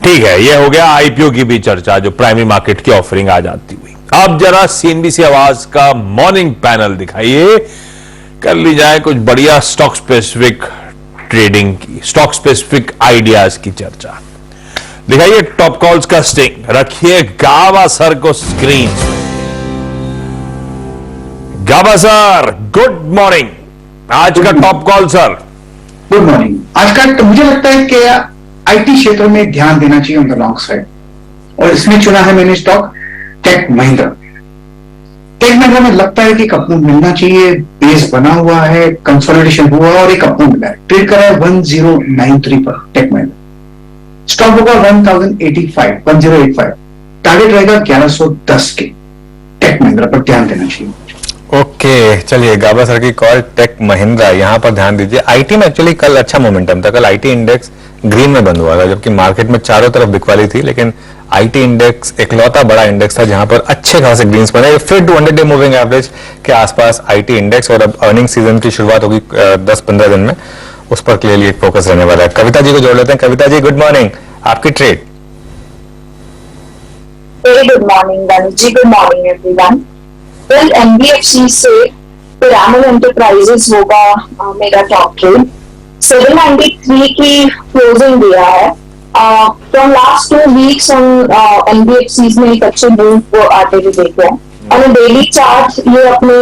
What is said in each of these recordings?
ठीक है, ये हो गया आईपीओ की भी चर्चा, जो प्राइमरी मार्केट की ऑफरिंग आज आती हुई। अब जरा सीएनबीसी आवाज का मॉर्निंग पैनल दिखाइए, कर ली जाए कुछ बढ़िया स्टॉक स्पेसिफिक ट्रेडिंग की, स्टॉक स्पेसिफिक आइडियाज की चर्चा। दिखाइए टॉप कॉल्स का स्टिंग, रखिए गाबा सर को स्क्रीन। गाबा सर, गुड मॉर्निंग। आज का top call sir. Good morning. आज का तो मुझे लगता है कि आईटी क्षेत्र में ध्यान देना चाहिए ऑन द लॉन्ग साइड, और इसमें चुना है मैंने stock tech Mahindra. Tech Mahindra में लगता है कि एक अपमूव मिलना चाहिए, बेस बना हुआ है, कंसोलिडेशन हुआ और एक अपमूव मिला है। ट्रेड करा है 1093 पर टेक महिंद्रा। स्टॉक होगा 1085 टारगेट रहेगा 1110 के। टेक महिंद्रा पर ध्यान देना चाहिए। ओके, चलिए गाबा सर की कॉल टेक महिंद्रा, यहां पर ध्यान दीजिए। आईटी में एक्चुअली कल अच्छा मोमेंटम था, कल आईटी इंडेक्स ग्रीन में बंद हुआ था, जबकि मार्केट में चारों तरफ बिकवाली थी, लेकिन आईटी इंडेक्स इकलौता बड़ा इंडेक्स था जहां पर अच्छे खासे ग्रीन्स बने। फिर 200 डे मूविंग एवरेज के आसपास आईटी इंडेक्स, और अब अर्निंग सीजन की शुरुआत होगी 10-15 दिन में, उस पर क्लियरली एक फोकस रहने वाला है। कविता जी को जोड़ लेते हैं। कविता जी, गुड मॉर्निंग, आपकी trade. Good morning Danish ji, good morning everyone. Well, NBFC से पिरामिड एंटरप्राइजेस होगा मेरा टॉप ट्रेड। 793 की क्लोजिंग दिया है। From last 2 weeks on NBFCs में एक अच्छे मूव को आते हुए देखे हैं। ऑन डेली चार्ट ये अपने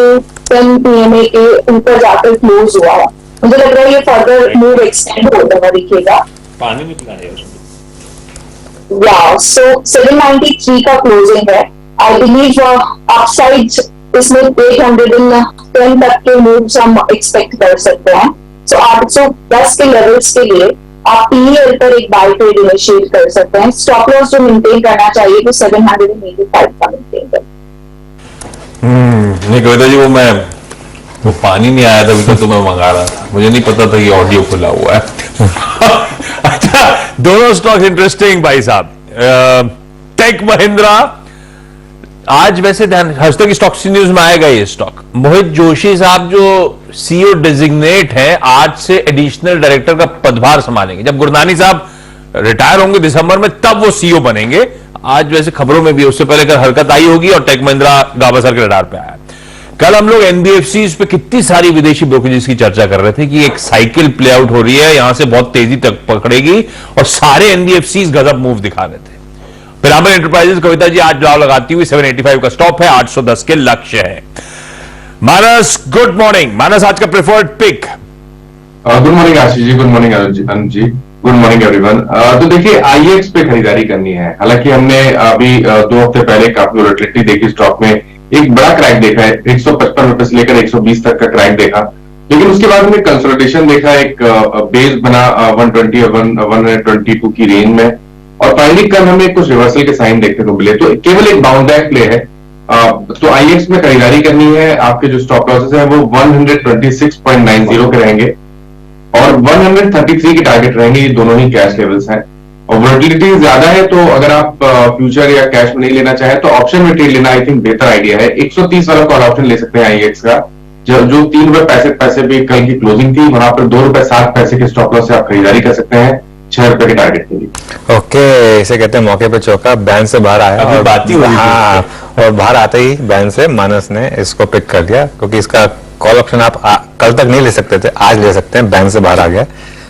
10 पीएमए के ऊपर जाकर क्लोज हुआ है। मुझे लग रहा है ये फर्दर मूव एक्सटेंड होता हुआ दिखेगा। पानी नहीं पिला रहे या सो 793 का क्लोजिंग है। आई बिलीव अपसाइड इसमें 810 तक के मूव्स हम एक्सपेक्ट कर सकते हैं। सो 810 के लेवल्स के लिए आप पीएल पर एक बाय ट्रेड इनिशिएट कर सकते हैं। स्टॉप लॉस जो मेंटेन करना चाहिए तो 785 का मेंटेन करें। नहीं कविता जी, वो पानी नहीं आया था तो मैं मंगा रहा था, मुझे नहीं पता था कि ऑडियो खुला हुआ है। अच्छा, दोनों स्टॉक इंटरेस्टिंग भाई साहब। टेक महिंद्रा आज वैसे ध्यान हंसते की स्टॉक न्यूज में आएगा ये स्टॉक। मोहित जोशी साहब जो सीईओ डेजिग्नेट हैं, आज से एडिशनल डायरेक्टर का पदभार संभालेंगे। जब गुरनानी साहब रिटायर होंगे दिसंबर में, तब वो सीईओ बनेंगे। आज वैसे खबरों में भी उससे पहले कर हरकत आई होगी, और टेक महिंद्रा गाबा सर के रडार पे आया। कल हम लोग एनबीएफसी पे कितनी सारी विदेशी ब्रोकरेज की चर्चा कर रहे थे कि एक साइकिल प्ले आउट हो रही है, यहां से बहुत तेजी तक पकड़ेगी, और सारे एनबीएफसी गजब मूव दिखा रहे थे। पिरामिड एंटरप्राइजेस कविता जी आज दाव लगाती हुई 785 का स्टॉप है, 810 के लक्ष्य है। मानस, गुड मॉर्निंग। मानस, आज का preferred pick. Good morning Ashish ji, good morning अनुज जी, गुड मॉर्निंग एवरीवन। तो देखिए, आईएक्स पे खरीदारी करनी है। हालांकि हमने अभी 2 हफ्ते पहले काफी वोलेटिलिटी देखी स्टॉक में, एक बड़ा क्रैक देखा है, 155 रुपए से लेकर 120 तक का क्रैक देखा, लेकिन उसके बाद हमने कंसोलिडेशन देखा, एक बेस बना 120 और 122 की रेंज में, और फाइनली कल हमें कुछ रिवर्सल के साइन देखने को मिले। तो केवल एक बाउंस बैक प्ले है। तो आईएक्स में खरीदारी करनी है। आपके जो स्टॉप लॉसेस हैं वो 126.90 के रहेंगे, और 133 के टारगेट रहेंगे। ये दोनों ही कैश लेवल्स हैं, और वोलेटिलिटी ज्यादा है, तो अगर आप फ्यूचर या कैश में नहीं लेना चाहें तो ऑप्शन में ट्रेड लेना आई थिंक बेहतर आइडिया है। 130 वाला कॉल ऑप्शन ले सकते हैं आईएक्स का, जो 3 रुपए पैसे पे कल की क्लोजिंग थी, वहां पर 2 रुपए 7 पैसे के स्टॉप लॉस से आप खरीदारी कर सकते हैं 6 रुपए के टारगेट के लिए। ओके, इसे कहते हैं मौके पे चौका। बैन से बाहर आया और बात ही हुई। हाँ, और बाहर आते ही बैन से मानस ने इसको पिक कर लिया, क्योंकि इसका कॉल ऑप्शन आप कल तक नहीं ले सकते थे, आज ले सकते हैं। बैन से बाहर आ गया,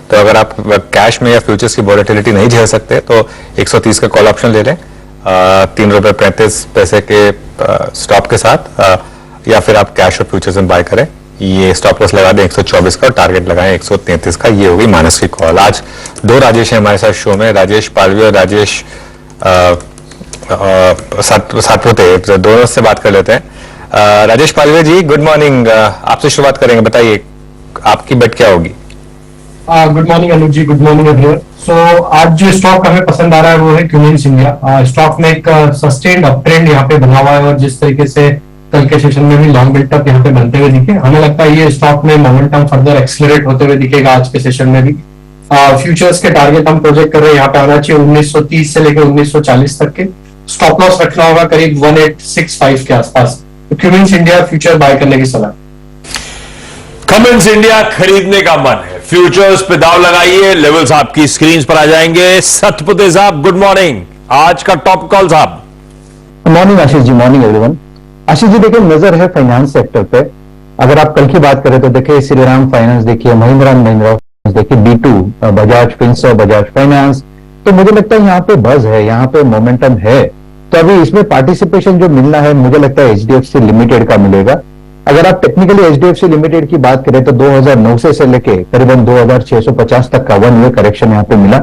तो अगर आप कैश में या फ्यूचर्स की वोलेटिलिटी नहीं झेल सकते तो 130 का कॉल ऑप्शन ले लें 3 रुपए 35 पैसे के स्टॉप के साथ, या फिर आप कैश और फ्यूचर्स में बाय करें। ये स्टॉप लॉस लगा दें 124 का, और टारगेट लगाएं 133 का। ये होगी मानस की कॉल। आज 2 राजेश हैं हमारे साथ शो में, राजेश पालवी और राजेश सातपुते। दोनों से बात कर लेते हैं। राजेश पालवी जी, गुड मॉर्निंग, आपसे शुरुआत करेंगे। बताइए आपकी बेट क्या होगी? गुड मॉर्निंग अनुज जी, गुड मॉर्निंग एवरीवन। सो आज जो स्टॉक हमें पसंद आ रहा है वो है क्यूमिंस इंडिया। स्टॉक में एक सस्टेन्ड अप ट्रेंड यहाँ पे बना हुआ है, और जिस तरीके से कल के सेशन में भी लॉन्ग बिल्टअप यहाँ पे बनते हुए दिखे, हमें लगता है ये स्टॉक में मोमेंटम फर्दर एक्सेलरेट होते हुए दिखेगा आज के सेशन में भी। फ्यूचर्स के टारगेट हम प्रोजेक्ट कर रहे हैं यहाँ पे आना चाहिए 1930 से लेकर 1940 तक के। स्टॉप लॉस रखना होगा करीब 1865 के आसपास। तो क्यूमिंस इंडिया फ्यूचर बाय करने की सलाह। कमेंस इंडिया खरीदने का मन है, फ्यूचर्स पे दाव लगाइए, लेवल्स आपकी स्क्रीन पर आ जाएंगे। सतपुते साहब गुड मॉर्निंग, आज का टॉप कॉल साहब। मॉर्निंग आशीष जी, मॉर्निंग एवरीवन। आशीष जी देखिए, नजर है फाइनेंस सेक्टर पे। अगर आप कल की बात करें तो देखिए श्रीराम फाइनेंस देखिए, महिंद्रा एंड महिंद्रा देखिए, B2 बजाज फिंसर्व, बजाज फाइनेंस। तो मुझे लगता है यहाँ पे बज है, यहाँ पे मोमेंटम है। तो अभी इसमें पार्टिसिपेशन जो मिलना है मुझे लगता है HDFC लिमिटेड का मिलेगा। अगर आप टेक्निकली HDFC लिमिटेड की बात करें तो 2009 से लेके करीबन 2650 तक का वन वे करेक्शन यहाँ पे मिला।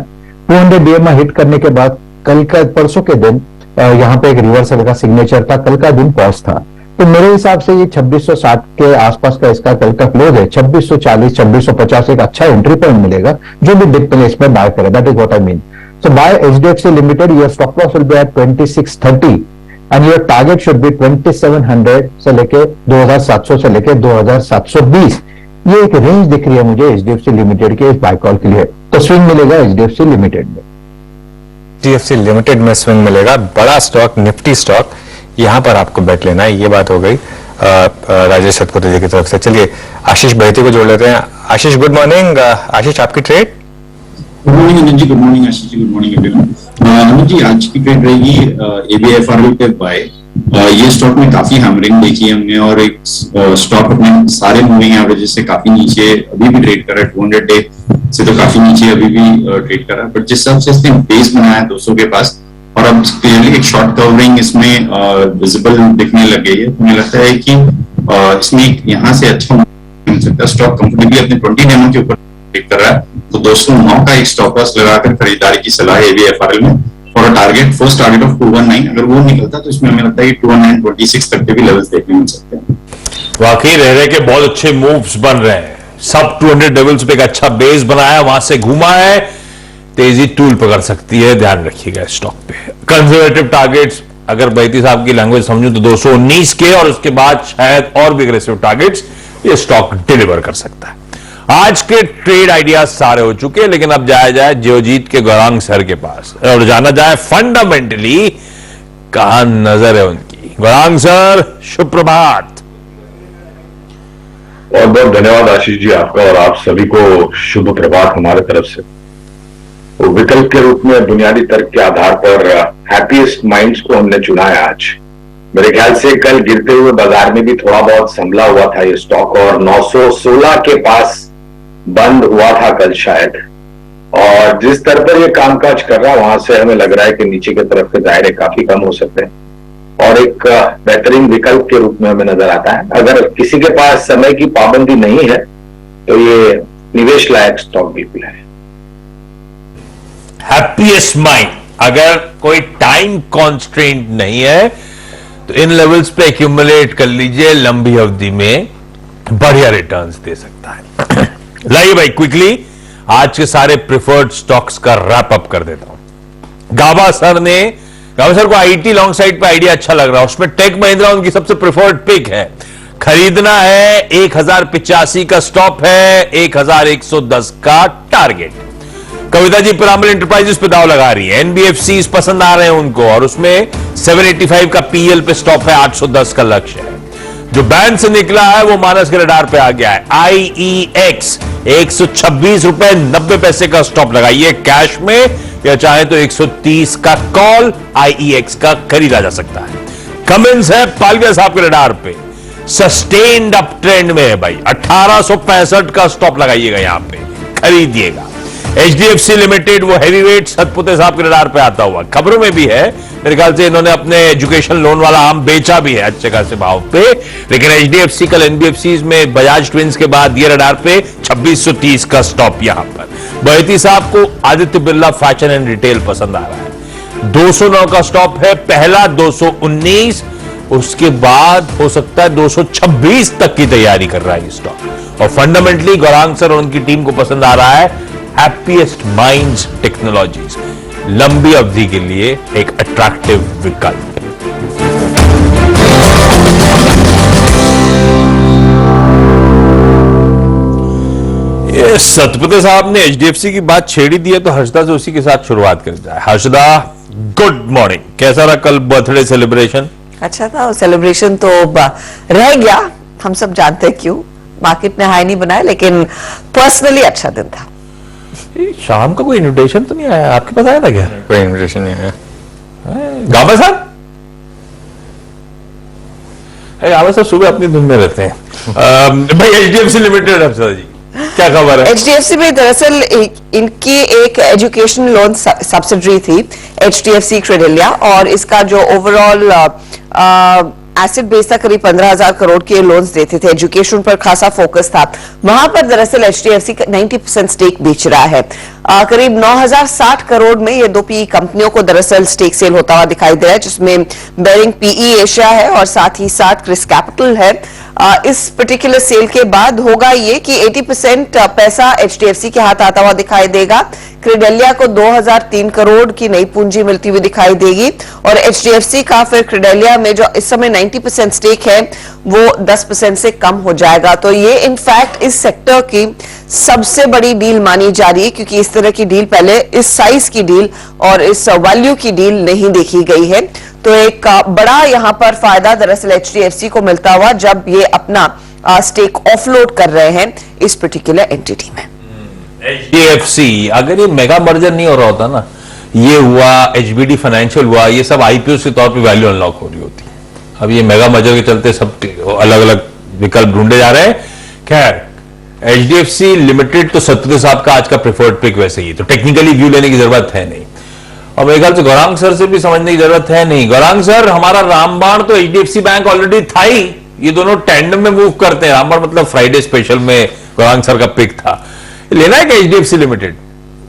200 DMA हिट करने के बाद कल का परसों के दिन यहाँ पे एक रिवर्सल का सिग्नेचर था, कल का दिन पॉज था। तो मेरे हिसाब से ये 2660 के आसपास का इसका कल का क्लोज है। 2640 2650 एक अच्छा एंट्री पॉइंट मिलेगा जो भी डिप प्लेस में बाय करे, that is what I mean. So buy HDFC limited, your stop loss will be at 2630 and your target should be 2700 से लेके 2700 से लेके 2720। ये एक रेंज दिख रही है मुझे HDFC लिमिटेड के इस बाय कॉल के लिए। तो स्विंग मिलेगा HDFC लिमिटेड में। HDFC लिमिटेड में स्विंग मिलेगा, बड़ा स्टॉक, निफ्टी स्टॉक, यहां पर आपको बेट लेना है। ये बात हो गई राजेश सतपुते जी की तरफ से। चलिए आशीष बहती को जोड़ लेते हैं। आशीष गुड मॉर्निंग। आशीष आपकी trade? Good morning Anil ji, good morning Ashish ji, good morning everyone. Anil ji आज की ट्रेड रहेगी ABFRL पे बाय। ये स्टॉक में काफी हैमरिंग देखी है हमने और एक स्टॉक अपने सारे मूविंग एवरेजेस से काफी नीचे अभी भी ट्रेड कर रहा है। 200 डे से तो काफी नीचे अभी भी ट्रेड कर रहा है, बट जिस हिसाब से इसने बेस बनाया है 200 के पास और अब क्लियरली एक शॉर्ट कवरिंग इसमें विजिबल दिखने लग गई है, तो मुझे लगता है कि इसमें यहाँ से अच्छा मिल सकता है। स्टॉक कंफर्टेबली अपने 20 डेमो के ऊपर ट्रेड कर रहा है, तो 209 का एक स्टॉप लॉस लगाकर खरीदारी की सलाह है ABFRL में for target, first target of 219। अगर वो निकलता तो इसमें हमें लगता है कि 209.26 तक के भी लेवल्स देखने मिल सकते हैं। वाकई रह के बहुत अच्छे मूव्स बन रहे हैं। सब 200 लेवल्स पे एक अच्छा बेस बनाया, वहां से घुमा है, तेजी टूल पकड़ सकती है, ध्यान रखिएगा स्टॉक पे। कंजर्वेटिव टारगेट्स अगर बैती साहब की लैंग्वेज समझूं तो 219 के, और उसके बाद शायद और भी अग्रेसिव टारगेट्स ये स्टॉक डिलीवर कर सकता है। आज के ट्रेड आइडियाज सारे हो चुके हैं, लेकिन अब जाया जाए जियोजीत के गौरांग सर के पास और जाना जाए फंडामेंटली कहां नजर है उनकी। गौरांग सर शुभ प्रभात। बहुत बहुत धन्यवाद आशीष जी आपका, और आप सभी को शुभ प्रभात हमारे तरफ से। तो विकल्प के रूप में बुनियादी तर्क के आधार पर हैप्पीएस्ट माइंड्स को हमने चुना है आज। मेरे ख्याल से कल गिरते हुए बाजार में भी थोड़ा बहुत संभला हुआ था ये स्टॉक, और 916 के पास बंद हुआ था कल शायद, और जिस स्तर पर ये कामकाज कर रहा है वहां से हमें लग रहा है कि नीचे की तरफ के दायरे काफी कम हो सकते हैं, और एक बेहतरीन विकल्प के रूप में हमें नजर आता है। अगर किसी के पास समय की पाबंदी नहीं है तो ये निवेश लायक स्टॉक बिल्कुल है। हैप्पीएस्ट माइंड, अगर कोई टाइम कॉन्स्ट्रेंट नहीं है तो इन लेवल्स पे एक्यूमुलेट कर लीजिए, लंबी अवधि में बढ़िया रिटर्न्स दे सकता है। लाइए भाई क्विकली आज के सारे प्रिफर्ड स्टॉक्स का रैप अप कर देता हूं। गाबा सर को आईटी लॉन्ग साइड पे आइडिया अच्छा लग रहा है, उसमें टेक महिंद्रा उनकी सबसे प्रिफर्ड पिक है। खरीदना है, 1085 का स्टॉप है, 1110 का टारगेट। कविता जी पिरामल एंटरप्राइजेस पे दाव लगा रही है, एनबीएफसी पसंद आ रहे हैं उनको, और उसमें 785 का पीएल पे स्टॉप है, 810 का लक्ष्य है। जो बैंक से निकला है वो मानस के रडार पे आ गया है। IEX 126 रुपए 90 पैसे का स्टॉप लगाइए कैश में, या चाहे तो 130 का कॉल IEX का खरीदा जा सकता है। कमिंस है पालविया साहब के रडार पे, सस्टेन्ड अप ट्रेंड में है भाई, 1865 का स्टॉप लगाइएगा, यहां पे खरीदिएगा। HDFC लिमिटेड वो हैवी वेट सतपुते साहब के रडार पे आता हुआ, खबरों में भी है, मेरे ख्याल से इन्होंने अपने एजुकेशन लोन वाला आम बेचा भी है अच्छे खासे भाव पे, लेकिन HDFC कल NBFCs में बजाज ट्विंस के बाद ये रडार पे 2630 का स्टॉप यहां पर। बहती साहब को Aditya Birla fashion and retail पसंद आ रहा है, 209 का स्टॉप है, पहला 219, उसके बाद हो सकता है 226 तक की तैयारी कर रहा है ये स्टॉक। और फंडामेंटली गौरांग सर और उनकी टीम को पसंद आ रहा है हैप्पीएस्ट माइंड्स टेक्नोलॉजीज, लंबी अवधि के लिए एक अट्रैक्टिव विकल्प। ये सतपुते साहब ने HDFC की बात छेड़ी दी है, तो हर्षदा से उसी के साथ शुरुआत कर जाए। हर्षदा गुड मॉर्निंग, कैसा रहा कल बर्थडे सेलिब्रेशन? अच्छा था, सेलिब्रेशन तो रह गया, हम सब जानते हैं क्यों, मार्केट ने हाई नहीं बनाया, लेकिन पर्सनली अच्छा दिन था। शाम का कोई इन्विटेशन तो नहीं आया? आपके पास आया था क्या? कोई इन्विटेशन नहीं आया। गाबा साहब, गाबा साहब सुबह अपनी धुन में रहते हैं। भाई एचडीएफसी लिमिटेड अफसर जी, क्या खबर है? एचडीएफसी में दरअसल इनकी एक एजुकेशन लोन सब्सिडरी थी, एचडीएफसी क्रेडिलिया, और इसका जो ओवरऑल एसेट बेस था करीब 15,000 करोड़ के लोन्स देते थे, एजुकेशन पर खासा फोकस था। वहां पर दरअसल एचडीएफसी 90% स्टेक बेच रहा है। करीब 9,060 करोड़ में ये 2 पीई कंपनियों को दरअसल स्टेक सेल होता हुआ दिखाई दे रहा है, जिसमें बेरिंग पीई एशिया है और साथ ही साथ क्रिस कैपिटल है। इस पर्टिकुलर सेल के बाद होगा ये कि 80% पैसा एचडीएफसी के हाथ आता हुआ दिखाई देगा। क्रेडेलिया को 2003 करोड़ की नई पूंजी मिलती हुई दिखाई देगी और एचडीएफसी का फिर क्रेडेलिया में जो इस समय 90% स्टेक है वो 10% से कम हो जाएगा। तो ये इनफैक्ट इस सेक्टर की सबसे बड़ी डील मानी जा रही है, क्योंकि इस तरह की डील पहले इस साइज की डील और इस वैल्यू की डील नहीं देखी गई है। तो एक बड़ा यहां पर फायदा दरअसल एचडीएफसी को मिलता हुआ जब ये अपना स्टेक ऑफलोड कर रहे हैं इस पर्टिकुलर एंटिटी में। एचडीएफसी, अगर ये मेगा मर्जर नहीं हो रहा होता ना, ये हुआ, एचबीडी फाइनेंशियल हुआ, ये सब आईपीओ के तौर पे वैल्यू अनलॉक हो रही होती। अब ये मेगा मर्जर के चलते सब अलग अलग विकल्प ढूंढे जा रहे हैं। खैर, एचडीएफसी लिमिटेड तो सत्यदेव साहब का आज का प्रेफर्ड पिक वैसे ही, तो टेक्निकली व्यू लेने की जरूरत है नहीं। और मेरे ख्याल से गौरांग सर से भी समझने की जरूरत है नहीं। गौरांग सर, हमारा रामबाण तो एचडीएफसी बैंक ऑलरेडी था ही, ये दोनों टैंडम में मूव करते हैं। रामबाण मतलब फ्राइडे स्पेशल में गौरांग सर का पिक था। लेना है क्या एचडीएफसी लिमिटेड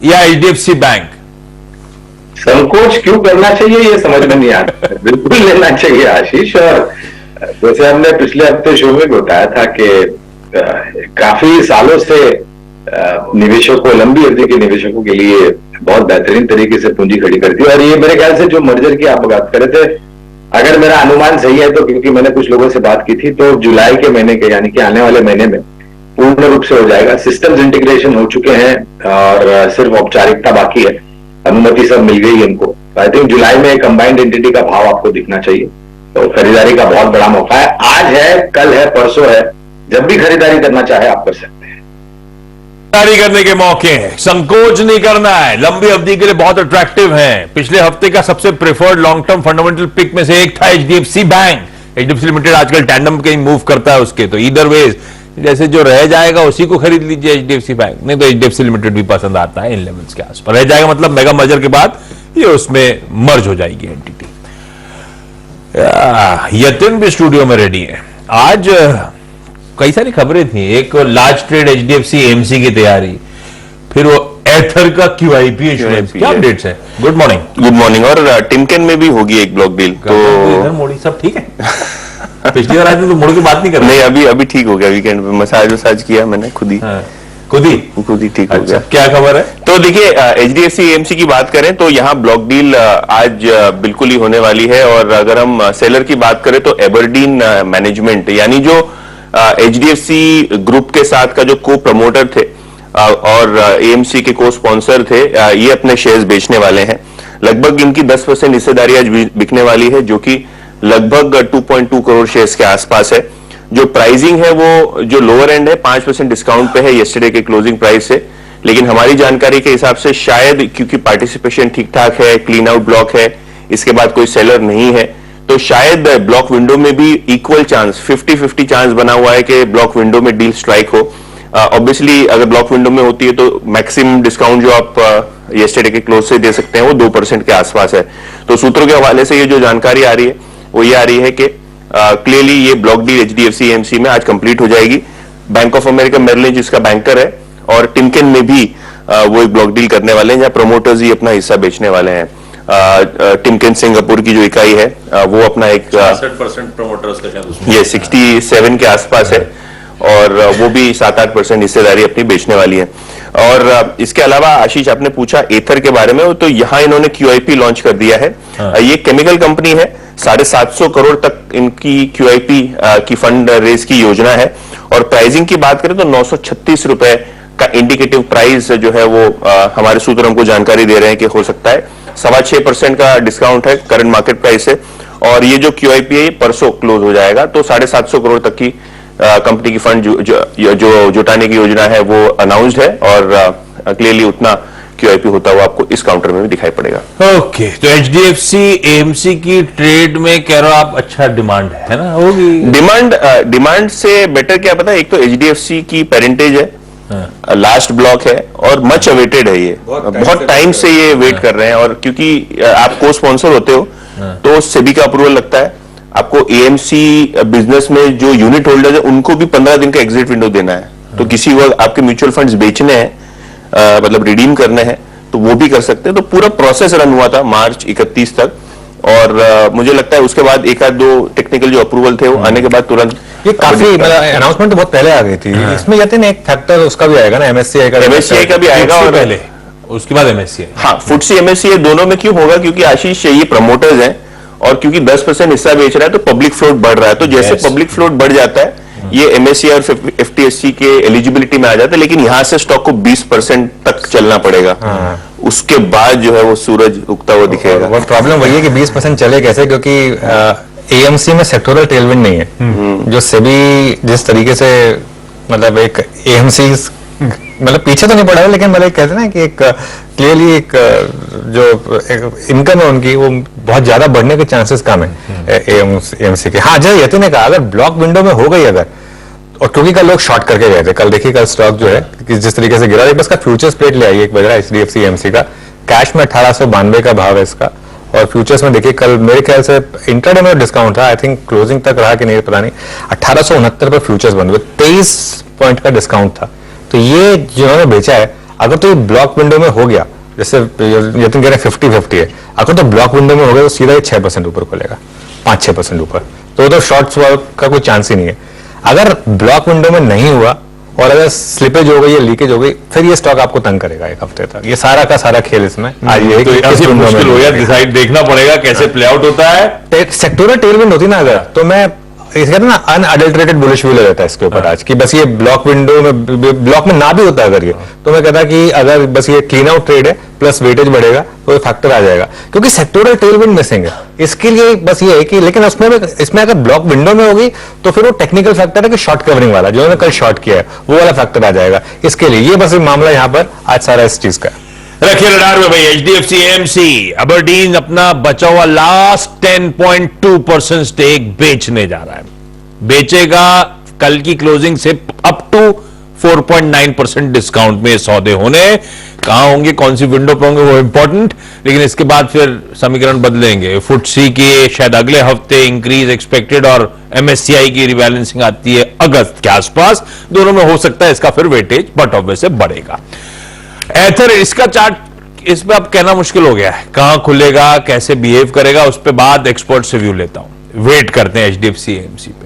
या एचडीएफसी बैंक? संकोच क्यों करना चाहिए ये समझ में नहीं आता। बिल्कुल लेना चाहिए आशीष। और जैसे हमने पिछले हफ्ते शो में बताया था कि काफी सालों से निवेशकों, लंबी अवधि के निवेशकों के लिए बहुत बेहतरीन तरीके से पूंजी खड़ी करती है। और ये मेरे ख्याल से जो मर्जर की आप बात कर रहे थे, अगर मेरा अनुमान सही है तो, क्योंकि मैंने कुछ लोगों से बात की थी, तो जुलाई के महीने के यानी कि आने वाले महीने में पूर्ण रूप से हो जाएगा। सिस्टम्स इंटीग्रेशन हो चुके हैं और सिर्फ औपचारिकता बाकी है, अनुमति सब मिल गई इनको। आई थिंक जुलाई में कंबाइंड एंटिटी का भाव आपको दिखना चाहिए, तो खरीदारी का बहुत बड़ा मौका है। आज है, कल है, परसों है, जब भी खरीदारी करना चाहे आप कर सकते हैं। खरीदारी करने के मौके हैं, संकोच नहीं करना है, लंबी अवधि के लिए बहुत अट्रैक्टिव हैं। पिछले हफ्ते का सबसे preferred long term fundamental pick में से एक था एचडीएफसी बैंक। एचडीएफसी लिमिटेड आजकल टैंडम कहीं मूव करता है उसके, तो इधर वेज जैसे जो रह जाएगा उसी को खरीद लीजिए एचडीएफसी बैंक। नहीं तो एचडीएफसी लिमिटेड भी पसंद आता है इन लेवल्स के आसपास। रह जाएगा मतलब मेगा मर्जर के बाद ये उसमें मर्ज हो जाएगी एंटिटी। यतिन भी स्टूडियो में रेडी है। आज कई सारी खबरें थी, एक लार्ज ट्रेड एचडीएफसी एएमसी की तैयारी, फिर वो एथर का क्यूआईपी इश्यूएंस, क्या अपडेट्स है? Good morning. Good morning. और टिमकेन में भी होगी एक ब्लॉक डील, तो इधर मोड़ी सब ठीक है? पिछली बार आए थे तो मुड़ की बात नहीं कर रहे। नहीं, अभी ठीक हो गया। वीकेंड में मसाज वसाज किया मैंने खुद ही ठीक हो गया। क्या खबर है? तो देखिए, एचडीएफसी एएमसी की बात करें तो यहाँ ब्लॉक डील आज बिल्कुल ही होने वाली है। और अगर हम सेलर की बात करें तो एबरडीन मैनेजमेंट, यानी जो एचडीएफसी ग्रुप के साथ का जो को प्रमोटर थे और एएमसी के को स्पॉन्सर थे, ये अपने शेयर्स बेचने वाले हैं। लगभग इनकी 10% हिस्सेदारी आज बिकने वाली है, जो कि लगभग 2.2 करोड़ शेयर्स के आसपास है। जो प्राइसिंग है वो जो लोअर एंड है 5% डिस्काउंट पे है येस्टरडे के क्लोजिंग प्राइस से। लेकिन हमारी जानकारी के हिसाब से शायद क्योंकि पार्टिसिपेशन ठीक ठाक है, क्लीन आउट ब्लॉक है, इसके बाद कोई सेलर नहीं है, तो शायद ब्लॉक विंडो में भी इक्वल चांस, 50-50 चांस बना हुआ है कि ब्लॉक विंडो में डील स्ट्राइक हो। ऑब्वियसली अगर ब्लॉक विंडो में होती है तो मैक्सिमम डिस्काउंट जो आप येस्टरडे के क्लोज से दे सकते हैं वो 2% के आसपास है। तो सूत्रों के हवाले से ये जो जानकारी आ रही है वो ये आ रही है कि क्लियरली ये ब्लॉक डील एचडीएफसी एएमसी में आज कंप्लीट हो जाएगी। Bank of America Merrill Lynch इसका बैंकर है और टिमकेन में भी वो एक ब्लॉक डील करने वाले हैं जहां प्रमोटर्स ही अपना हिस्सा बेचने वाले हैं। टिमकेन सिंगापुर की जो इकाई है वो अपना एक 60% प्रमोटर्स का शायद ये 67 के आसपास है और वो भी 7-8% हिस्सेदारी अपनी बेचने वाली है। और इसके अलावा आशीष आपने पूछा एथर के बारे में, तो यहाँ इन्होंने क्यूआईपी लॉन्च कर दिया है। ये केमिकल कंपनी है, 750 करोड़ तक इनकी क्यूआईपी की फंड रेज की योजना है। और प्राइसिंग की बात करें तो 936 रुपए का इंडिकेटिव प्राइस जो है वो हमारे सूत्र हमको जानकारी दे रहे हैं कि हो सकता है 6.25% का डिस्काउंट है करंट मार्केट प्राइस से। और ये जो क्यूआईपी है परसों क्लोज हो जाएगा, तो 750 करोड़ तक की कंपनी की फंड जो जुटाने की योजना है वो अनाउंस्ड है और क्लियरली उतना QIP होता हुआ आपको इस काउंटर में भी दिखाई पड़ेगा। ओके, तो HDFC AMC की ट्रेड में कह रहे हो आप अच्छा डिमांड है ना, होगी डिमांड से बेटर क्या पता, एक तो HDFC की पेरेंटेज है, लास्ट ब्लॉक है और मच अवेटेड है, ये बहुत टाइम से ये वेट कर रहे हैं और क्योंकि आप को स्पॉन्सर होते हो तो सेबी का अप्रूवल लगता है आपको। AMC बिजनेस में जो यूनिट होल्डर्स है उनको भी 15 दिन का एग्जिट विंडो देना है, तो किसी को आपके म्यूचुअल फंड्स बेचने हैं मतलब रिडीम करने हैं तो वो भी कर सकते हैं। तो पूरा प्रोसेस रन हुआ था मार्च 31 तक और मुझे लगता है उसके बाद एक आध दो टेक्निकल जो अप्रूवल थे वो आने के बाद तुरंत ये काफी अनाउंसमेंट तो बहुत पहले आ गई थी। इसमें यकीन एक फैक्टर उसका भी आएगा ना, MSCI का भी आएगा और पहले उसके बाद MSCI। हाँ, FTSE MSCI दोनों में क्यों होगा, क्योंकि आशीष ये प्रमोटर्स हैं और क्योंकि 10% हिस्सा बेच रहा है तो पब्लिक फ्लोट बढ़ रहा है, तो जैसे पब्लिक फ्लोट बढ़ जाता है ये MSCI और FTSE के एलिजिबिलिटी में आ जाता है, लेकिन यहां से स्टॉक को 20% तक चलना पड़ेगा, उसके बाद जो है वो सूरज उगता हुआ दिखेगा। वो प्रॉब्लम वही है कि 20% चले कैसे, क्योंकि AMC में सेक्टोरल टेलविंड नहीं है। जो सेबी जिस तरीके से मतलब एक AMC मतलब पीछे तो नहीं पड़ा है, लेकिन मतलब कहते हैं ना कि एक क्लियरली एक जो इनकम है उनकी वो बहुत ज्यादा बढ़ने के चांसेस कम है AMC के। हाँ, जय यति ने कहा अगर ब्लॉक विंडो में हो गई अगर, और क्योंकि कल लोग शॉर्ट करके गए थे, कल देखिए कल स्टॉक जो है कि जिस तरीके से गिरा, एक बस का फ्यूचर्स प्लेट ले आइए एक बजा HDFC AMC का, कैश में 1892 का भाव है इसका और फ्यूचर्स में देखिए कल मेरे ख्याल से इंट्राडे में डिस्काउंट था, आई थिंक क्लोजिंग तक रहा कि नहीं पता नहीं, 1869 पर फ्यूचर्स बंद हुए, 23 पॉइंट का डिस्काउंट था। तो ये जिन्होंने बेचा है अगर तो ये ब्लॉक विंडो में हो गया, जैसे यतिन कह रहे 50-50 है, अगर तो ब्लॉक विंडो में हो गया तो सीधा ये 6% ऊपर खुलेगा, 5-6% ऊपर, तो शॉर्ट का कोई चांस ही नहीं है। अगर ब्लॉक विंडो में नहीं हुआ और अगर स्लिपेज हो गई या लीकेज हो गई फिर ये स्टॉक आपको तंग करेगा एक हफ्ते तक। ये सारा का सारा खेल इसमें आज ये मुश्किल हो गया, डिसाइड देखना पड़ेगा कैसे प्ले आउट होता है। सेक्टोरल टेलविंड होती ना अगर, तो मैं इसे कहते हैं ना अनअडल्टरेटेड बुलिश व्यू ले रहता है इसके ऊपर आज कि बस ये ब्लॉक विंडो में ब्लॉक में ना भी होता अगर ये, तो मैं कहता कि अगर बस ये क्लीन आउट ट्रेड है प्लस वेटेज बढ़ेगा तो ये फैक्टर आ जाएगा, क्योंकि सेक्टोरल टेलविंड मिसिंग है इसके लिए। बस ये है कि लेकिन इसमें अगर ब्लॉक विंडो में होगी तो फिर वो टेक्निकल फैक्टर है कि शॉर्ट कवरिंग वाला जो कल शॉर्ट किया है वो वाला फैक्टर आ जाएगा इसके लिए। ये बस मामला यहाँ पर आज सारा इस चीज का रखिए रडार में भाई। HDFC AMC अबरडीन अपना बचा हुआ लास्ट 10.2% स्टेक बेचने जा रहा है, बेचेगा कल की क्लोजिंग से अप टू 4.9% डिस्काउंट में सौदे होने। कहां होंगे, कौन सी विंडो पर होंगे वो इंपॉर्टेंट, लेकिन इसके बाद फिर समीकरण बदलेंगे। FTSE की शायद अगले हफ्ते इंक्रीज एक्सपेक्टेड और MSCI की रिबैलेंसिंग आती है अगस्त के आसपास, दोनों में हो सकता है इसका फिर वेटेज बट ऑब्वियसली बढ़ेगा। एथर इसका चार्ट इस पे अब कहना मुश्किल हो गया है, कहां खुलेगा कैसे बिहेव करेगा, उस पे बाद एक्सपर्ट से व्यू लेता हूं, वेट करते हैं HDFC AMC पे।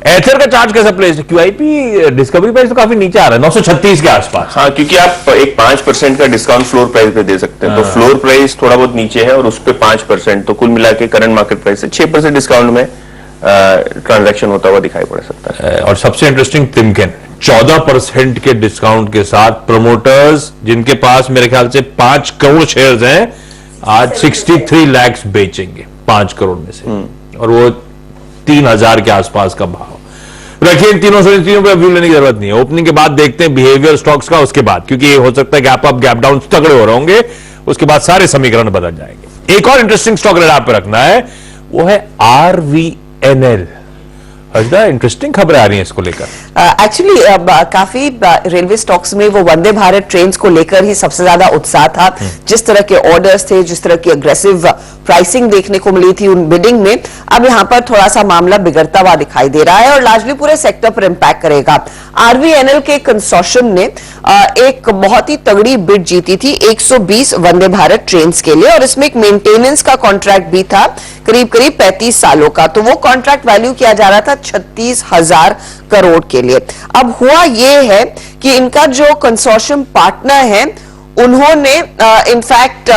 एथर का चार्ज कैसा प्लेस, QIP डिस्कवरी प्राइस तो काफी नीचे आ रहा है 936 के आसपास। हाँ, क्योंकि आप एक 5% का डिस्काउंट फ्लोर प्राइस पे दे सकते हैं, तो फ्लोर प्राइस थोड़ा बहुत नीचे है और उस पर 5%, तो कुल मिला के करंट मार्केट प्राइस से 6% डिस्काउंट में ट्रांजैक्शन होता हुआ दिखाई पड़ सकता है। और सबसे इंटरेस्टिंग तिमकेन 14% के डिस्काउंट के साथ प्रमोटर्स जिनके पास मेरे ख्याल से 5 करोड़ शेयर्स हैं आज 63 लाख बेचेंगे 5 करोड़ में से, और वो 3000 के आसपास का भाव। रखिए तीनों पे व्यू लेने की जरूरत नहीं है, ओपनिंग के बाद देखते हैं बिहेवियर स्टॉक्स का, उसके बाद क्योंकि ये हो सकता है गैप अप गैप डाउन तगड़े हो रहे होंगे, उसके बाद सारे समीकरण बदल जाएंगे। एक और इंटरेस्टिंग स्टॉक रडार पे रखना है वो है RVNL। इंटरेस्टिंग खबरें आ रही हैं इसको लेकर। एक्चुअली काफी रेलवे स्टॉक्स में वो वंदे भारत ट्रेन्स को लेकर ही सबसे ज्यादा उत्साह था, जिस तरह के ऑर्डर्स थे, जिस तरह की अग्रेसिव प्राइसिंग देखने को मिली थी उन बिडिंग में, अब यहां पर थोड़ा सा मामला बिगड़ता हुआ दिखाई दे रहा है और लार्जली पूरे सेक्टर पर इंपैक्ट करेगा। RVNL के कंसोर्शियम ने एक बहुत ही तगड़ी बिड जीती थी 120 वंदे भारत ट्रेन्स के लिए, और इसमें एक मेंटेनेंस का कॉन्ट्रैक्ट भी था करीब 35 सालों का, तो वो कॉन्ट्रैक्ट वैल्यू किया जा रहा था 36,000 करोड़ के लिए। अब हुआ ये है कि इनका जो कंसोर्शियम पार्टनर है उन्होंने इनफैक्ट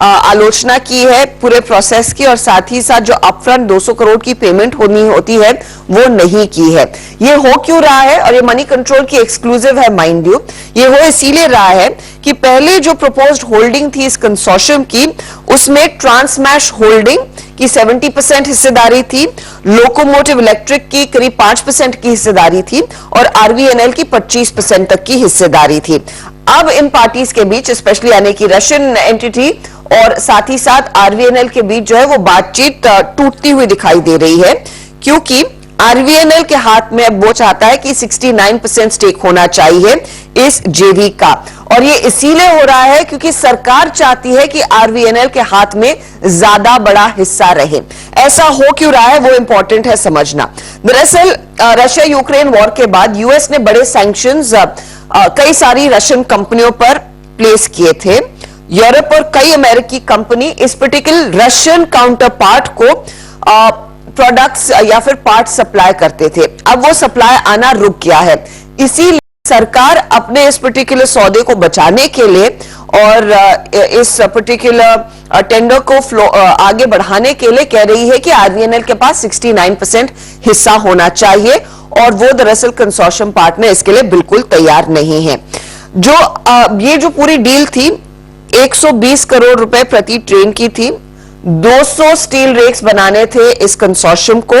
आलोचना की है पूरे प्रोसेस की, और साथ ही साथ जो अपफ्रंट 200 करोड़ की पेमेंट होती है वो नहीं की है। ये हो क्यों रहा है, और ये मनी कंट्रोल की एक्सक्लूसिव है माइंड यू, ये हो इसीलिए रहा है कि पहले जो प्रपोज्ड होल्डिंग थी इस कंसोर्शियम की उसमें ट्रांसमैश होल्डिंग की 70% हिस्सेदारी थी, लोकोमोटिव इलेक्ट्रिक की करीब 5% की हिस्सेदारी थी और आरवीएनएल की 25% तक की हिस्सेदारी थी। अब इन पार्टीज के बीच, स्पेशली यानी कि रशियन एंटिटी और साथ ही साथ आरवीएनएल के बीच जो है वो बातचीत टूटती हुई दिखाई दे रही है, क्योंकि आरवीएनएल के हाथ में अब वो चाहता है कि 69% स्टेक होना चाहिए इस जेवी का, और ये इसीलिए हो रहा है क्योंकि सरकार चाहती है कि आरवीएनएल के हाथ में ज्यादा बड़ा हिस्सा रहे। ऐसा हो क्यों रहा है वो इंपॉर्टेंट है समझना। दरअसल रशिया यूक्रेन वॉर के बाद यूएस ने बड़े सैंक्शंस कई सारी रशियन कंपनियों पर प्लेस किए थे। यूरोप और कई अमेरिकी कंपनी इस पर्टिकुलर रशियन काउंटर पार्ट को प्रोडक्ट्स या फिर पार्ट सप्लाई करते थे। अब वो सप्लाई आना रुक गया है, इसीलिए सरकार अपने इस पर्टिकुलर सौदे को बचाने के लिए और इस पर्टिकुलर टेंडर को आगे बढ़ाने के लिए कह रही है कि आरवीएनएल के पास 69% हिस्सा होना चाहिए, और वो दरअसल कंसोर्शियम पार्टनर इसके लिए बिल्कुल तैयार नहीं है। ये जो पूरी डील थी 120 करोड़ रुपए प्रति ट्रेन की थी। 200 स्टील रेक्स बनाने थे इस कंसोर्शियम को,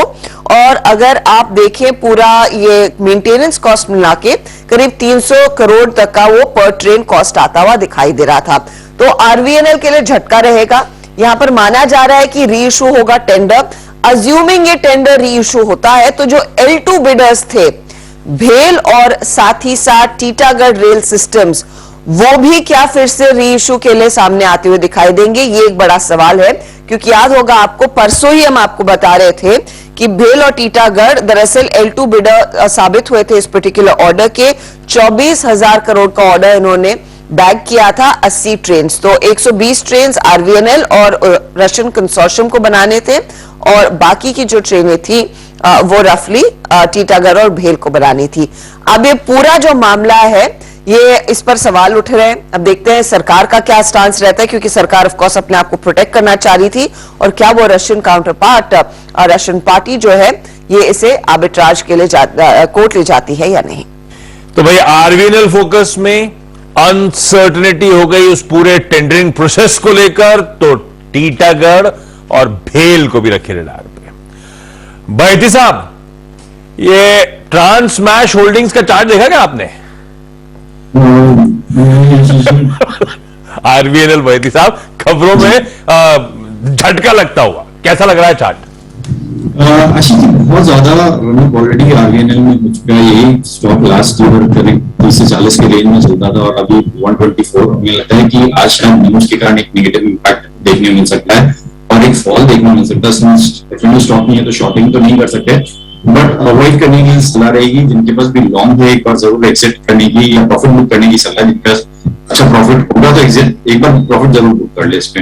और अगर आप देखें पूरा ये मेंटेनेंस कॉस्ट मिला के करीब 300 करोड़ तक का वो पर ट्रेन कॉस्ट आता हुआ दिखाई दे रहा था। तो आरवीएनएल के लिए झटका रहेगा। यहां पर माना जा रहा है कि री इशू होगा टेंडर। अज्यूमिंग ये टेंडर री इशू होता है तो जो L2 बिडर्स थे भेल और साथ ही साथ टीटागढ़ रेल सिस्टम्स, वो भी क्या फिर से री इशू के लिए सामने आते हुए दिखाई देंगे, ये एक बड़ा सवाल है। क्योंकि याद होगा आपको, परसों ही हम आपको बता रहे थे कि भेल और टीटागढ़ दरअसल L2 बिडर साबित हुए थे इस पर्टिकुलर ऑर्डर के। 24,000 करोड़ का ऑर्डर इन्होंने बैग किया था 80 ट्रेन। तो 120 ट्रेन आरवीएनएल और रशियन कंसोर्शियम को बनाने थे, और बाकी की जो ट्रेनें थी वो रफली टीटागढ़ और भेल को बनानी थी। अब ये पूरा जो मामला है, ये इस पर सवाल उठ रहे हैं। अब देखते हैं सरकार का क्या स्टांस रहता है, क्योंकि सरकार ऑफ कोर्स अपने आप को प्रोटेक्ट करना चाह रही थी, और क्या वो Russian counter part Russian party जो है ये इसे आर्बिट्राज के लिए कोर्ट ले जाती है या नहीं। तो भाई आरवीएनएल फोकस में अनसर्टेनिटी हो गई उस पूरे टेंडरिंग प्रोसेस को लेकर, तो टीटागढ़ और भेल को भी रखे रडार पे। बैती साहब, ये ट्रांसमैश होल्डिंग्स का चार्ट देखा क्या आपने? आरवीएनएल बैती साहब, खबरों में झटका लगता हुआ, कैसा लग रहा है चार्ट? आशीष जी, बहुत ज्यादा रनअप ऑलरेडी आरवीएनएल में हो चुका है। यही स्टॉक लास्ट ईयर करीब 30 से 40 के रेंज में चलता था और अभी 124। हमें लगता है कि आज का न्यूज के कारण एक नेगेटिव इंपैक्ट देखने को मिल सकता है और एक फॉल देखने को मिल सकता है। स्टॉक नहीं है तो शॉर्टिंग तो नहीं कर सकते, बट अवॉइड करने की सलाह रहेगी। जिनके पास भी लॉन्ग है एक बार जरूर एग्जिट करने की या प्रॉफिट बुक करने की सलाह। जिनके पास अच्छा प्रॉफिट होगा तो एग्जिट एक बार प्रॉफिट जरूर बुक कर ले इस पे।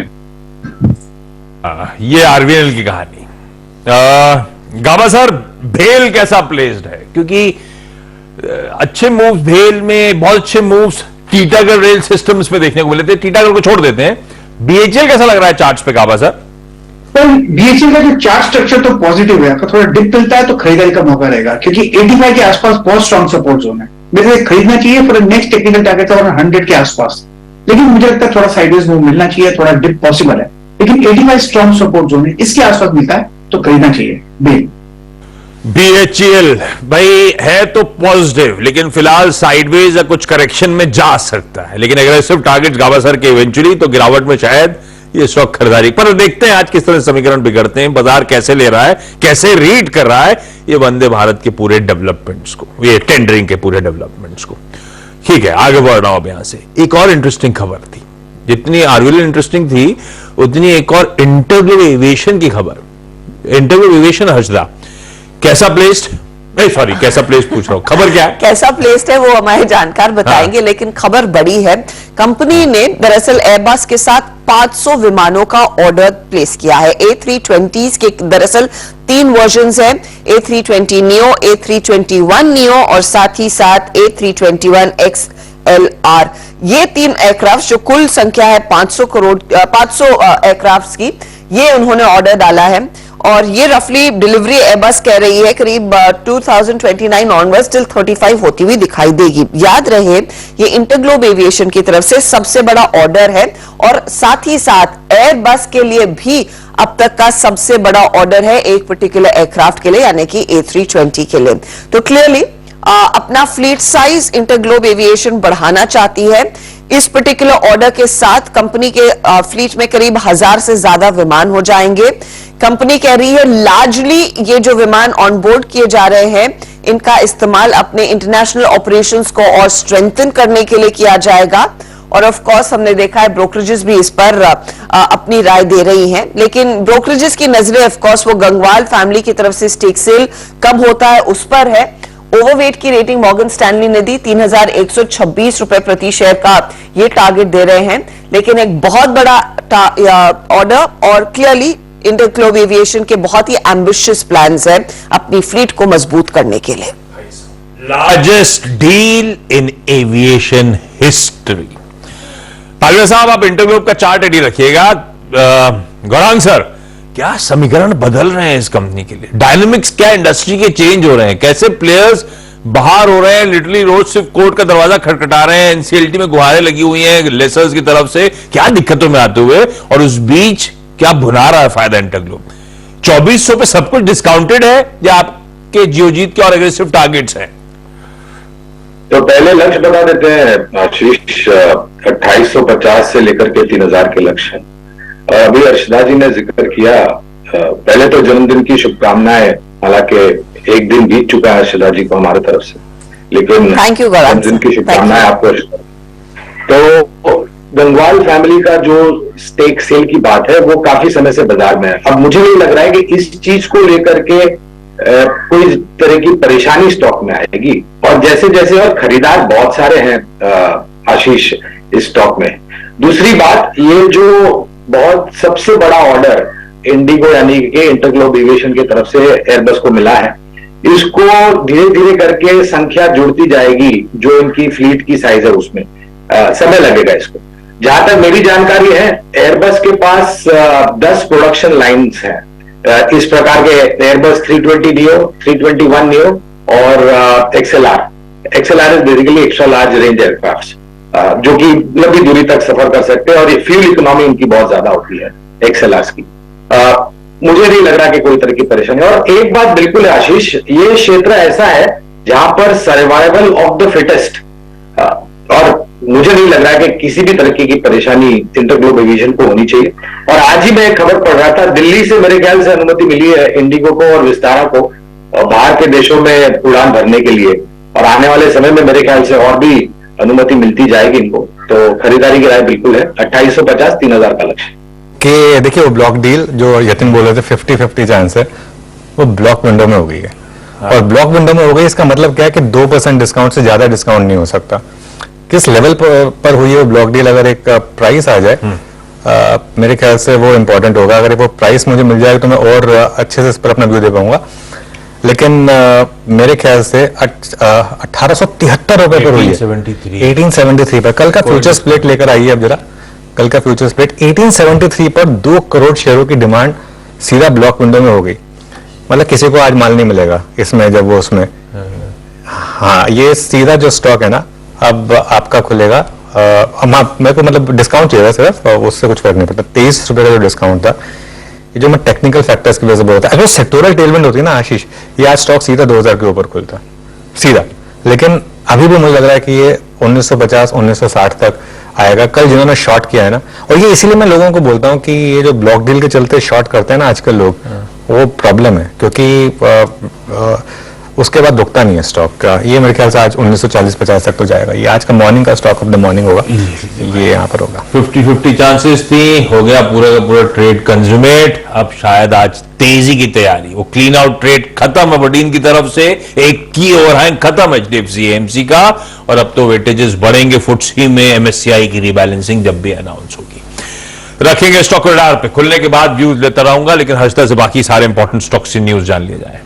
ये आरवीएनएल की कहानी। गाबा सर, भेल कैसा प्लेस्ड है? क्योंकि अच्छे मूव्स भेल में, बहुत अच्छे मूव्स टीटागढ़ रेल सिस्टम्स में देखने को मिले थे। टीटागढ़ को छोड़ देते हैं, बीएचईएल कैसा लग रहा है चार्ट्स पे गाबा सर? तो बीएचईएल का जो चार्ट स्ट्रक्चर तो पॉजिटिव है, थोड़ा डिप मिलता है तो खरीदारी का मौका रहेगा, क्योंकि 85 के आसपास बहुत स्ट्रॉन्ग सपोर्ट जोन है। मुझे खरीदना चाहिए फॉर नेक्स्ट टेक्निकल टारगेट और 100 के आसपास, लेकिन मुझे लगता है थोड़ा साइडवेज मूव मिलना चाहिए, थोड़ा डिप पॉसिबल है, लेकिन 85 स्ट्रॉन्ग सपोर्ट जोन है, इसके आसपास मिलता है तो खरीदना चाहिए। बीएचईएल भाई है तो पॉजिटिव, लेकिन फिलहाल साइडवेज या कुछ करेक्शन में जा सकता है, लेकिन एग्रेसिव टारगेट गाबा सर के इवेंचुअली तो गिरावट में शायद ये स्टॉक खरीदारी पर। देखते हैं आज किस तरह समीकरण बिगड़ते हैं, बाजार कैसे ले रहा है, कैसे रीड कर रहा है ये वंदे भारत के पूरे डेवलपमेंट्स को, ये टेंडरिंग के पूरे डेवलपमेंट्स को। ठीक है, आगे बढ़ रहा हूं अब यहां से। एक और इंटरेस्टिंग खबर थी, जितनी आरवीएल इंटरेस्टिंग थी उतनी एक और इंटरव्यू एविएशन की खबर। इंटरव्यू एविएशन हजरा कैसा प्लेस्ड, सॉरी कैसा प्लेस्ड पूछ रहा हूं, खबर क्या है? कैसा प्लेस्ड है वो हमारे जानकार बताएंगे। हाँ। लेकिन खबर बड़ी है। कंपनी ने दरअसल एयरबस के साथ 500 विमानों का ऑर्डर प्लेस किया है। A320s के दरअसल 3 वर्जन्स हैं, A320 neo, A321 neo और साथ ही साथ A321 XLR। ये 3 एयरक्राफ्ट जो कुल संख्या है 500 एयरक्राफ्ट की, ये उन्होंने ऑर्डर डाला है। और ये रफली डिलीवरी एयरबस कह रही है करीब 2029 ऑनवर्ड्स टिल 35 होती हुई दिखाई देगी। याद रहे ये इंटरग्लोब एविएशन की तरफ से सबसे बड़ा ऑर्डर है और साथ ही साथ एयरबस के लिए भी अब तक का सबसे बड़ा ऑर्डर है एक पर्टिकुलर एयरक्राफ्ट के लिए, यानी कि A320 के लिए। तो क्लियरली अपना फ्लीट साइज इंटरग्लोब एविएशन बढ़ाना चाहती है। इस पर्टिकुलर ऑर्डर के साथ कंपनी के फ्लीट में करीब 1000 से ज्यादा विमान हो जाएंगे। कंपनी कह रही है लार्जली ये जो विमान ऑन बोर्ड किए जा रहे हैं इनका इस्तेमाल अपने इंटरनेशनल ऑपरेशंस को और स्ट्रेंथन करने के लिए किया जाएगा। और ऑफ कोर्स हमने देखा है ब्रोकरेजेस भी इस पर अपनी राय दे रही हैं, लेकिन ब्रोकरेजेस की नजरें ऑफ कोर्स वो गंगवाल फैमिली की तरफ से स्टेक सेल कब होता है उस पर है। ओवरवेट की रेटिंग मॉर्गन स्टैनली ने दी, 3126 रुपए प्रति शेयर का ये टारगेट दे रहे हैं, लेकिन एक बहुत बड़ा ऑर्डर और क्लियरली इंटरग्लोब एविएशन के बहुत ही एम्बिशियस प्लान्स हैं अपनी फ्लीट को मजबूत करने के लिए। Largest deal in aviation history. Palve साहब आप इंटरग्लोब का चार्ट रेडी रखिएगा। गौरांग सर, क्या समीकरण बदल रहे हैं इस कंपनी के लिए? डायनामिक्स क्या इंडस्ट्री के चेंज हो रहे हैं? कैसे प्लेयर्स बाहर हो रहे हैं? लिटरली रोज सिर्फ कोर्ट का दरवाजा खटखटा रहे हैं, एनसीएलटी में गुहारें लगी हुई हैं लेसर्स की तरफ से, क्या दिक्कतों में आते हुए, और उस बीच क्या भुना रहा है फायदा इंटरग्लोब? 2400 पे सब कुछ डिस्काउंटेड है या आपके जियोजीत के और एग्रेसिव टारगेट्स हैं? तो पहले लक्ष्य बता देते हैं आशीष, 2850 से लेकर के 3000 के लक्ष्य हैं। और अभी अर्शदा जी ने जिक्र किया, पहले तो जन्मदिन की शुभकामनाएं, हालांकि एक दिन बीत चुका है अर्शदा जी को हमारे तरफ से, लेकिन जन्मदिन की शुभकामनाएं आपको। तो गंगवाल फैमिली का जो स्टेक सेल की बात है वो काफी समय से बाजार में है। अब मुझे नहीं लग रहा है कि इस चीज को लेकर के कोई तरह की परेशानी स्टॉक में आएगी। और जैसे जैसे और खरीदार बहुत सारे हैं आशीष इस स्टॉक में। दूसरी बात, ये जो बहुत सबसे बड़ा ऑर्डर इंडिगो यानी कि इंटरग्लोब एविएशन की तरफ से एयरबस को मिला है, इसको धीरे धीरे करके संख्या जुड़ती जाएगी जो इनकी फ्लीट की साइज है उसमें समय लगेगा इसको। जहां तक मेरी जानकारी है एयरबस के पास 10 प्रोडक्शन लाइंस हैं इस प्रकार के, एयरबस 320 नियो, 321 नियो और XLR is basically extra large range aircraft जो कि लंबी दूरी तक सफर कर सकते हैं और ये फ्यूल इकोनॉमी इनकी बहुत ज्यादा होती है एक्सएलआर की। मुझे नहीं लग रहा कि कोई तरह की परेशानी। और एक बात बिल्कुल है आशीष, ये क्षेत्र ऐसा है जहां पर सर्वाइवल ऑफ द फिटेस्ट, और मुझे नहीं लग रहा कि किसी भी तरीके की परेशानी इंटरग्लोब एविएशन को होनी चाहिए। और आज ही मैं एक खबर पढ़ रहा था, दिल्ली से मेरे ख्याल से अनुमति मिली है इंडिगो को और विस्तारा को बाहर के देशों में उड़ान भरने के लिए, और आने वाले समय में मेरे ख्याल से और भी अनुमति मिलती जाएगी इनको। तो खरीदारी की राय बिल्कुल है। 2850 3000 का लक्ष्य कि देखिए वो ब्लॉक डील जो यतिन बोल रहे थे 50-50 चांस है, वो ब्लॉक विंडो में हो गई है। और ब्लॉक विंडो में हो गई इसका मतलब क्या है कि 2% डिस्काउंट से ज्यादा डिस्काउंट नहीं हो सकता। किस लेवल पर हुई है ब्लॉक डील, अगर एक प्राइस आ जाए मेरे ख्याल से वो इंपॉर्टेंट होगा। अगर वो प्राइस मुझे मिल जाएगा तो मैं और अच्छे से इस पर अपना व्यू दे पाऊंगा। लेकिन मेरे ख्याल से 1873 रुपए पर हुई है, 1873 पर। कल का फ्यूचर स्प्लिट लेकर आइए अब जरा, कल का फ्यूचर स्प्लिट 1873 पर 2 करोड़ शेयरों की डिमांड सीधा ब्लॉक विंडो में हो गई। मतलब किसी को आज माल नहीं मिलेगा इसमें जब वो उसमें, हाँ ये सीधा जो स्टॉक है ना अब आपका खुलेगा। मेरे को मतलब डिस्काउंट चाहिए सिर्फ, उससे कुछ फर्क नहीं पड़ता। 23 रुपए का जो डिस्काउंट था, ये जो मैं टेक्निकल फैक्टर्स की वजह से बोल रहा था, अगर सेक्टोरल टेलमेंट होती है ना आशीष, ये आज स्टॉक सीधा 2000 के ऊपर खुलता सीधा। लेकिन अभी भी मुझे लग रहा है कि ये 1950-1960 तक आएगा। कल जिन्होंने शॉर्ट किया है ना, और ये इसीलिए मैं लोगों को बोलता हूं कि ये जो ब्लॉक डील के चलते शॉर्ट करते हैं ना आजकल लोग, वो प्रॉब्लम है, क्योंकि उसके बाद रुकता नहीं है स्टॉक का। ये मेरे ख्याल से आज 1940-50 तक तो जाएगा। ये आज का मॉर्निंग का स्टॉक ऑफ द मॉर्निंग होगा, ये यहाँ पर होगा। 50-50 चांसेस थी, हो गया पूरा का पूरा ट्रेड कंज्यूमेट। अब शायद आज तेजी की तैयारी, वो क्लीन आउट ट्रेड खत्म अबरडीन की तरफ से, एक की ओवरहैंग खत्म एचडीएफसी एएमसी का, और अब तो वेटेजेस बढ़ेंगे फुटसी में। एमएससीआई की रीबैलेंसिंग जब भी अनाउंस होगी रखेंगे स्टॉक रडार पे। खुलने के बाद व्यूज लेता रहूंगा, लेकिन हर्षदा से बाकी सारे इंपॉर्टेंट स्टॉक्स की न्यूज जान लिया जाए।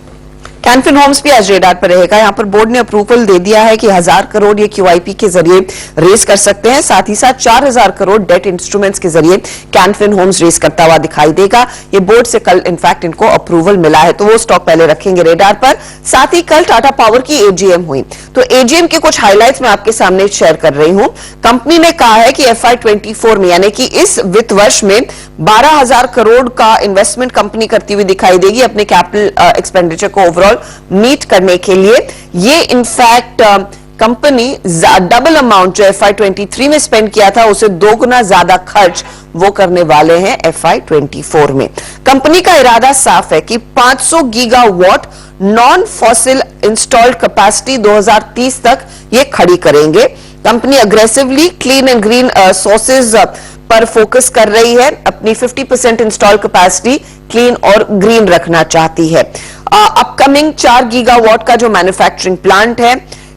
कैन फिन होम्स भी आज रेडार पर रहेगा। यहां पर बोर्ड ने अप्रूवल दे दिया है कि 1000 करोड़ ये QIP के जरिए रेस कर सकते हैं, साथ ही साथ 4000 करोड़ डेट इंस्ट्रूमेंट्स के जरिए कैन फिन होम्स रेस करता हुआ दिखाई देगा। ये बोर्ड से कल इनफैक्ट इनको अप्रूवल मिला है, तो वो स्टॉक पहले रखेंगे रेडार पर। साथ ही कल टाटा पावर की AGM हुई, तो AGM के कुछ हाइलाइट्स मैं आपके सामने शेयर कर रही हूं। कंपनी ने कहा है कि FY24 में यानी कि इस वित्त वर्ष में 12,000 करोड़ का इन्वेस्टमेंट कंपनी करती हुई दिखाई देगी अपने कैपिटल एक्सपेंडिचर को ओवरऑल मीट करने के लिए। ये इनफैक्ट कंपनी डबल अमाउंट जो FY23 में स्पेंड किया था उसे 2 गुना ज्यादा खर्च वो करने वाले हैं FY24 में। कंपनी का इरादा साफ है कि 500 gigawatt non fossil installed capacity 2030 तक ये खड़ी करेंगे। Company aggressively clean and green sources पर फोकस कर रही है, अपनी 50% इंस्टॉल कैपेसिटी क्लीन और ग्रीन रखना चाहती है। अपकमिंग 4 गीगावाट का जो मैन्युफैक्चरिंग प्लांट है,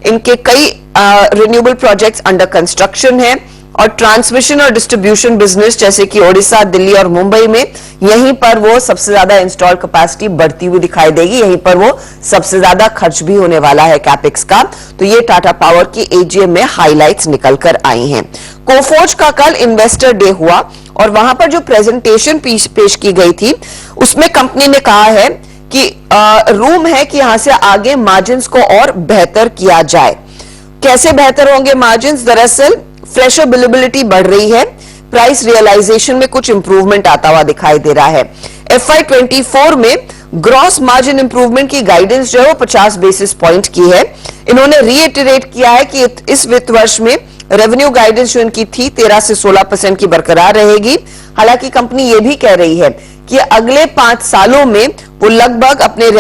इनके कई रिन्यूएबल प्रोजेक्ट्स अंडर कंस्ट्रक्शन है और ट्रांसमिशन और डिस्ट्रीब्यूशन बिजनेस जैसे कि ओडिशा, दिल्ली और मुंबई में यहीं पर वो सबसे ज्यादा इंस्टॉल कैपेसिटी बढ़ती हुई दिखाई देगी, यहीं पर वो सबसे ज्यादा खर्च भी होने वाला है कैपेक्स का। तो ये टाटा पावर की AGM में हाइलाइट्स निकल कर आई हैं। कोफोर्ज का कल इन्वेस्टर डे हुआ और वहां पर जो प्रेजेंटेशन पेश की गई थी उसमें कंपनी ने कहा है कि रूम है कि यहां से आगे मार्जिन्स को और बेहतर किया जाए। कैसे बेहतर होंगे मार्जिन्स? दरअसल फ्रेशर बिलेबिलिटी बढ़ रही है, प्राइस रियलाइजेशन में कुछ इंप्रूवमेंट आता हुआ दिखाई दे रहा है। FY24 में ग्रॉस मार्जिन इंप्रूवमेंट की गाइडेंस जो है वो 50 बेसिस पॉइंट की है। इन्होंने रीइटरेट किया है कि इस वित्त वर्ष में रेवेन्यू गाइडेंस जो इनकी थी 13 से 16% की बरकरार रहेगी। हालांकि कंपनी ये भी कह रही है कि अगले 5 सालों में वो लगभग अपने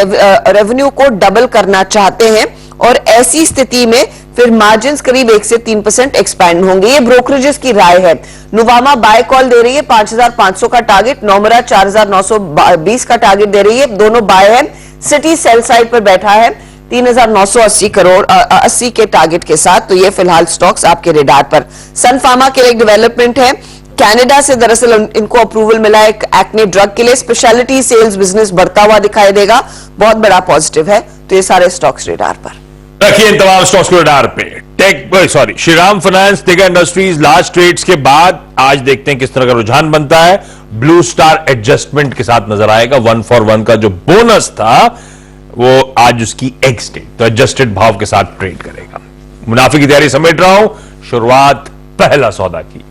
रेवेन्यू को डबल करना चाहते हैं और ऐसी स्थिति में फिर मार्जिन्स करीब 1 से 3% एक्सपैंड होंगे। ये ब्रोकरेजेस की राय है। नुवामा बाय कॉल दे रही है 5,500 का टारगेट, नोमरा 4,920 का टारगेट दे रही है, दोनों बाय है। सिटी सेल साइड पर बैठा है 3,980 करोड़ 80 के टारगेट के साथ। तो ये फिलहाल स्टॉक्स आपके रेडार पर। सन फार्मा के लिए एक डेवलपमेंट है, कनाडा से दरअसल इनको अप्रूवल मिला है एक्ने ड्रग के लिए। स्पेशलिटी सेल्स बिजनेस बढ़ता हुआ दिखाई देगा, बहुत बड़ा पॉजिटिव है। तो ये सारे स्टॉक्स रेडार पर रखिए इन तमाम स्टॉक्स को रेडार पे। Shriram Finance, Tega Industries large trades के बाद आज देखते हैं किस तरह का रुझान बनता है। ब्लू स्टार एडजस्टमेंट के साथ नजर आएगा। 1 for 1 का जो बोनस था वो आज उसकी एक्स डे, तो एडजस्टेड भाव के साथ ट्रेड करेगा। मुनाफे की तैयारी समेट रहा हूं, शुरुआत पहला सौदा की।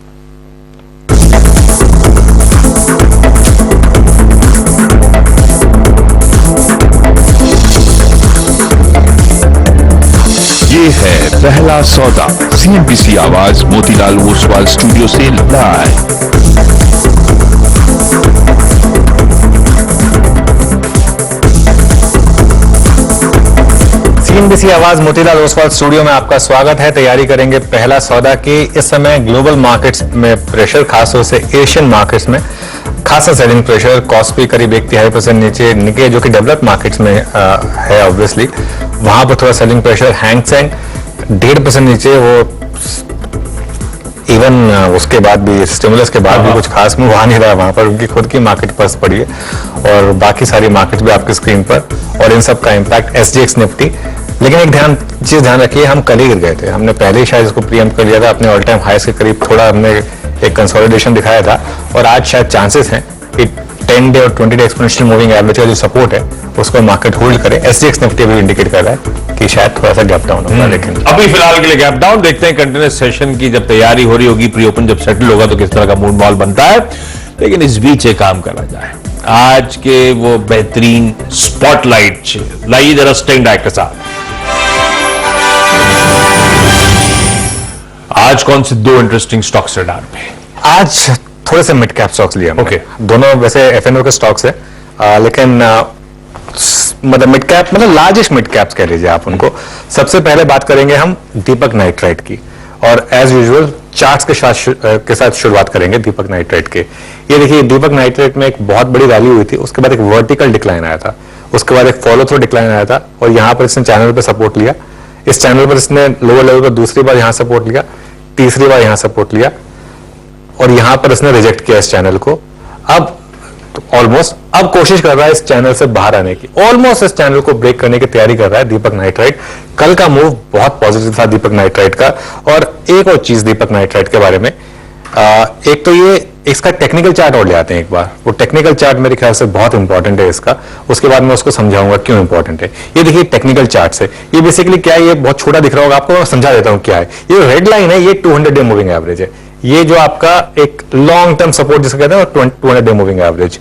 ये है पहला सौदा, CNBC आवाज मोतीलाल ओसवाल स्टूडियो से लाइव। CNBC आवाज मोतीलाल ओसवाल स्टूडियो में आपका स्वागत है। तैयारी करेंगे पहला सौदा की। इस समय ग्लोबल मार्केट्स में प्रेशर, खासतौर से एशियन मार्केट्स में खासा सेलिंग प्रेशर। कॉस्पी करीब 1.5% नीचे, निके जो कि डेवलप्ड मार्केट्स में है ऑब्वियसली, वहां पर थोड़ा सेलिंग प्रेशर। हैंगसेंग 1.5% नीचे, वो इवन उसके बाद भी, स्टिमुलस के बाद भी कुछ खास मूव आ नहीं रहा वहां पर, उनकी खुद की मार्केट पर्स पड़ी है और बाकी सारी मार्केट भी आपकी स्क्रीन पर, और इन सब का इम्पैक्ट SGX निफ्टी। लेकिन एक चीज ध्यान रखिए, हम कल ही गिर गए थे, हमने पहले ही शायद इसको प्रीएम्प्ट कर लिया था, अपने ऑल टाइम हाईस के करीब थोड़ा हमने एक कंसोलिडेशन दिखाया था और आज शायद चांसेस हैं कि 10 डे और 20 डे एक्सपोनेंशियल मूविंग एवरेज का जो सपोर्ट है उसको मार्केट होल्ड करे। SGX निफ्टी भी इंडिकेट कर रहा है कि शायद थोड़ा सा गैप डाउन होगा, लेकिन अभी फिलहाल के लिए गैप डाउन। देखते हैं कंटिन्यूस सेशन की जब तैयारी हो रही होगी, प्री ओपन जब सेटल होगा तो किस तरह का मूड माहौल बनता है। लेकिन इस बीच एक काम करा जाए, आज के वो बेहतरीन स्पॉटलाइट लाइए जरा स्टेइंग डाइट के साथ। आज कौन से 2 इंटरेस्टिंग स्टॉक्स रेडार पे? आज थोड़े से मिड कैप स्टॉक्स लिए हमने। Okay. दोनों वैसे FNO के स्टॉक्स है, लेकिन मतलब मिड कैप, मतलब लार्जेस्ट मिड कैप्स कह लीजिए आप उनको। सबसे पहले बात करेंगे हम दीपक नाइट्राइट की, और एज यूजुअल चार्ट्स के साथ शुरुआत करेंगे दीपक नाइट्राइट के। ये देखिए, दीपक नाइट्राइट में एक बहुत बड़ी रैली हुई थी, उसके बाद एक वर्टिकल डिक्लाइन आया था, उसके बाद एक फॉलो थ्रू डिक्लाइन आया था, और यहां पर इसने चैनल पर सपोर्ट लिया। इस चैनल पर इसने लोअर लेवल पर दूसरी बार यहां सपोर्ट लिया, तीसरी बार यहां सपोर्ट लिया, और यहां पर इसने रिजेक्ट किया इस चैनल को। अब ऑलमोस्ट अब कोशिश कर रहा है इस चैनल से बाहर आने की, ऑलमोस्ट इस चैनल को ब्रेक करने की तैयारी कर रहा है दीपक नाइट्राइट। कल का मूव बहुत पॉजिटिव था दीपक नाइट्राइट का। और एक और चीज दीपक नाइट्राइट के बारे में, एक तो ये इसका टेक्निकल चार्ट और ले आते हैं एक बार। वो टेक्निकल चार्ट मेरे ख्याल से बहुत इंपॉर्टेंट है इसका, उसके बाद मैं उसको समझाऊंगा क्यों इंपॉर्टेंट है। ये देखिए टेक्निकल चार्ट से ये बेसिकली क्या है, ये बहुत छोटा दिख रहा होगा आपको, मैं समझा देता हूं क्या है। ये रेड लाइन है, ये 200 डे मूविंग एवरेज है। ये जो आपका एक लॉन्ग टर्म सपोर्ट जिसे कहते हैं 200 डे मूविंग एवरेज।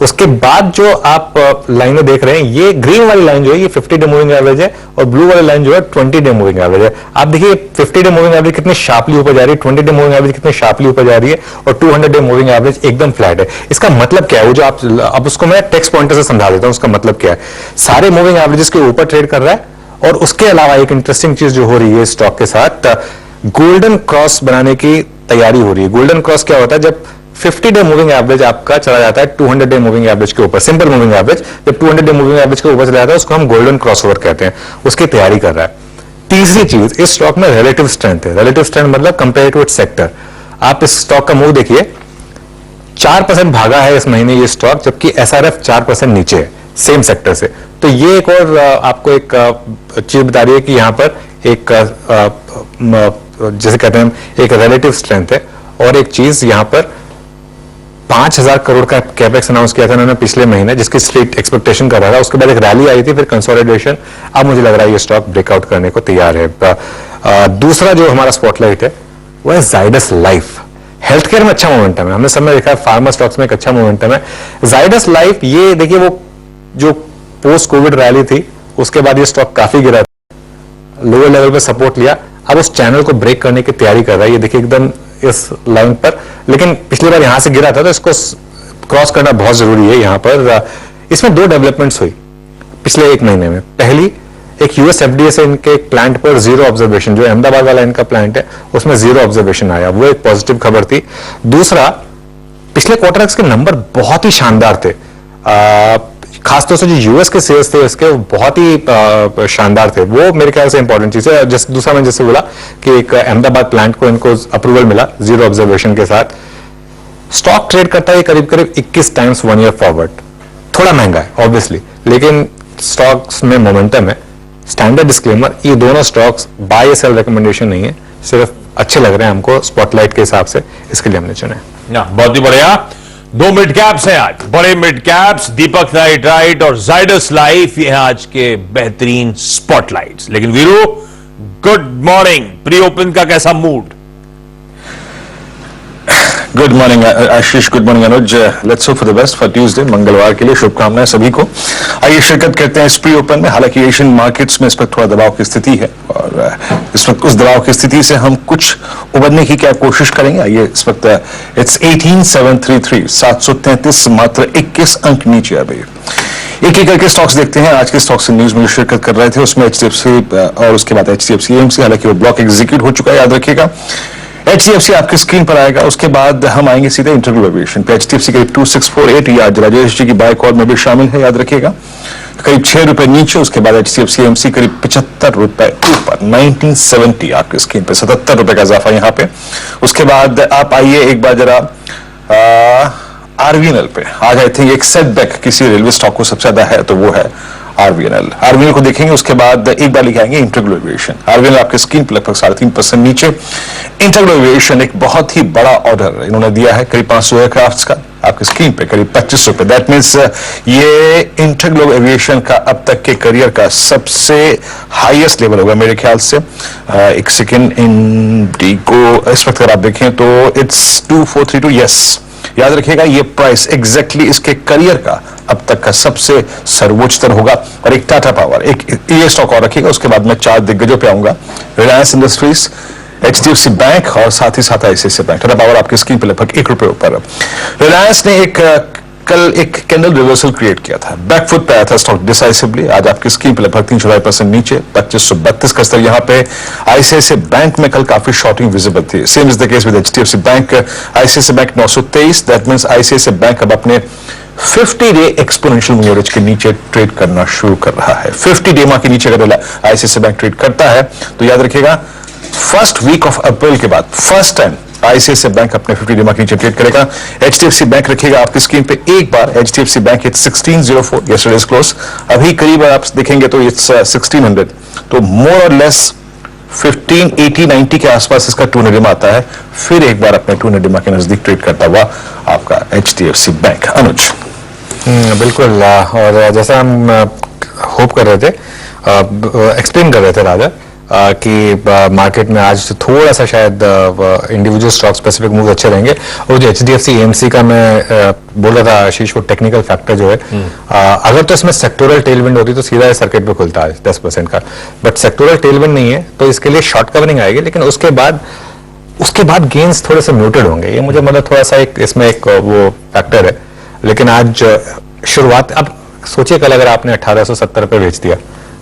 उसके बाद जो आप लाइनें देख रहे हैं, ये ग्रीन वाली लाइन जो है ये 50 डे मूविंग एवरेज है, और ब्लू वाली लाइन जो है 20 डे मूविंग एवरेज है। आप देखिए 50 डे मूविंग एवरेज कितनी शार्पली ऊपर जा रही है, 20 डे मूविंग एवरेज कितनी शार्पली ऊपर जा रही है, और 200 डे मूविंग एवरेज एकदम फ्लैट है। इसका मतलब क्या है, वो जो आप अब उसको मैं टेक्स्ट पॉइंटर से समझा देता हूं उसका मतलब क्या है। सारे मूविंग एवरेजेस के ऊपर ट्रेड कर रहा है, और उसके अलावा एक इंटरेस्टिंग चीज जो हो रही है स्टॉक के साथ, गोल्डन क्रॉस बनाने की तैयारी हो रही है। गोल्डन क्रॉस क्या होता है, जब 50 डे मूविंग एवरेज आपका चला जाता है 200 डे मूविंग एवरेज के ऊपर, सिंपल मूविंग एवरेज जब 200 डे मूविंग एवरेज के ऊपर चला जाता है उसको हम गोल्डन क्रॉसओवर कहते हैं, उसकी तैयारी कर रहा है। तीसरी चीज, इस स्टॉक में रिलेटिव स्ट्रेंथ है। रिलेटिव स्ट्रेंथ मतलब कंपेयर टू इट्स सेक्टर। आप इस स्टॉक का मूव देखिए, 4% भागा है इस महीने ये स्टॉक, जबकि SRF 4% नीचे है सेम सेक्टर से। तो ये एक और आपको एक चीज बता रही है कि यहां पर एक जैसे कहते हैं एक रिलेटिव स्ट्रेंथ है। और एक चीज यहां पर 5000 करोड़ का कैपेक्स अनाउंस किया था उन्होंने पिछले महीने, जिसकी स्ट्रीट एक्सपेक्टेशन कर रहा था। उसके बाद एक रैली आई थी, फिर कंसोलिडेशन। अब मुझे लग रहा है ये स्टॉक ब्रेकआउट करने को तैयार है। दूसरा जो हमारा स्पॉटलाइट है वो है जाइडस लाइफ। हेल्थ केयर में अच्छा मोमेंटम है, हमने सब में देखा है, फार्मा स्टॉक्स में एक अच्छा मोमेंटम है। जाइडस लाइफ, ये देखिए वो जो पोस्ट कोविड रैली थी उसके बाद ये स्टॉक काफी गिरा, लोअर लेवल पे सपोर्ट लिया, अब उस चैनल को ब्रेक करने की तैयारी कर रहा है। ये देखिए एकदम इस लाइन पर, लेकिन पिछली बार यहां से गिरा था तो इसको क्रॉस करना बहुत जरूरी है। यहां पर इसमें 2 डेवलपमेंट्स हुई पिछले 1 महीने में। पहली, एक यूएस FDA से इनके प्लांट पर 0 ऑब्जर्वेशन, जो अहमदाबाद वाला इनका प्लांट है उसमें 0 ऑब्जर्वेशन आया, वो एक पॉजिटिव खबर थी। दूसरा, पिछले क्वार्टर के नंबर बहुत ही शानदार थे, खासतौर से जो यूएस के सेल्स थे इसके बहुत ही शानदार थे। वो मेरे ख्याल से इंपॉर्टेंट चीज है। दूसरा मैंने जैसे बोला कि एक अहमदाबाद प्लांट को इनको अप्रूवल मिला 0 ऑब्जर्वेशन के साथ। स्टॉक ट्रेड करता है करीब करीब 21 टाइम्स 1 ईयर फॉरवर्ड। थोड़ा महंगा है ऑब्वियसली, लेकिन स्टॉक्स में मोमेंटम है। स्टैंडर्ड डिस्क्लेमर, ये दोनों स्टॉक्स बाय या सेल रिकमेंडेशन नहीं है, सिर्फ अच्छे लग रहे हैं हमको स्पॉटलाइट के हिसाब से, इसके लिए हमने चुने। बहुत ही बढ़िया। 2 मिड कैप्स हैं आज, बड़े मिड कैप्स, दीपक नाइट्राइट और जाइडस लाइफ, ये हैं आज के बेहतरीन स्पॉटलाइट्स। लेकिन Veeru, good morning, pre open का कैसा mood? Good morning Ashish, good morning Anuj. Let's hope for the best for Tuesday, मंगलवार के लिए शुभकामनाएं सभी को। आइए शिरकत करते हैं इस प्री ओपन में। हालांकि एशियन मार्केट्स में इस वक्त थोड़ा दबाव की स्थिति है, और इस वक्त उस दबाव की स्थिति से हम कुछ उबरने की क्या कोशिश करेंगे। आइए, इस वक्त इट्स 18,733, 733, मात्र 21 अंक नीचे आ गई। एक एक करके स्टॉक्स देखते हैं। आज के स्टॉक्स से न्यूज में शिरकत कर रहे थे, उसमें HDFC और उसके बाद HDFC AMC, हालांकि वो ब्लॉक एग्जीक्यूट हो चुका है, याद रखिएगा। HDFC आपकी स्क्रीन पर आएगा, उसके बाद हम आएंगे सीधे इंटरव्यू वेरिएशन पे। HDFC करीब 2648, ये आज राजेश जी की बाय कॉल में भी शामिल है, याद रखिएगा। करीब 6 रुपए नीचे, उसके बाद HDFC AMC करीब 75 रुपए ऊपर, 1970 आपकी स्क्रीन पे, 77 रुपए का इजाफा यहाँ पे। उसके बाद आप आइए एक बार जरा RVNL पे। आज आई थिंक एक सेटबैक किसी रेलवे स्टॉक को सबसे ज्यादा है, तो वो है RVNL को देखेंगे। उसके बाद एक बार लिखे आएंगे इंटरग्लोवेशन। RVNL आपके स्क्रीन पर लगभग 3.5% नीचे। इंटरग्लोवेशन एक बहुत ही बड़ा ऑर्डर इन्होंने दिया है, करीब 500 एयरक्राफ्ट का, आपके स्क्रीन पे करीब 25 रुपए। दैट मीन्स ये इंटरग्लोब एविएशन का अब तक के करियर का सबसे हाईएस्ट लेवल होगा मेरे ख्याल से। एक सेकेंड, इंडिगो इस वक्त अगर आप देखें तो इट्स 2432, यस, याद रखिएगा ये प्राइस एग्जैक्टली इसके करियर का अब तक का सबसे सर्वोच्चतर होगा। और एक टाटा पावर, एक ये स्टॉक और रखिएगा। उसके बाद मैं 4 दिग्गजों पे आऊंगा, रिलायंस इंडस्ट्रीज, HDFC बैंक और साथ ही साथ ICICI बैंक। टाटा पावर आपकी स्क्रीन पे लगभग 1 रुपए ऊपर। रिलायंस ने कल एक कैंडल रिवर्सल क्रिएट किया था, बैकफुट पे आया था स्टॉक डिसाइसिवली। आज आपकी स्क्रीन पे लगभग 3.5% नीचे, 2532 का स्तर यहाँ पे। ICICI बैंक में कल काफी शॉर्टिंग विजिबल थी, same is the case with HDFC bank. ICICI bank 923, that means ICICI bank अब अपने 50 डे एक्सपोनेंशियल मूविंग एवरेज के नीचे ट्रेड करना शुरू कर रहा है। 50 डे के नीचे अगर ICICI बैंक ट्रेड करता है तो याद रखिएगा फर्स्ट वीक ऑफ अप्रैल के बाद फर्स्ट टाइम ICICI बैंक अपने 50 डे मार्क नीचे ट्रेड करेगा। HDFC बैंक रखिएगा आपकी स्क्रीन पे एक बार। HDFC bank it's 1604 yesterday's close. अभी करीब आप देखेंगे तो इट्स 1600, तो मोर और लेस 1580-90 के आसपास इसका 200 में आता है। फिर एक बार अपने 200 के नजदीक ट्रेड करता हुआ आपका HDFC बैंक। अनुज। बिल्कुल, और जैसा हम होप कर रहे थे, एक्सप्लेन कर रहे थे राजा, कि मार्केट में आज थोड़ा सा शायद इंडिविजुअल स्टॉक स्पेसिफिक मूव अच्छे रहेंगे। और जो HDFC AMC का मैं बोल रहा था आशीष, वो टेक्निकल फैक्टर जो है, अगर तो इसमें सेक्टोरल टेलविंड होती तो सीधा सर्किट पे खुलता है 10% का, बट सेक्टोरल टेलविंड नहीं है तो इसके लिए शॉर्ट कवरिंग आएगी, लेकिन उसके बाद गेन्स थोड़े से म्यूटेड होंगे। ये मुझे मतलब थोड़ा सा इसमें एक वो फैक्टर है। लेकिन आज शुरुआत, अब सोचिए कल अगर आपने 1870 पे बेच दिया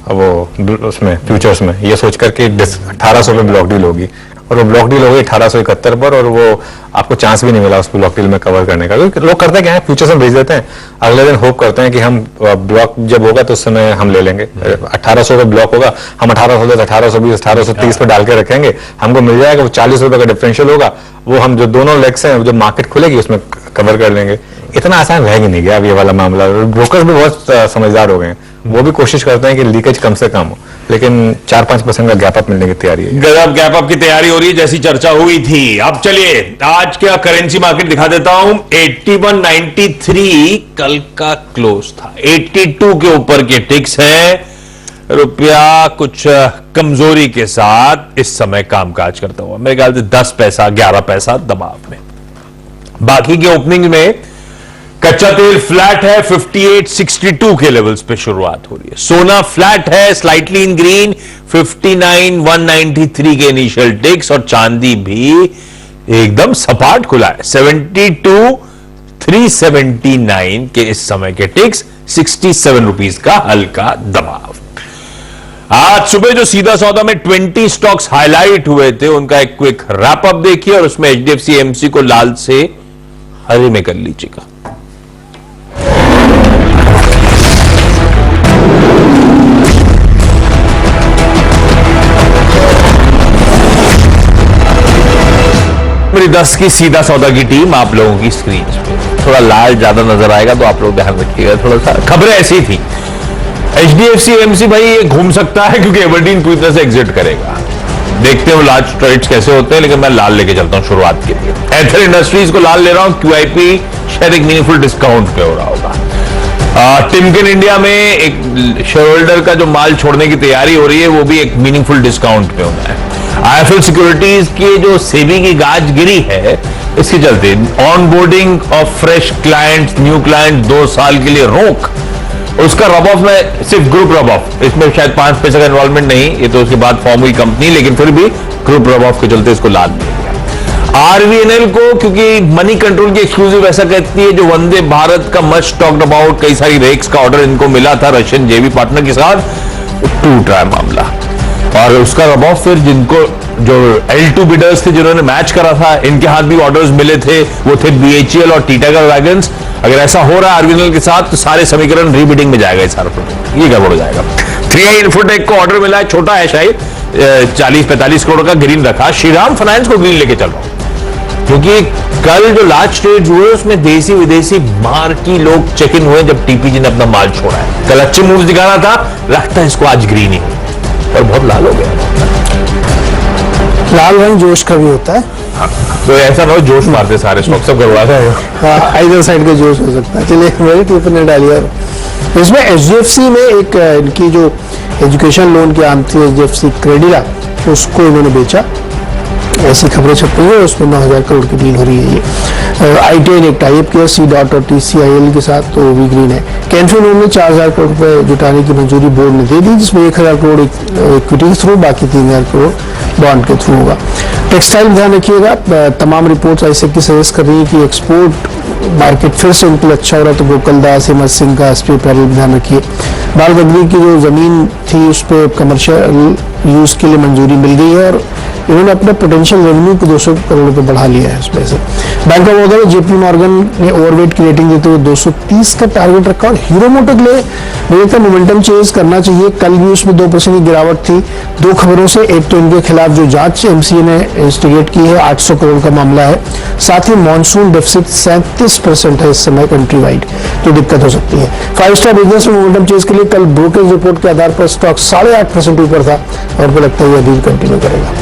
वो उसमें फ्यूचर्स में, ये सोच करके 1800 पे ब्लॉक डील होगी, और वो ब्लॉक डील होगी 1871 पर, और वो आपको चांस भी नहीं मिला उस ब्लॉक डील में कवर करने का। क्योंकि लोग करते क्या है, फ्यूचर्स में बेच देते हैं, अगले दिन होप करते हैं कि हम ब्लॉक जब होगा तो उस समय हम ले लेंगे। 1800 पे ब्लॉक होगा, हम 1810, 1820, 1830 पे डाल के रखेंगे, हमको मिल जाएगा, वो 40 रुपए का डिफरेंशियल होगा, वो हम जो दोनों लेग्स हैं जब मार्केट खुलेगी उसमें कवर कर लेंगे। इतना आसान रह ही नहीं गया अब ये वाला मामला। ब्रोकर्स भी बहुत समझदार हो गए हैं, वो भी कोशिश करते हैं कि लीकेज कम से कम हो, लेकिन 4-5% का गैप अप मिलने की तैयारी है। गजब गैप अप की तैयारी हो रही है, जैसी चर्चा हुई थी। अब चलिए आज का करेंसी मार्केट दिखा देता हूं। 81.93 कल का क्लोज था, 82 के ऊपर के टिक्स हैं। रुपया कुछ कमजोरी के साथ इस समय कामकाज करता हुआ, मेरे ख्याल से 10 पैसा 11 पैसा दबाव में। बाकी के ओपनिंग में कच्चा तेल फ्लैट है, 58.62 के लेवल्स पे शुरुआत हो रही है। सोना फ्लैट है, स्लाइटली इन ग्रीन, 59,193 के इनिशियल टिक्स, और चांदी भी एकदम सपाट खुला है, 72,379 के इस समय के टिक्स, 67 रुपीस का हल्का दबाव। आज सुबह जो सीधा सौदा में 20 स्टॉक्स हाईलाइट हुए थे, उनका एक क्विक रैप अप देखिए, और उसमें HDFC AMC को लाल से हरे में कर लीजिएगा। मेरी 10 की सीधा सौदा की टीम आप लोगों की स्क्रीन पे, थोड़ा लाल ज्यादा नजर आएगा तो आप लोग ध्यान रखिएगा थोड़ा सा। खबरें ऐसी थी, HDFC AMC भाई ये घूम सकता है क्योंकि एबरडीन पूरी तरह से एग्जिट करेगा। देखते हो लार्ज ट्रेड्स कैसे होते हैं, लेकिन मैं लाल लेके चलता हूं शुरुआत के लिए। एथर इंडस्ट्रीज को लाल ले रहा हूं, QIP शायद एक मीनिंगफुल डिस्काउंट पे हो रहा होगा। टिमकेन इंडिया में एक शेयर होल्डर का जो माल छोड़ने की तैयारी हो रही है, वो भी एक मीनिंगफुल डिस्काउंट पे होना है। IIFL सिक्योरिटीज की जो सेबी की गाज गिरी है, इसके चलते onboarding of fresh clients, new client 2 साल के लिए रोक, उसका रब ऑफ में सिर्फ ग्रुप रब ऑफ, इसमें शायद 5 पैसे का इन्वॉल्वमेंट नहीं, ये तो उसके बाद फॉर्म हुई कंपनी, लेकिन फिर भी ग्रुप रब ऑफ के चलते इसको लाल दिया गया। RVNL को, क्योंकि मनी कंट्रोल की एक्सक्लूसिव ऐसा कहती है, जो वंदे भारत का मच टॉक्ड अबाउट कई सारी रेक्स का ऑर्डर इनको मिला था रशियन जेवी पार्टनर के साथ, टूट रहा है मामला। और उसका रब ऑफ फिर जिनको जो L2 बिडर्स थे जिन्होंने मैच करा था, इनके हाथ भी ऑर्डर्स मिले थे, वो थे BHEL और टीटागढ़ वैगन्स। अगर ऐसा हो रहा है RVNL के साथ तो सारे समीकरण रीबिडिंग में जाएगा, सारा प्रोजेक्ट ये गड़बड़ हो जाएगा। 3i इन्फोटेक को ऑर्डर मिला है, छोटा है शायद 40-45 करोड़ का, ग्रीन रखा। श्रीराम फाइनेंस को ग्रीन लेके चल रहा हूं, क्योंकि कल जो लार्ज ट्रेड हुए उसमें देसी विदेशी मार्की लोग चेक इन हुए जब TPG ने अपना माल छोड़ा है। कल अच्छे मूव्स दिखा रहा था, लगता है इसको आज ग्रीन ही, और बहुत लाल हो गया। लाल रंग जोश का भी होता है, तो ऐसा ना हो जोश मारते सारे स्टॉक सब करवा रहे हैं। आइदर साइड का जोश हो सकता है। चलिए मेरी टिप ने डालिए। इसमें HDFC में एक इनकी जो एजुकेशन लोन की आम थी HDFC क्रेडिला, उसको इन्होंने बेचा, ऐसी खबरें छप रही है। उसमें 9,000 करोड़ की डील हो रही है। ये ITI ने एक टाइप किया C.DOT और TCIL के साथ, तो वो भी ग्रीन है। कैंफिन ने 4,000 करोड़ रुपए जुटाने की मंजूरी बोर्ड ने दे दी, जिसमें 1,000 करोड़ इक्विटी के थ्रू, बाकी 3,000 करोड़ बॉन्ड के थ्रू होगा। टेक्सटाइल ध्यान रखिएगा, तमाम रिपोर्ट्स ऐसे की सजेस्ट कर रही है कि एक्सपोर्ट मार्केट फिर से उनको अच्छा हो रहा, तो गोकुलदास, हिम्मत सिंह का SP पैरल ध्यान रखिए। बाल गगरी की जो जमीन थी उस पर कमर्शियल यूज के लिए मंजूरी मिल गई है, और इन्होंने अपने पोटेंशियल रेवेन्यू को 200 करोड़ रुपए बढ़ा लिया है उसमें से। बैंक ऑफ बड़ौदा में जेपी मॉर्गन ने ओवरवेट की रेटिंग देते हुए 230 का टारगेट रखा। और हीरो मोटो के लिए मुझे लगता है मोमेंटम चेंज करना चाहिए। कल भी उसमें 2% की गिरावट थी, दो खबरों से। एक तो इनके खिलाफ जो जांच एमसीए ने इंस्टिगेट की है, 800 करोड़ का मामला है। साथ ही मॉनसून डेफिसिट 37% है इस समय कंट्री वाइड, तो दिक्कत हो सकती है। 5 स्टार बिजनेस में मोमेंटम चेंज के लिए कल ब्रोकरेज रिपोर्ट के आधार पर स्टॉक 8.5% ऊपर था और मुझे लगता है ये अभी कंटिन्यू करेगा।